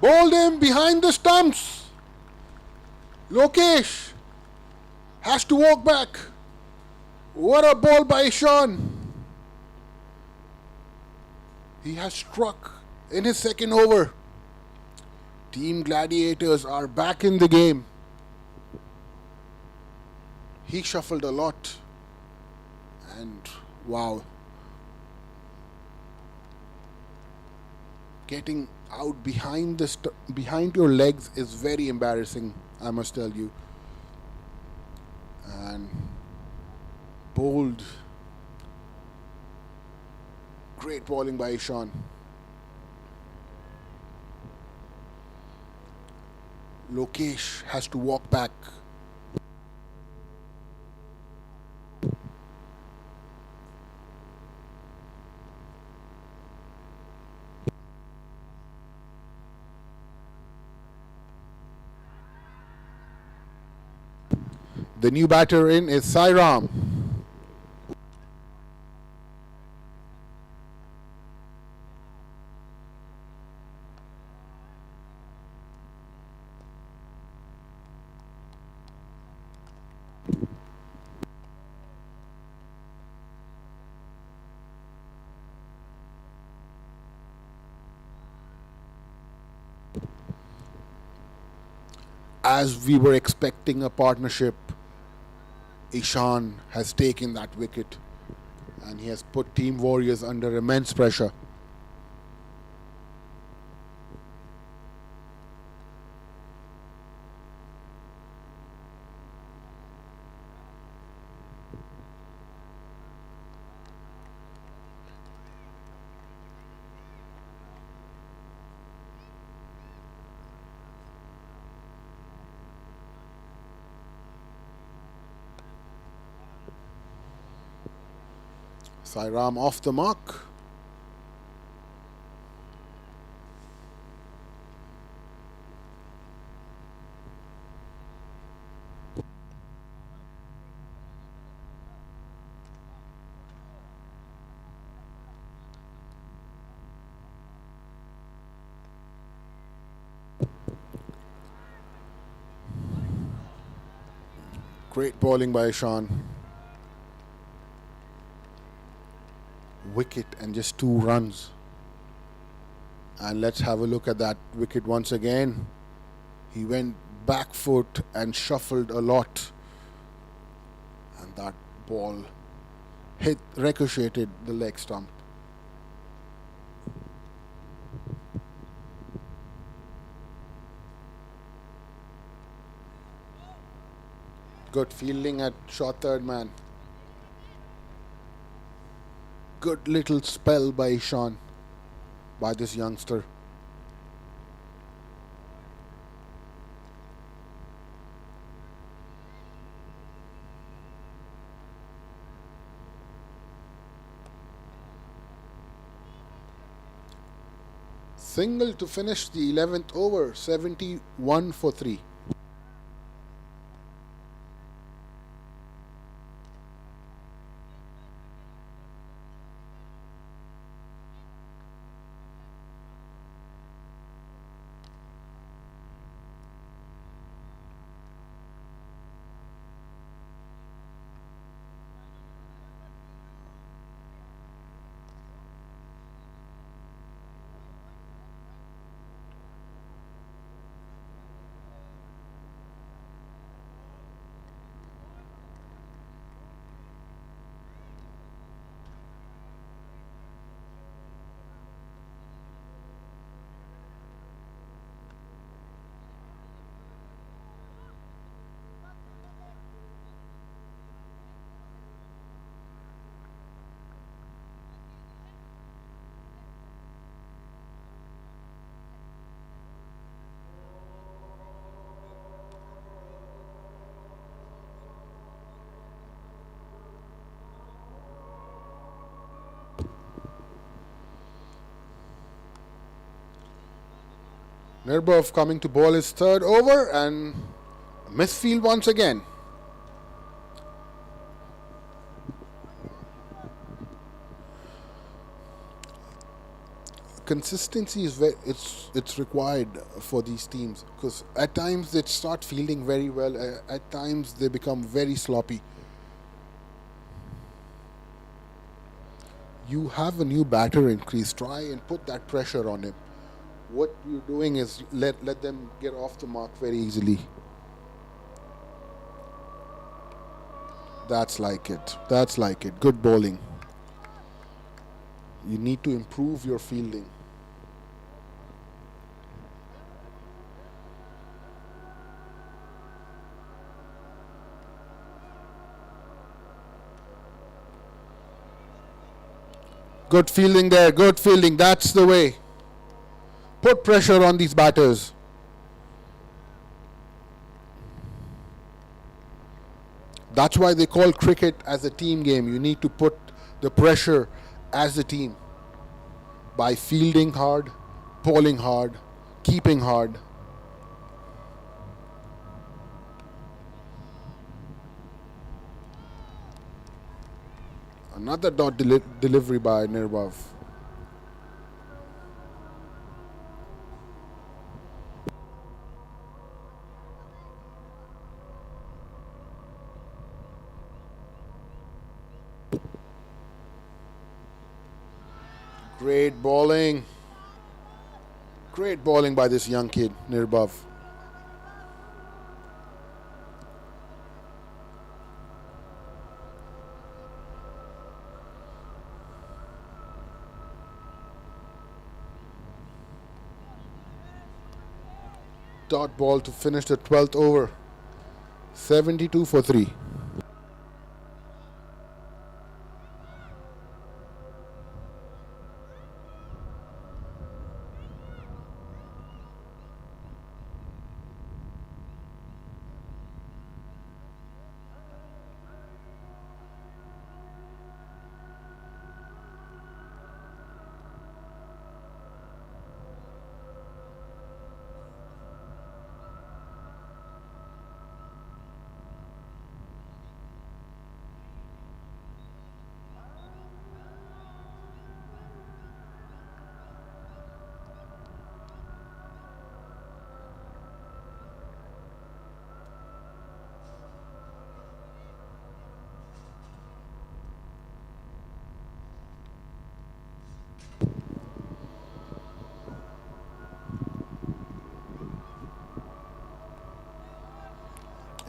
Bowled him behind the stumps. Lokesh has to walk back. What a ball by Ishan. He has struck in his second over. Team Gladiators are back in the game. He shuffled a lot. And wow. Getting out behind behind your legs is very embarrassing, I must tell you. And bowled. Great bowling by Ishan. Lokesh has to walk back. The new batter in is Sairam. As we were expecting a partnership, Ishan has taken that wicket and he has put Team Warriors under immense pressure. Sairam off the mark. Great bowling by Ishan. Wicket and just 2 runs. And let's have a look at that wicket once again. He went back foot and shuffled a lot. And that ball ricocheted the leg stump. Good fielding at short third man. Good little spell by Ishan, by this youngster. Single to finish the 11th over, 71 for 3. Nirbov coming to bowl his 3rd over and misfield once again. Consistency is it's required for these teams, because at times they start fielding very well, at times they become very sloppy. You have a new batter in crease, try and put that pressure on him. What you're doing is let them get off the mark very easily. That's like it. That's like it. Good bowling. You need to improve your fielding. Good fielding there. Good fielding. That's the way. Put pressure on these batters. That's why they call cricket as a team game. You need to put the pressure as a team by fielding hard, bowling hard, keeping hard. Another dot delivery by Nirbov. Great bowling. Great bowling by this young kid, Nirbov. Dot ball to finish the 12th over. 72 for 3.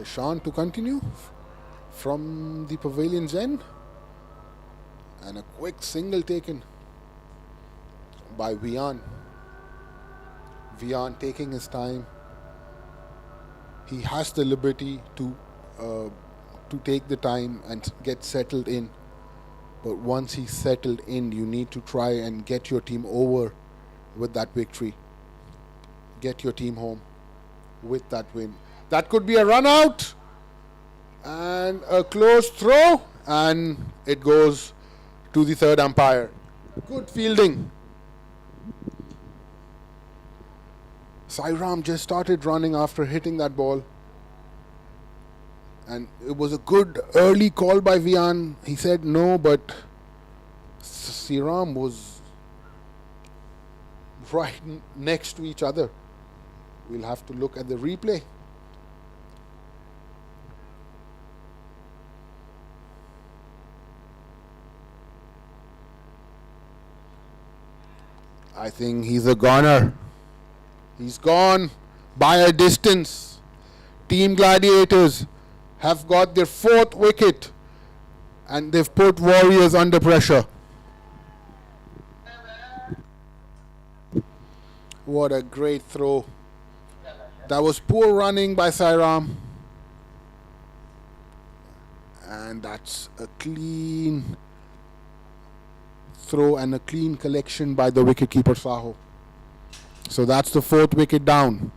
Ishan to continue from the pavilion's end. And a quick single taken by Vian. Vian taking his time. He has the liberty to take the time and get settled in. But once he's settled in, you need to try and get your team over with that victory. Get your team home with that win. That could be a run out and a close throw, and it goes to the third umpire. Good fielding. Sairam just started running after hitting that ball. And it was a good early call by Vian. He said no, but Sairam was right next to each other. We'll have to look at the replay. I think he's a goner. He's gone by a distance. Team Gladiators have got their 4th wicket and they've put Warriors under pressure. What a great throw. That was poor running by Sairam. And that's a clean throw and a clean collection by the wicketkeeper Saho. So that's the 4th wicket down.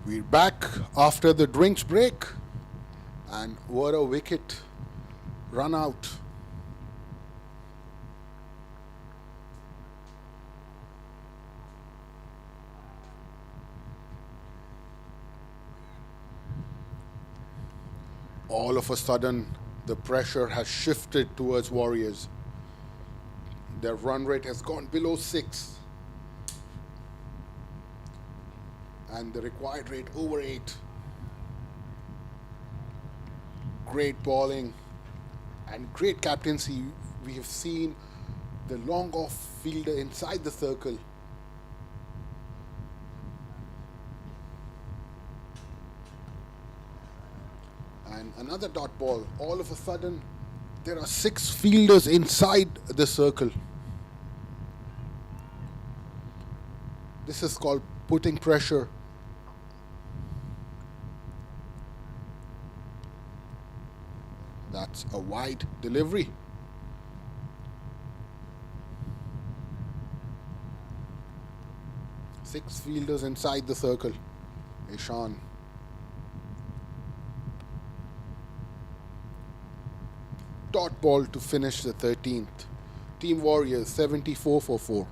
We're back after the drinks break, and what a wicket run out. All of a sudden, the pressure has shifted towards Warriors. Their run rate has gone below 6, and the required rate over 8. Great bowling and great captaincy. We have seen the long off fielder inside the circle. And another dot ball. All of a sudden, there are 6 fielders inside the circle. This is called putting pressure. That's a wide delivery. Six fielders inside the circle. Ishan. Dot ball to finish the 13th. Team Warriors 74 for 4.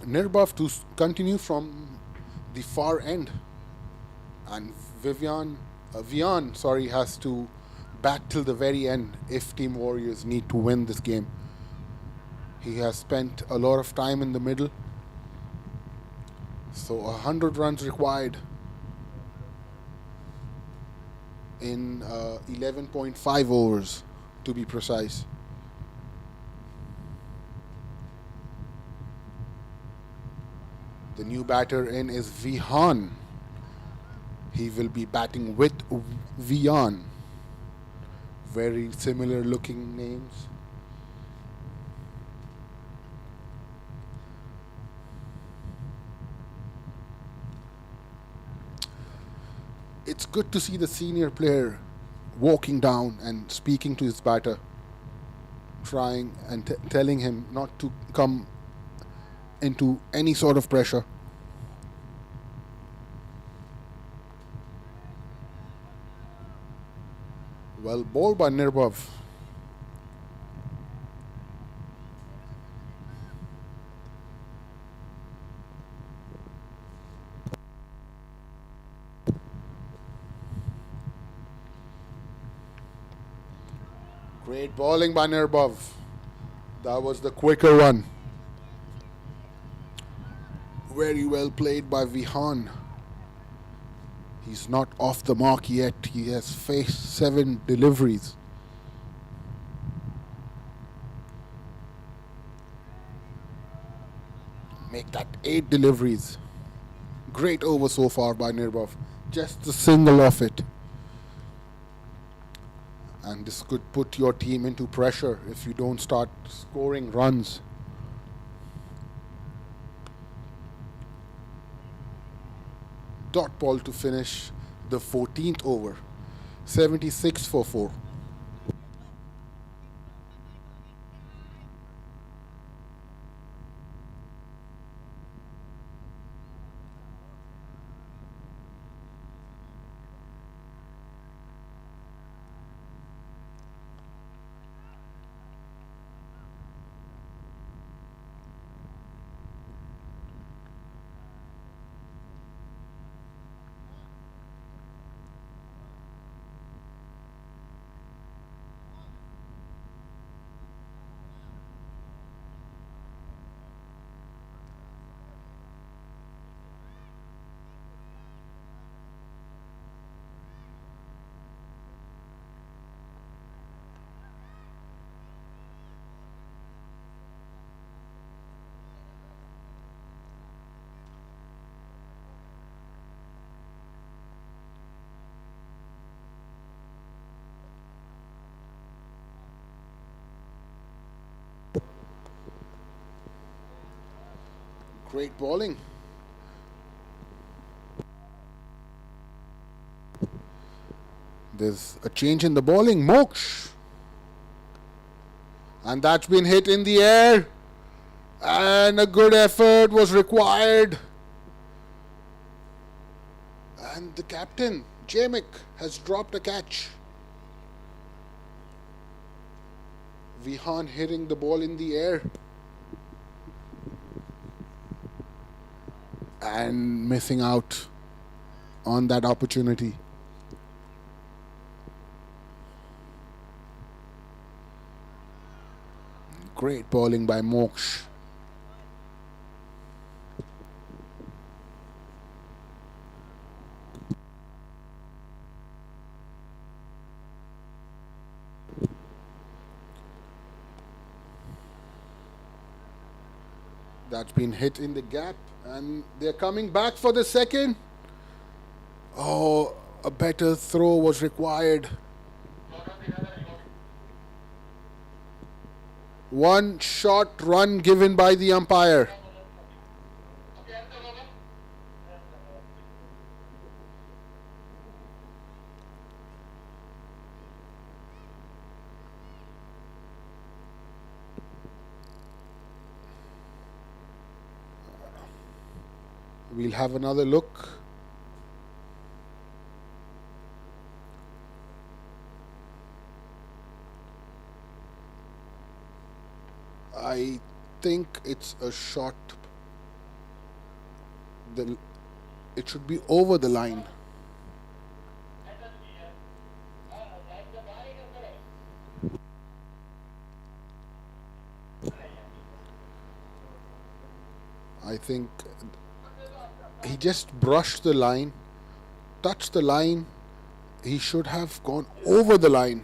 Nirbhav to continue from the far end, and Vian has to bat till the very end if Team Warriors need to win this game. He has spent a lot of time in the middle, so 100 runs required in 11.5 overs to be precise. The new batter in is Vihan. He will be batting with Vian. Very similar looking names. It's good to see the senior player walking down and speaking to his batter, trying and telling him not to come into any sort of pressure. Well bowled by Nirbhav. Great bowling by Nirbhav. That was the quicker one. Very well played by Vihan. He's not off the mark yet. He has faced 7 deliveries. Make that 8 deliveries. Great over so far by Nirbhav. Just a single off it. And this could put your team into pressure if you don't start scoring runs. Dot ball to finish the 14th over. 76 for 4. Great bowling. There's a change in the bowling. Moksh. And that's been hit in the air. And a good effort was required. And the captain, Jamik, has dropped a catch. Vihan hitting the ball in the air. And missing out on that opportunity. Great bowling by Moksh. That's been hit in the gap, and they're coming back for the second. Oh, a better throw was required. One short run given by the umpire. We'll have another look. I think it's a shot. It should be over the line. I think he just brushed the line, touched the line. He should have gone over the line.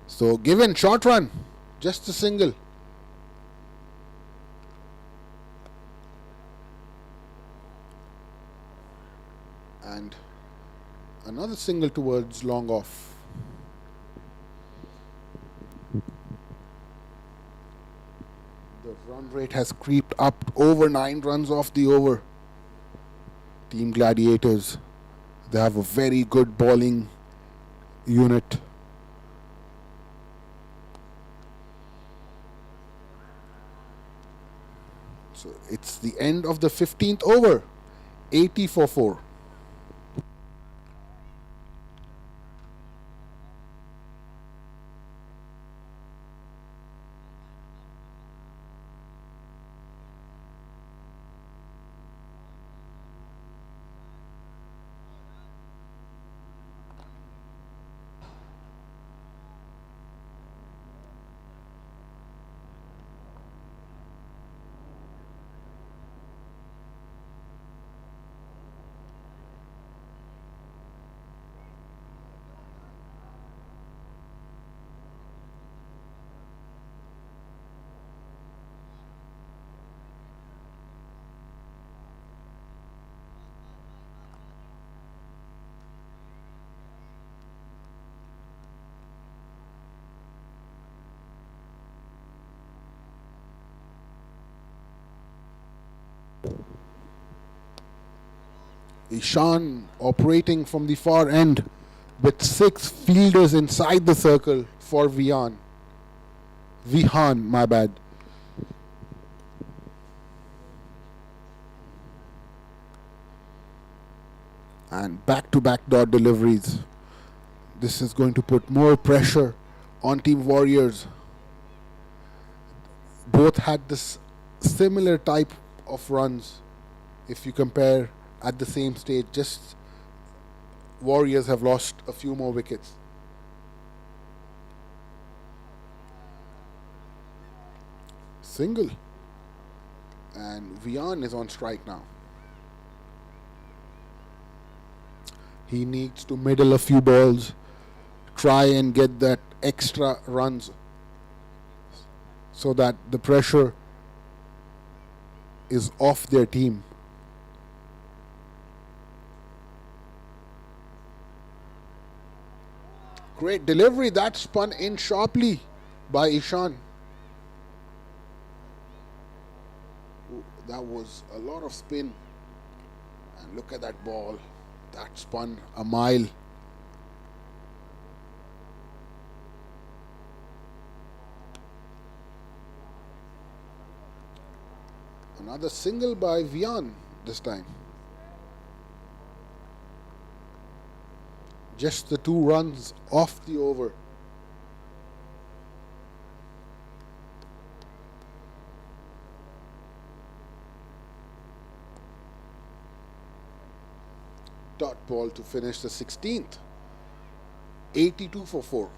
So given short run, just a single. And another single towards long off. The run rate has creeped up over 9 runs off the over. Team Gladiators, they have a very good bowling unit. So it's the end of the 15th over. 80 for 4. Ishan operating from the far end with 6 fielders inside the circle for Vihan. Vihan, my bad. And back-to-back dot deliveries. This is going to put more pressure on Team Warriors. Both had this similar type of runs if you compare at the same stage. Just Warriors have lost a few more wickets. Single. And Vihan is on strike now. He needs to middle a few balls, try and get that extra runs so that the pressure is off their team. Great delivery. That spun in sharply by Ishan. Ooh, that was a lot of spin. And look at that ball. That spun a mile. Another single by Vian this time. Just the 2 runs off the over. Dot ball to finish the 16th. 82 for 4.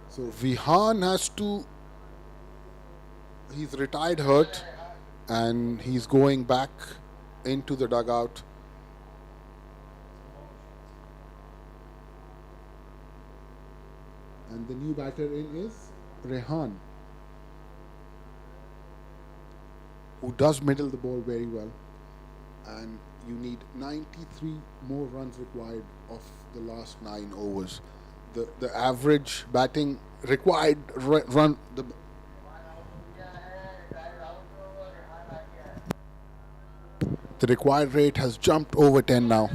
So Vihan he's retired hurt and he's going back into the dugout. And the new batter in is Rehan, who does middle the ball very well. And you need 93 more runs required of the last 9 overs. The average batting required run the required rate has jumped over 10 now.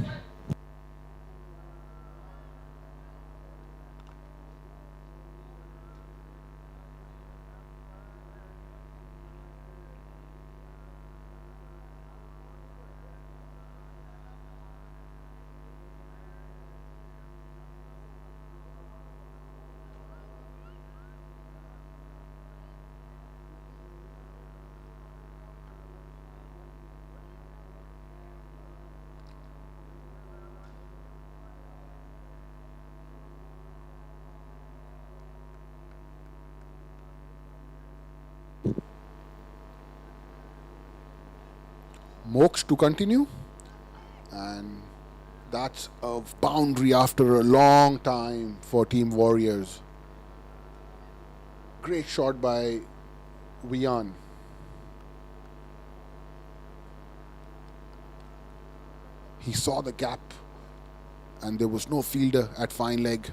Mox to continue, and that's a boundary after a long time for Team Warriors. Great shot by Vian. He saw the gap and there was no fielder at fine leg.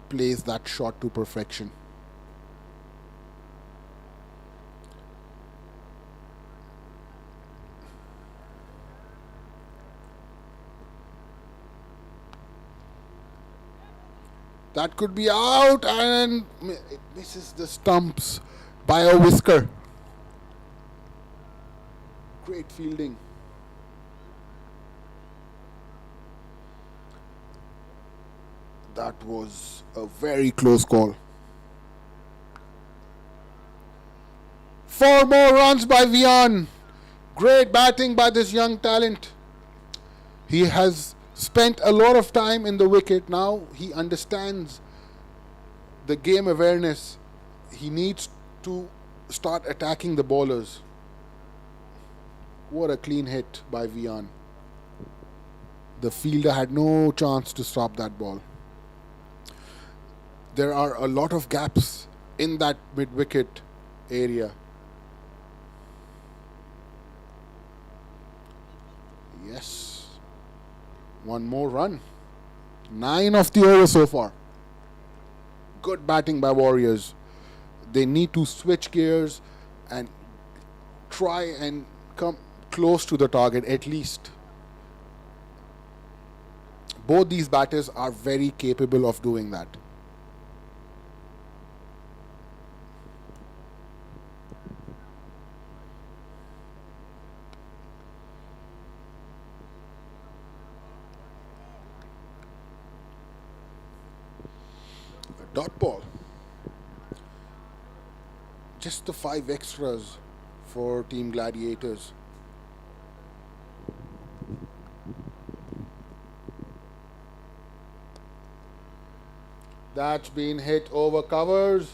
Plays that shot to perfection. That could be out, and it misses the stumps by a whisker. Great fielding. That was a very close call. 4 more runs by Vian. Great batting by this young talent. He has spent a lot of time in the wicket. Now he understands the game awareness. He needs to start attacking the bowlers. What a clean hit by Vian. The fielder had no chance to stop that ball. There are a lot of gaps in that mid-wicket area. Yes. 1 more run. 9 of the over so far. Good batting by Warriors. They need to switch gears and try and come close to the target at least. Both these batters are very capable of doing that. Dot ball. Just the 5 extras for Team Gladiators. That's been hit over covers.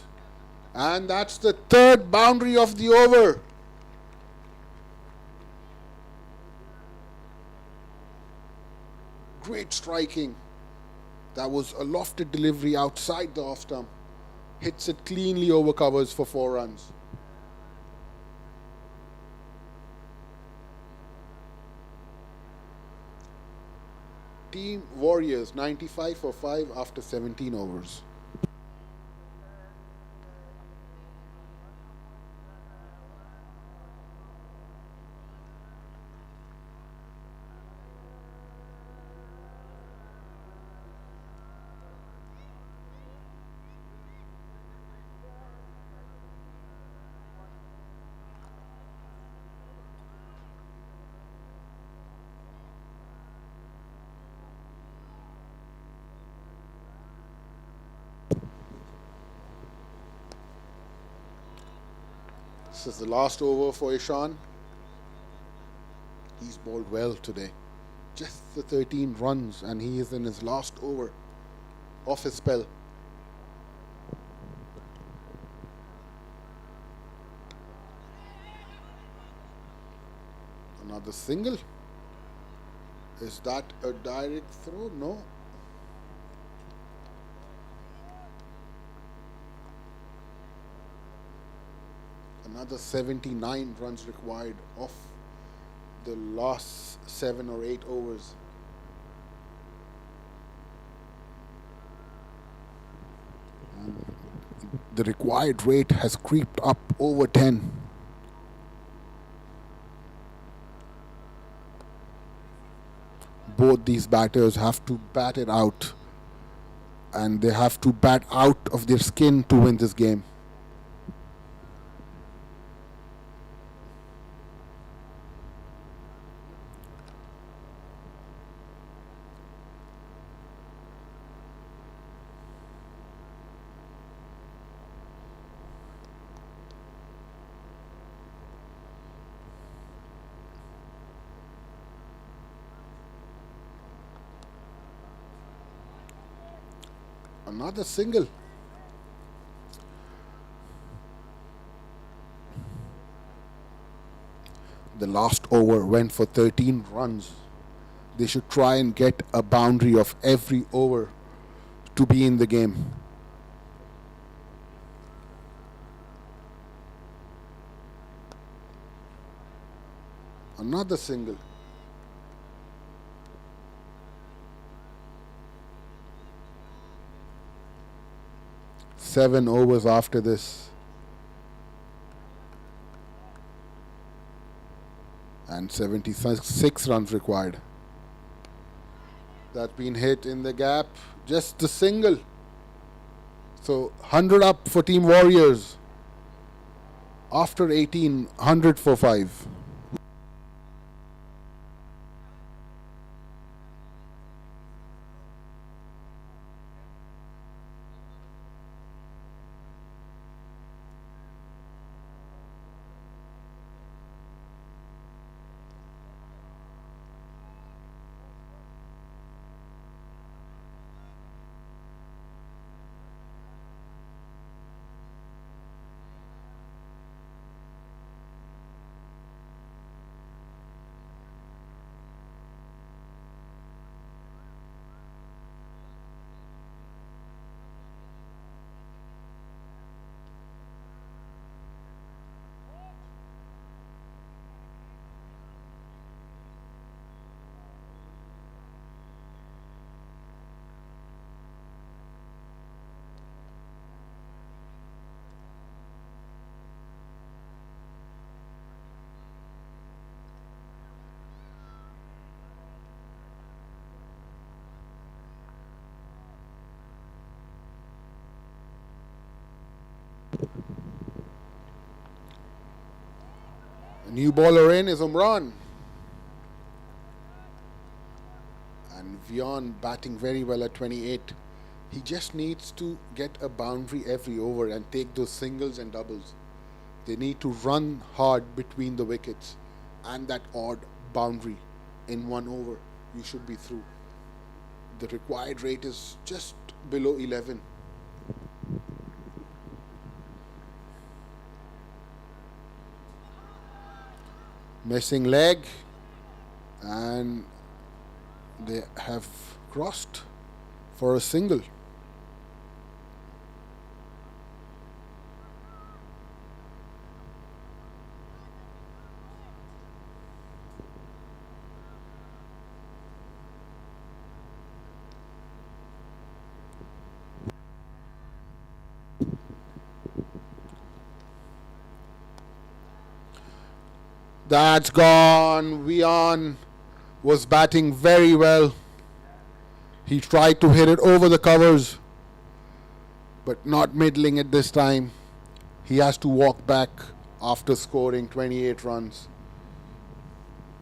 And that's the third boundary of the over. Great striking. That was a lofted delivery outside the off stump. Hits it cleanly over covers for 4 runs. Team Warriors 95 for 5 after 17 overs. This is the last over for Ishan. He's bowled well today. Just the 13 runs and he is in his last over of his spell. Another single. Is that a direct throw? No. Another 79 runs required of the last 7 or 8 overs. And the required rate has creeped up over 10. Both these batters have to bat it out, and they have to bat out of their skin to win this game. Another single. The last over went for 13 runs. They should try and get a boundary of every over to be in the game. Another single. Seven overs after this. And 76 runs required. That's been hit in the gap. Just a single. So 100 up for Team Warriors. After 18, 100 for 5. A new bowler in is Umran. And Vion batting very well at 28. He just needs to get a boundary every over and take those singles and doubles. They need to run hard between the wickets and that odd boundary in 1 over. You should be through. The required rate is just below 11. Missing leg, and they have crossed for a single. That's gone. Vian was batting very well. He tried to hit it over the covers, but not middling it this time. He has to walk back after scoring 28 runs.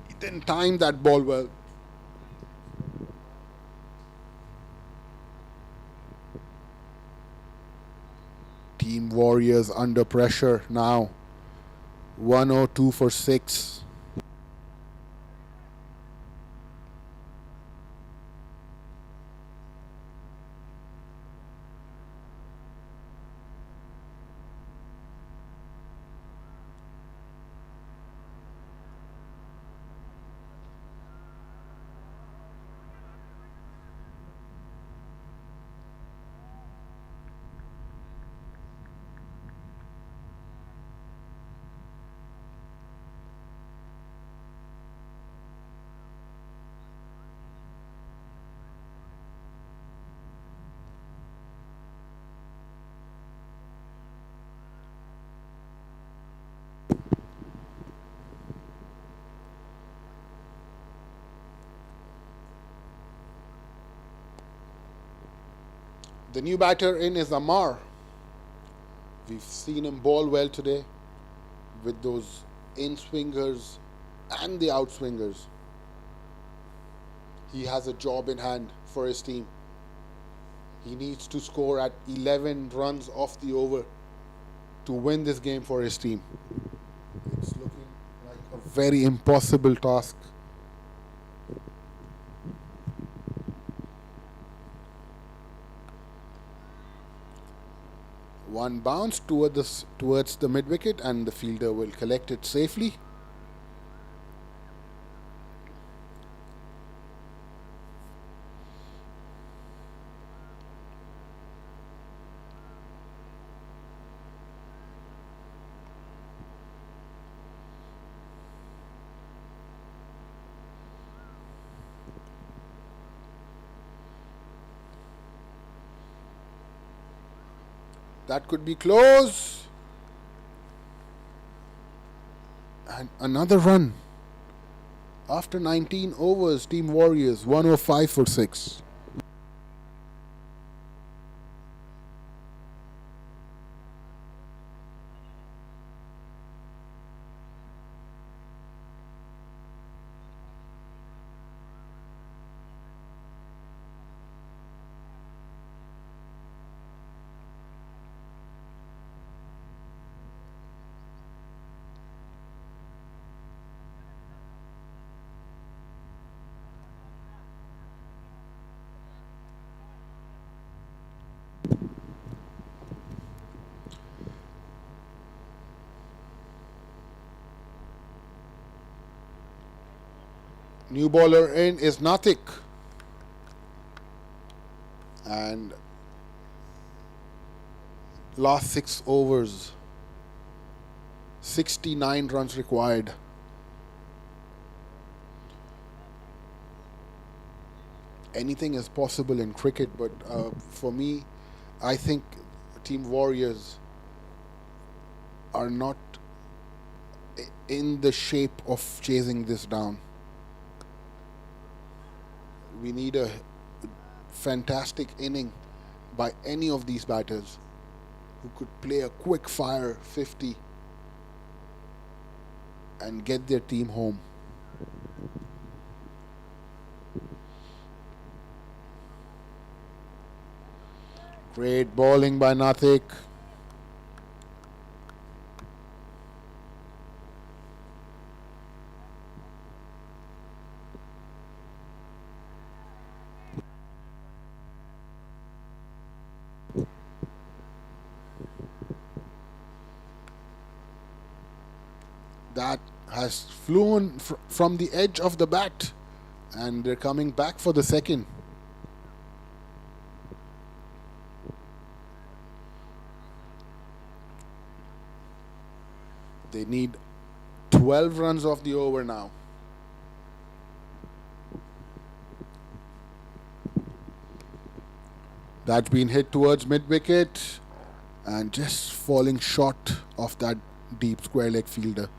He didn't time that ball well. Team Warriors under pressure now. 102 for 6. The new batter in is Amar. We've seen him bowl well today with those in swingers and the out swingers. He has a job in hand for his team. He needs to score at 11 runs off the over to win this game for his team. It's looking like a very impossible task. One bounce towards the mid wicket, and the fielder will collect it safely. That could be close. And another run. After 19 overs, Team Warriors 105 for 6. New bowler in is Natik. And last 6 overs, 69 runs required. Anything is possible in cricket, but for me, I think Team Warriors are not in the shape of chasing this down. We need a fantastic inning by any of these batters who could play a quick fire 50 and get their team home. Great bowling by Natik. That has flown from the edge of the bat, and they're coming back for the second. They need 12 runs off the over now. That's been hit towards mid-wicket and just falling short of that deep square leg fielder.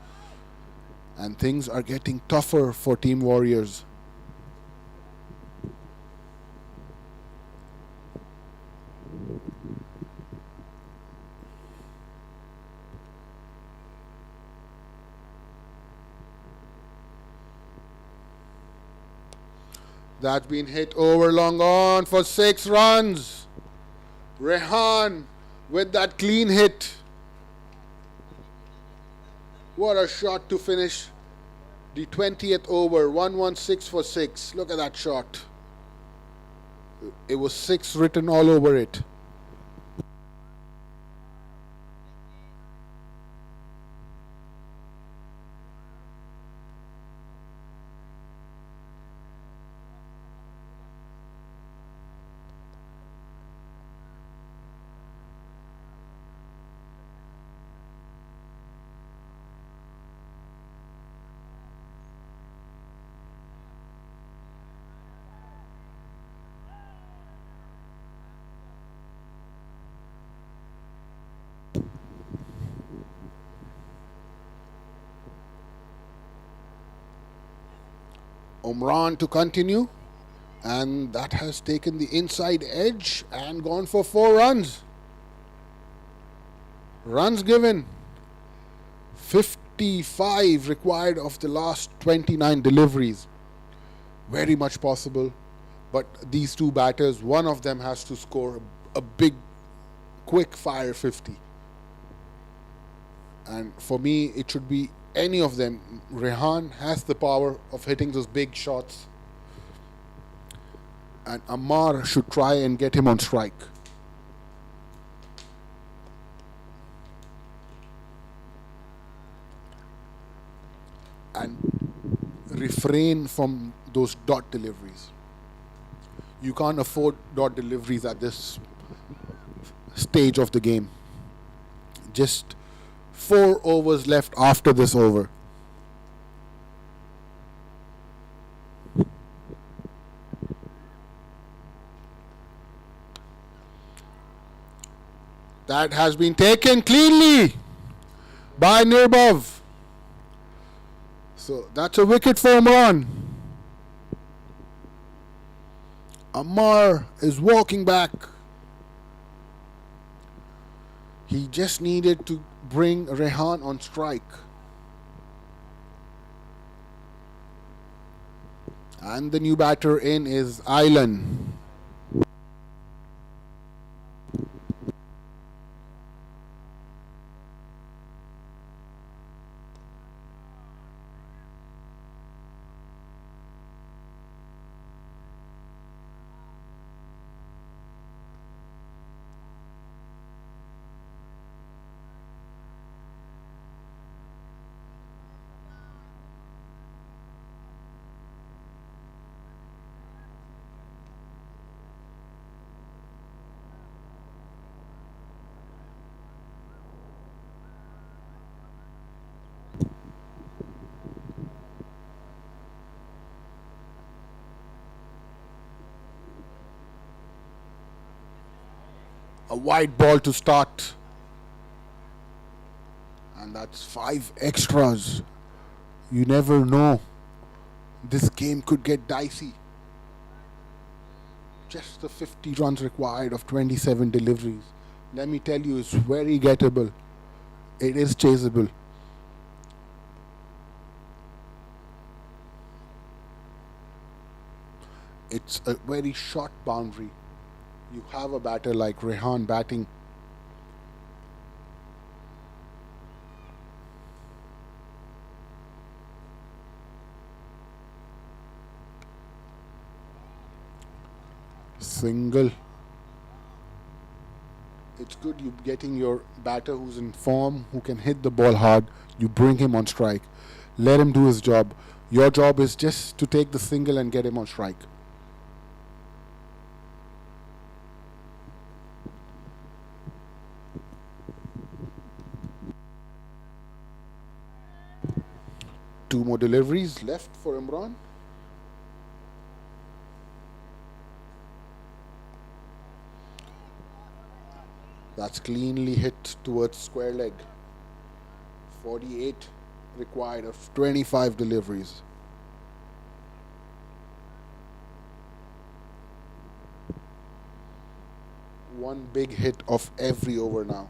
And things are getting tougher for Team Warriors. That's been hit over long on for 6 runs. Rehan with that clean hit. What a shot to finish the 20th over. 116 for 6. Look at that shot. It was 6 written all over it. Umran to continue, and that has taken the inside edge and gone for 4 runs. Runs given. 55 required of the last 29 deliveries. Very much possible, but these two batters, one of them has to score a big, quick fire 50. And for me, it should be any of them. Rehan has the power of hitting those big shots, and Ammar should try and get him on strike. And refrain from those dot deliveries. You can't afford dot deliveries at this stage of the game. Just 4 overs left after this over. That has been taken cleanly by Nirbhav. So that's a wicket for Imran. Ammar is walking back. He just needed to bring Rehan on strike. And the new batter in is Island. A wide ball to start. And that's 5 extras. You never know. This game could get dicey. Just the 50 runs required of 27 deliveries. Let me tell you, it's very gettable. It is chaseable. It's a very short boundary. You have a batter like Rehan batting. Single. It's good you getting your batter who's in form, who can hit the ball hard. You bring him on strike. Let him do his job. Your job is just to take the single and get him on strike. Two more deliveries left for Imran. That's cleanly hit towards square leg. 48 required of 25 deliveries. One big hit of every over now.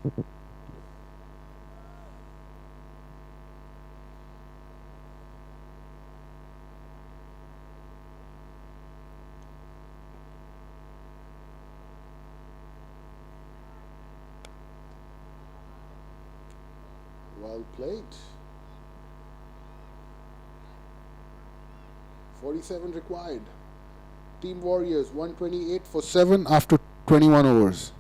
Well played. 47 required. Team Warriors 128 for 7 after 21 overs.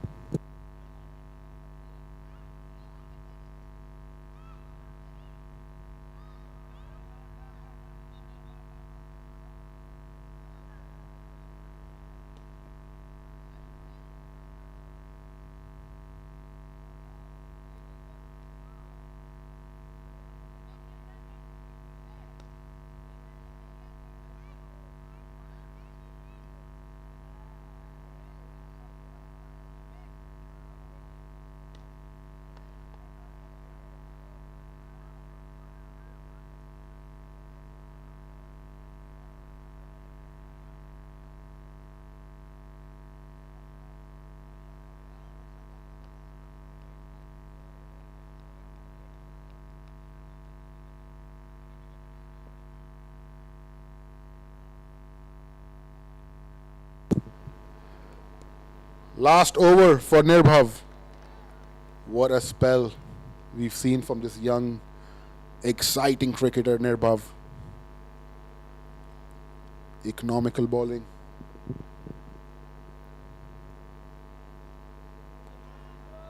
Last over for Nirbhav. What a spell we've seen from this young, exciting cricketer Nirbhav. Economical bowling.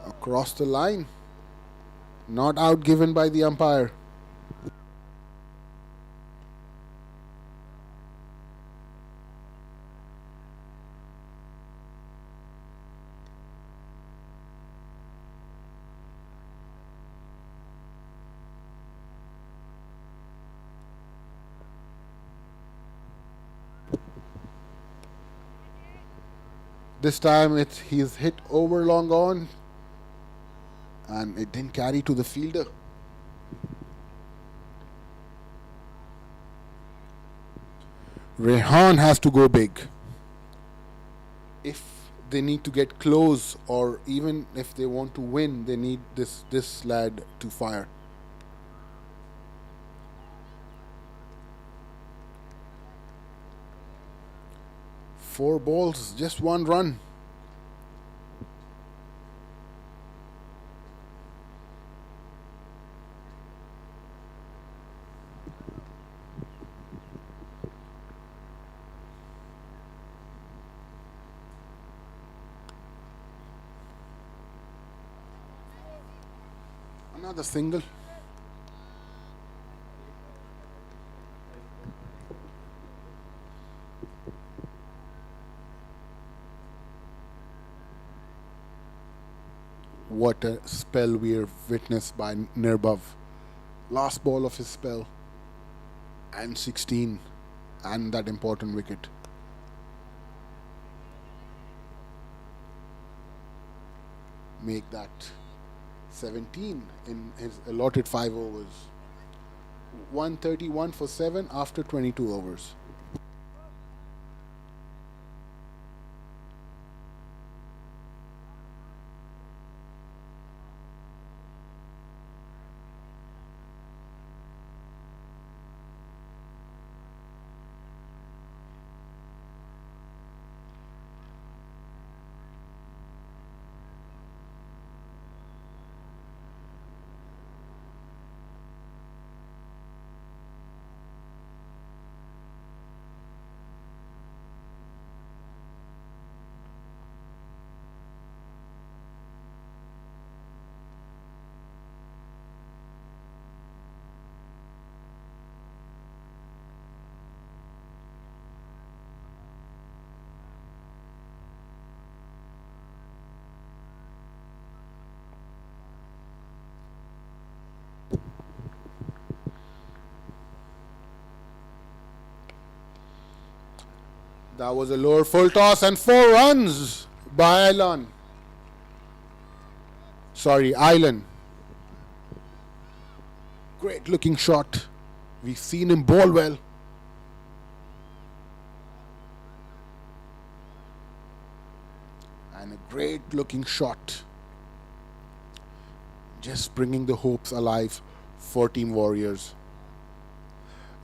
Across the line. Not out given by the umpire. This time he's hit over long on and it didn't carry to the fielder. Rehan has to go big. If they need to get close or even if they want to win, they need this lad to fire. Four balls, just one run. Another single. What a spell we are witnessed by Nirbhav. Last ball of his spell and 16 and that important wicket. Make that 17 in his allotted 5 overs. 131 for 7 after 22 overs. That was a lower full toss and 4 runs by Island. Sorry, Island. Great looking shot. We've seen him bowl well. And a great looking shot. Just bringing the hopes alive for Team Warriors.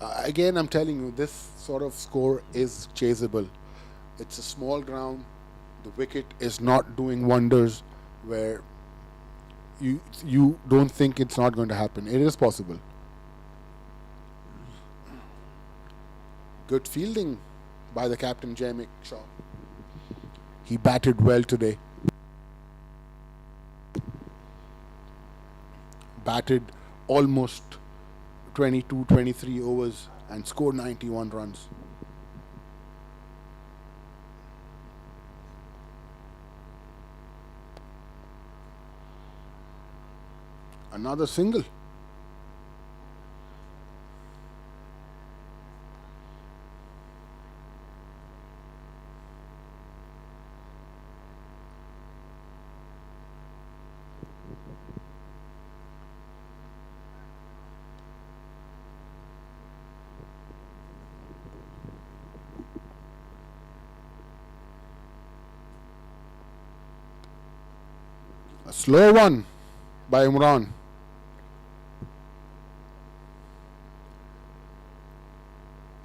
Again, I'm telling you, this sort of score is chaseable. It's a small ground. The wicket is not doing wonders where you don't think it's not going to happen. It is possible. Good fielding by the captain, Jamik Shaw. He batted well today. Batted almost 22, 23 overs and scored 91 runs. Another single. A slow one by Imran.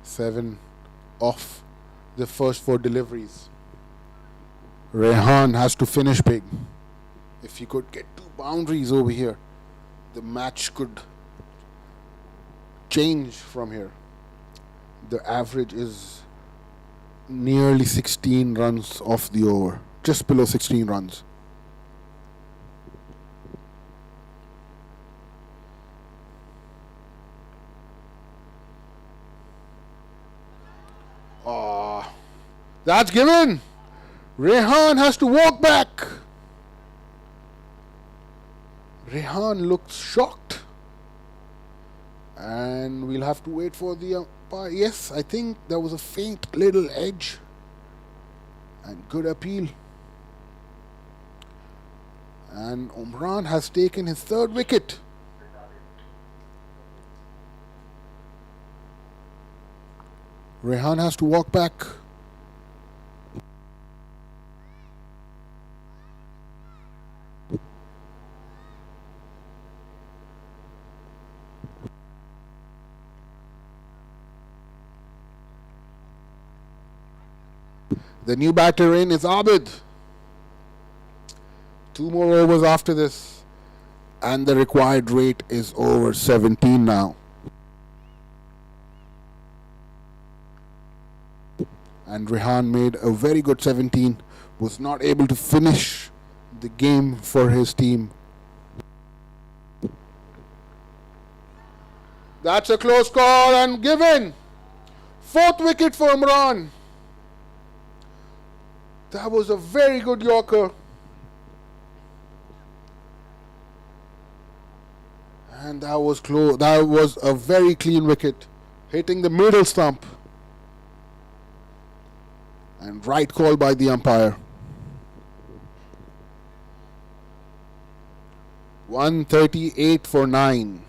Seven off the first 4 deliveries. Rehan has to finish big. If he could get 2 boundaries over here, the match could change from here. The average is nearly 16 runs off the over, just below 16 runs. That's given. Rehan has to walk back. Rehan looks shocked. And we'll have to wait for the umpire. Yes, I think there was a faint little edge. And good appeal. And Umran has taken his 3rd wicket. Rehan has to walk back. The new batter in is Abid. 2 more overs after this. And the required rate is over 17 now. And Rehan made a very good 17. Was not able to finish the game for his team. That's a close call and given. 4th wicket for Imran. That was a very good Yorker. And that was close. That was a very clean wicket. Hitting the middle stump. And right call by the umpire. 138 for 9.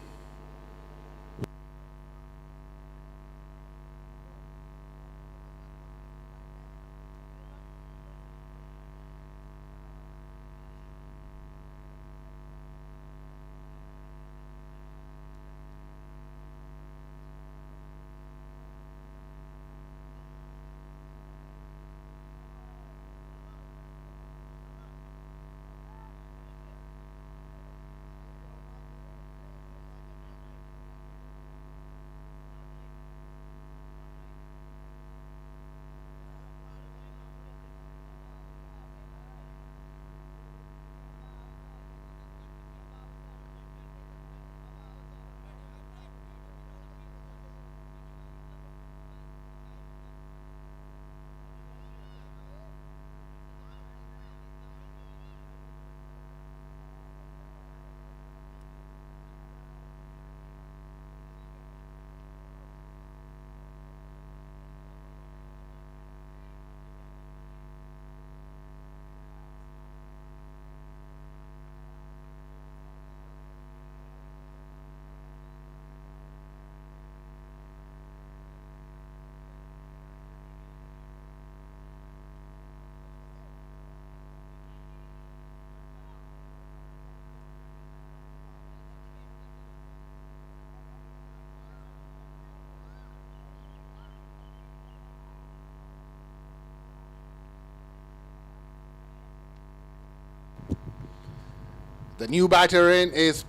The new batter in is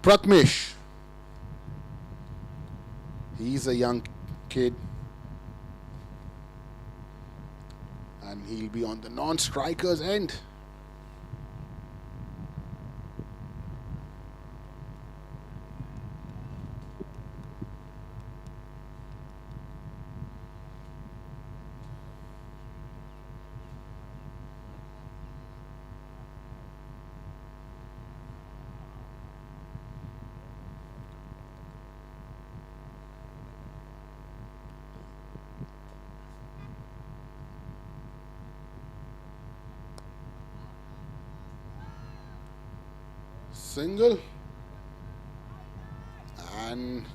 Pratmesh. He's a young kid. And he'll be on the non-striker's end. Single. And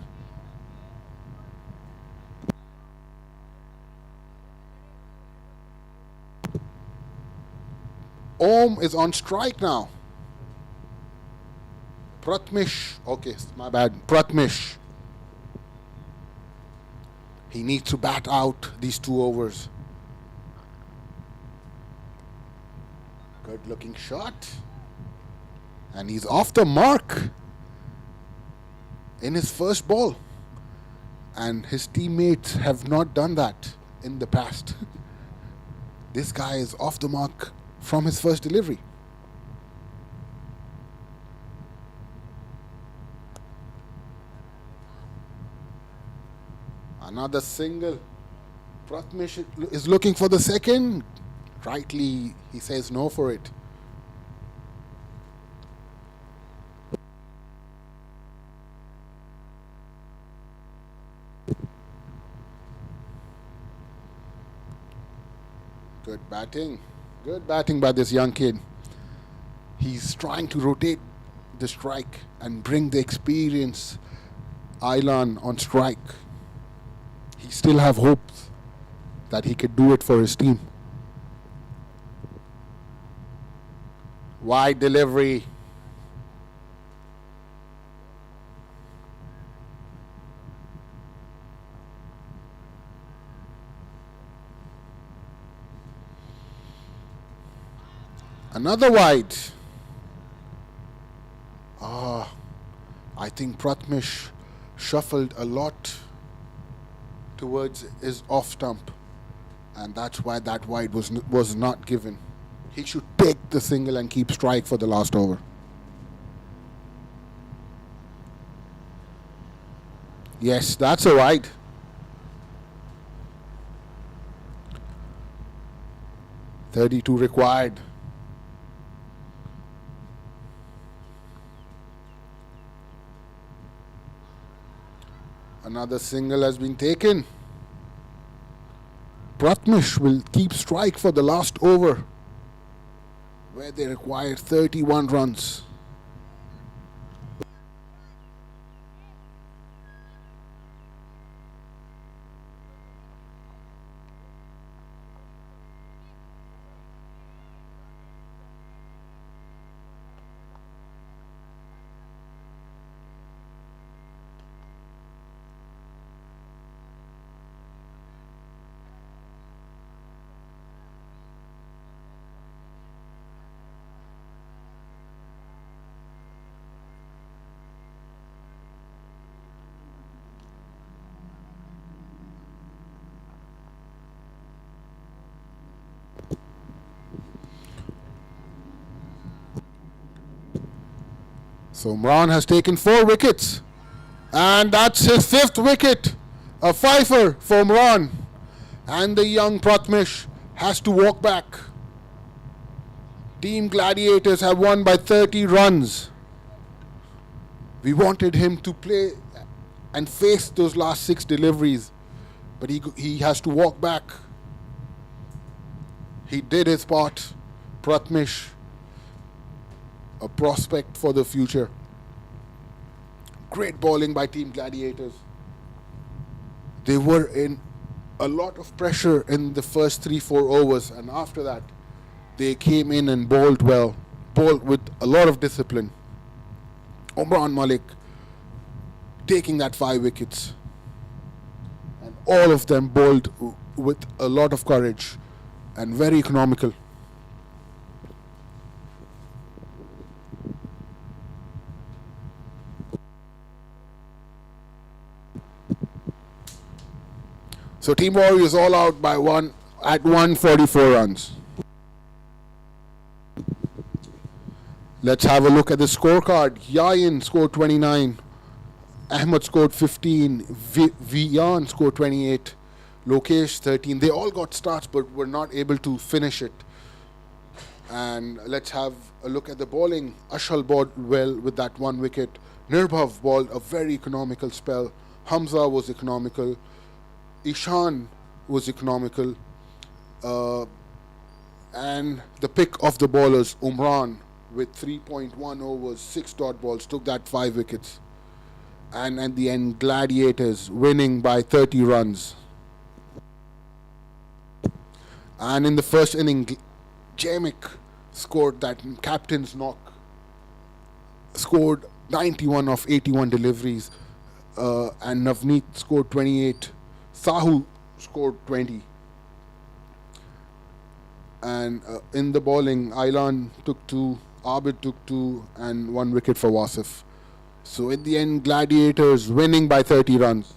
Om is on strike now. Pratmesh. Okay, my bad. Pratmesh. He needs to bat out these 2 overs. Good looking shot. And he's off the mark in his first ball. And his teammates have not done that in the past. This guy is off the mark from his first delivery. Another single. Pratmesh is looking for the second. Rightly, he says no for it. Good batting. Good batting by this young kid. He's trying to rotate the strike and bring the experience Ailan on strike. He still have hopes that he could do it for his team. Wide delivery. Another wide. I think Pratmesh shuffled a lot towards his off stump, and that's why that wide was not given. He should take the single and keep strike for the last over. Yes, that's a wide. .32 required. Another single has been taken. Pratmesh will keep strike for the last over, where they require 31 runs. So Imran has taken 4 wickets. And that's his 5th wicket. A fifer for Imran. And the young Pratmesh has to walk back. Team Gladiators have won by 30 runs. We wanted him to play and face those last 6 deliveries. But he has to walk back. He did his part. Pratmesh, a prospect for the future. Great bowling by Team Gladiators. They were in a lot of pressure in the first 3-4 overs, and after that they came in and bowled well, bowled with a lot of discipline. Umran Malik taking that 5 wickets, and all of them bowled with a lot of courage and very economical. So Team Warriors all out by one at 144 runs. Let's have a look at the scorecard. Yayin scored 29. Ahmed scored 15. Vian scored 28. Lokesh 13. They all got starts but were not able to finish it. And let's have a look at the bowling. Ashal bowled well with that one wicket. Nirbhav bowled a very economical spell. Hamza was economical. Ishan was economical. And the pick of the bowlers, Umran, with 3.1 overs, 6 dot balls, took that 5 wickets. And at the end, Gladiators winning by 30 runs. And in the first inning, Jamik scored that captain's knock, scored 91 of 81 deliveries, and Navneet scored 28. Sahu scored 20. And in the bowling, Ailan took 2, Abid took 2, and 1 wicket for Wasif. So in the end, Gladiators winning by 30 runs.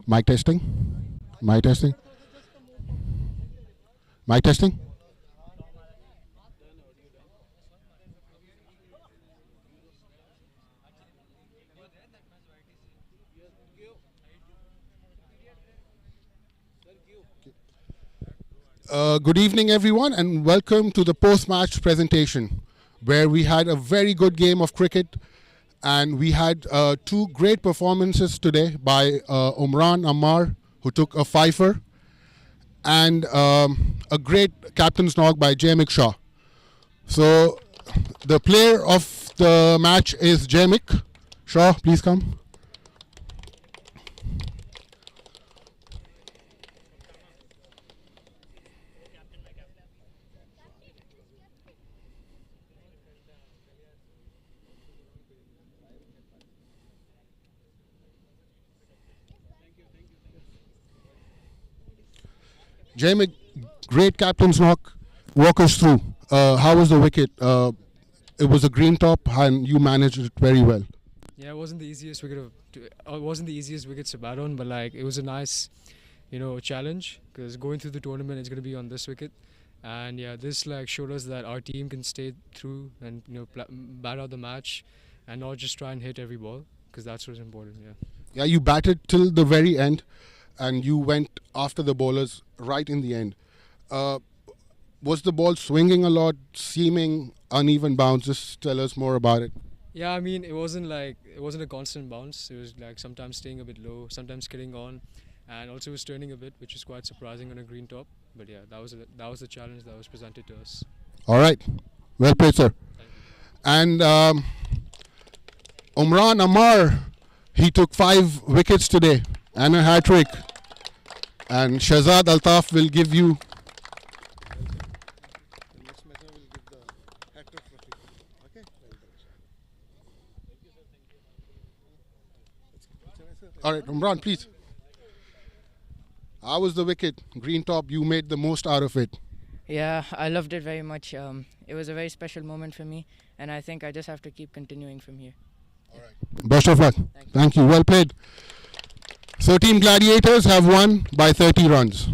Mic testing. Mic testing. Mic testing. Good evening, everyone, and welcome to the post-match presentation, where we had a very good game of cricket, and we had two great performances today by Umran Ammar, who took a fifer, and a great captain's knock by Jaimik Shah. So, the player of the match is Jaimik Shah. Please come. Jaimik, great captain's knock. Walk us through. How was the wicket? It was a green top, and you managed it very well. Yeah, it wasn't the easiest wicket to bat on, but like it was a nice, challenge because going through the tournament it's going to be on this wicket, and yeah, this like showed us that our team can stay through and bat out the match, and not just try and hit every ball because that's what's important. Yeah. Yeah, you batted till the very end, and you went after the bowlers right in the end. Was the ball swinging a lot, seeming uneven bounce? Just tell us more about it. Yeah, I mean, it wasn't a constant bounce. It was like sometimes staying a bit low, sometimes getting on, and also it was turning a bit, which is quite surprising on a green top. But yeah, that was the challenge that was presented to us. All right, well played, sir. And Umran Ammar, he took 5 wickets today and a hat trick. And Shahzad Altaf will give you. All right, Umran, please. How was the wicket? Green top, you made the most out of it. Yeah, I loved it very much. It was a very special moment for me, and I think I just have to keep continuing from here. All right. Best of luck. Thank you. Well played. So, Team Gladiators have won by 30 runs.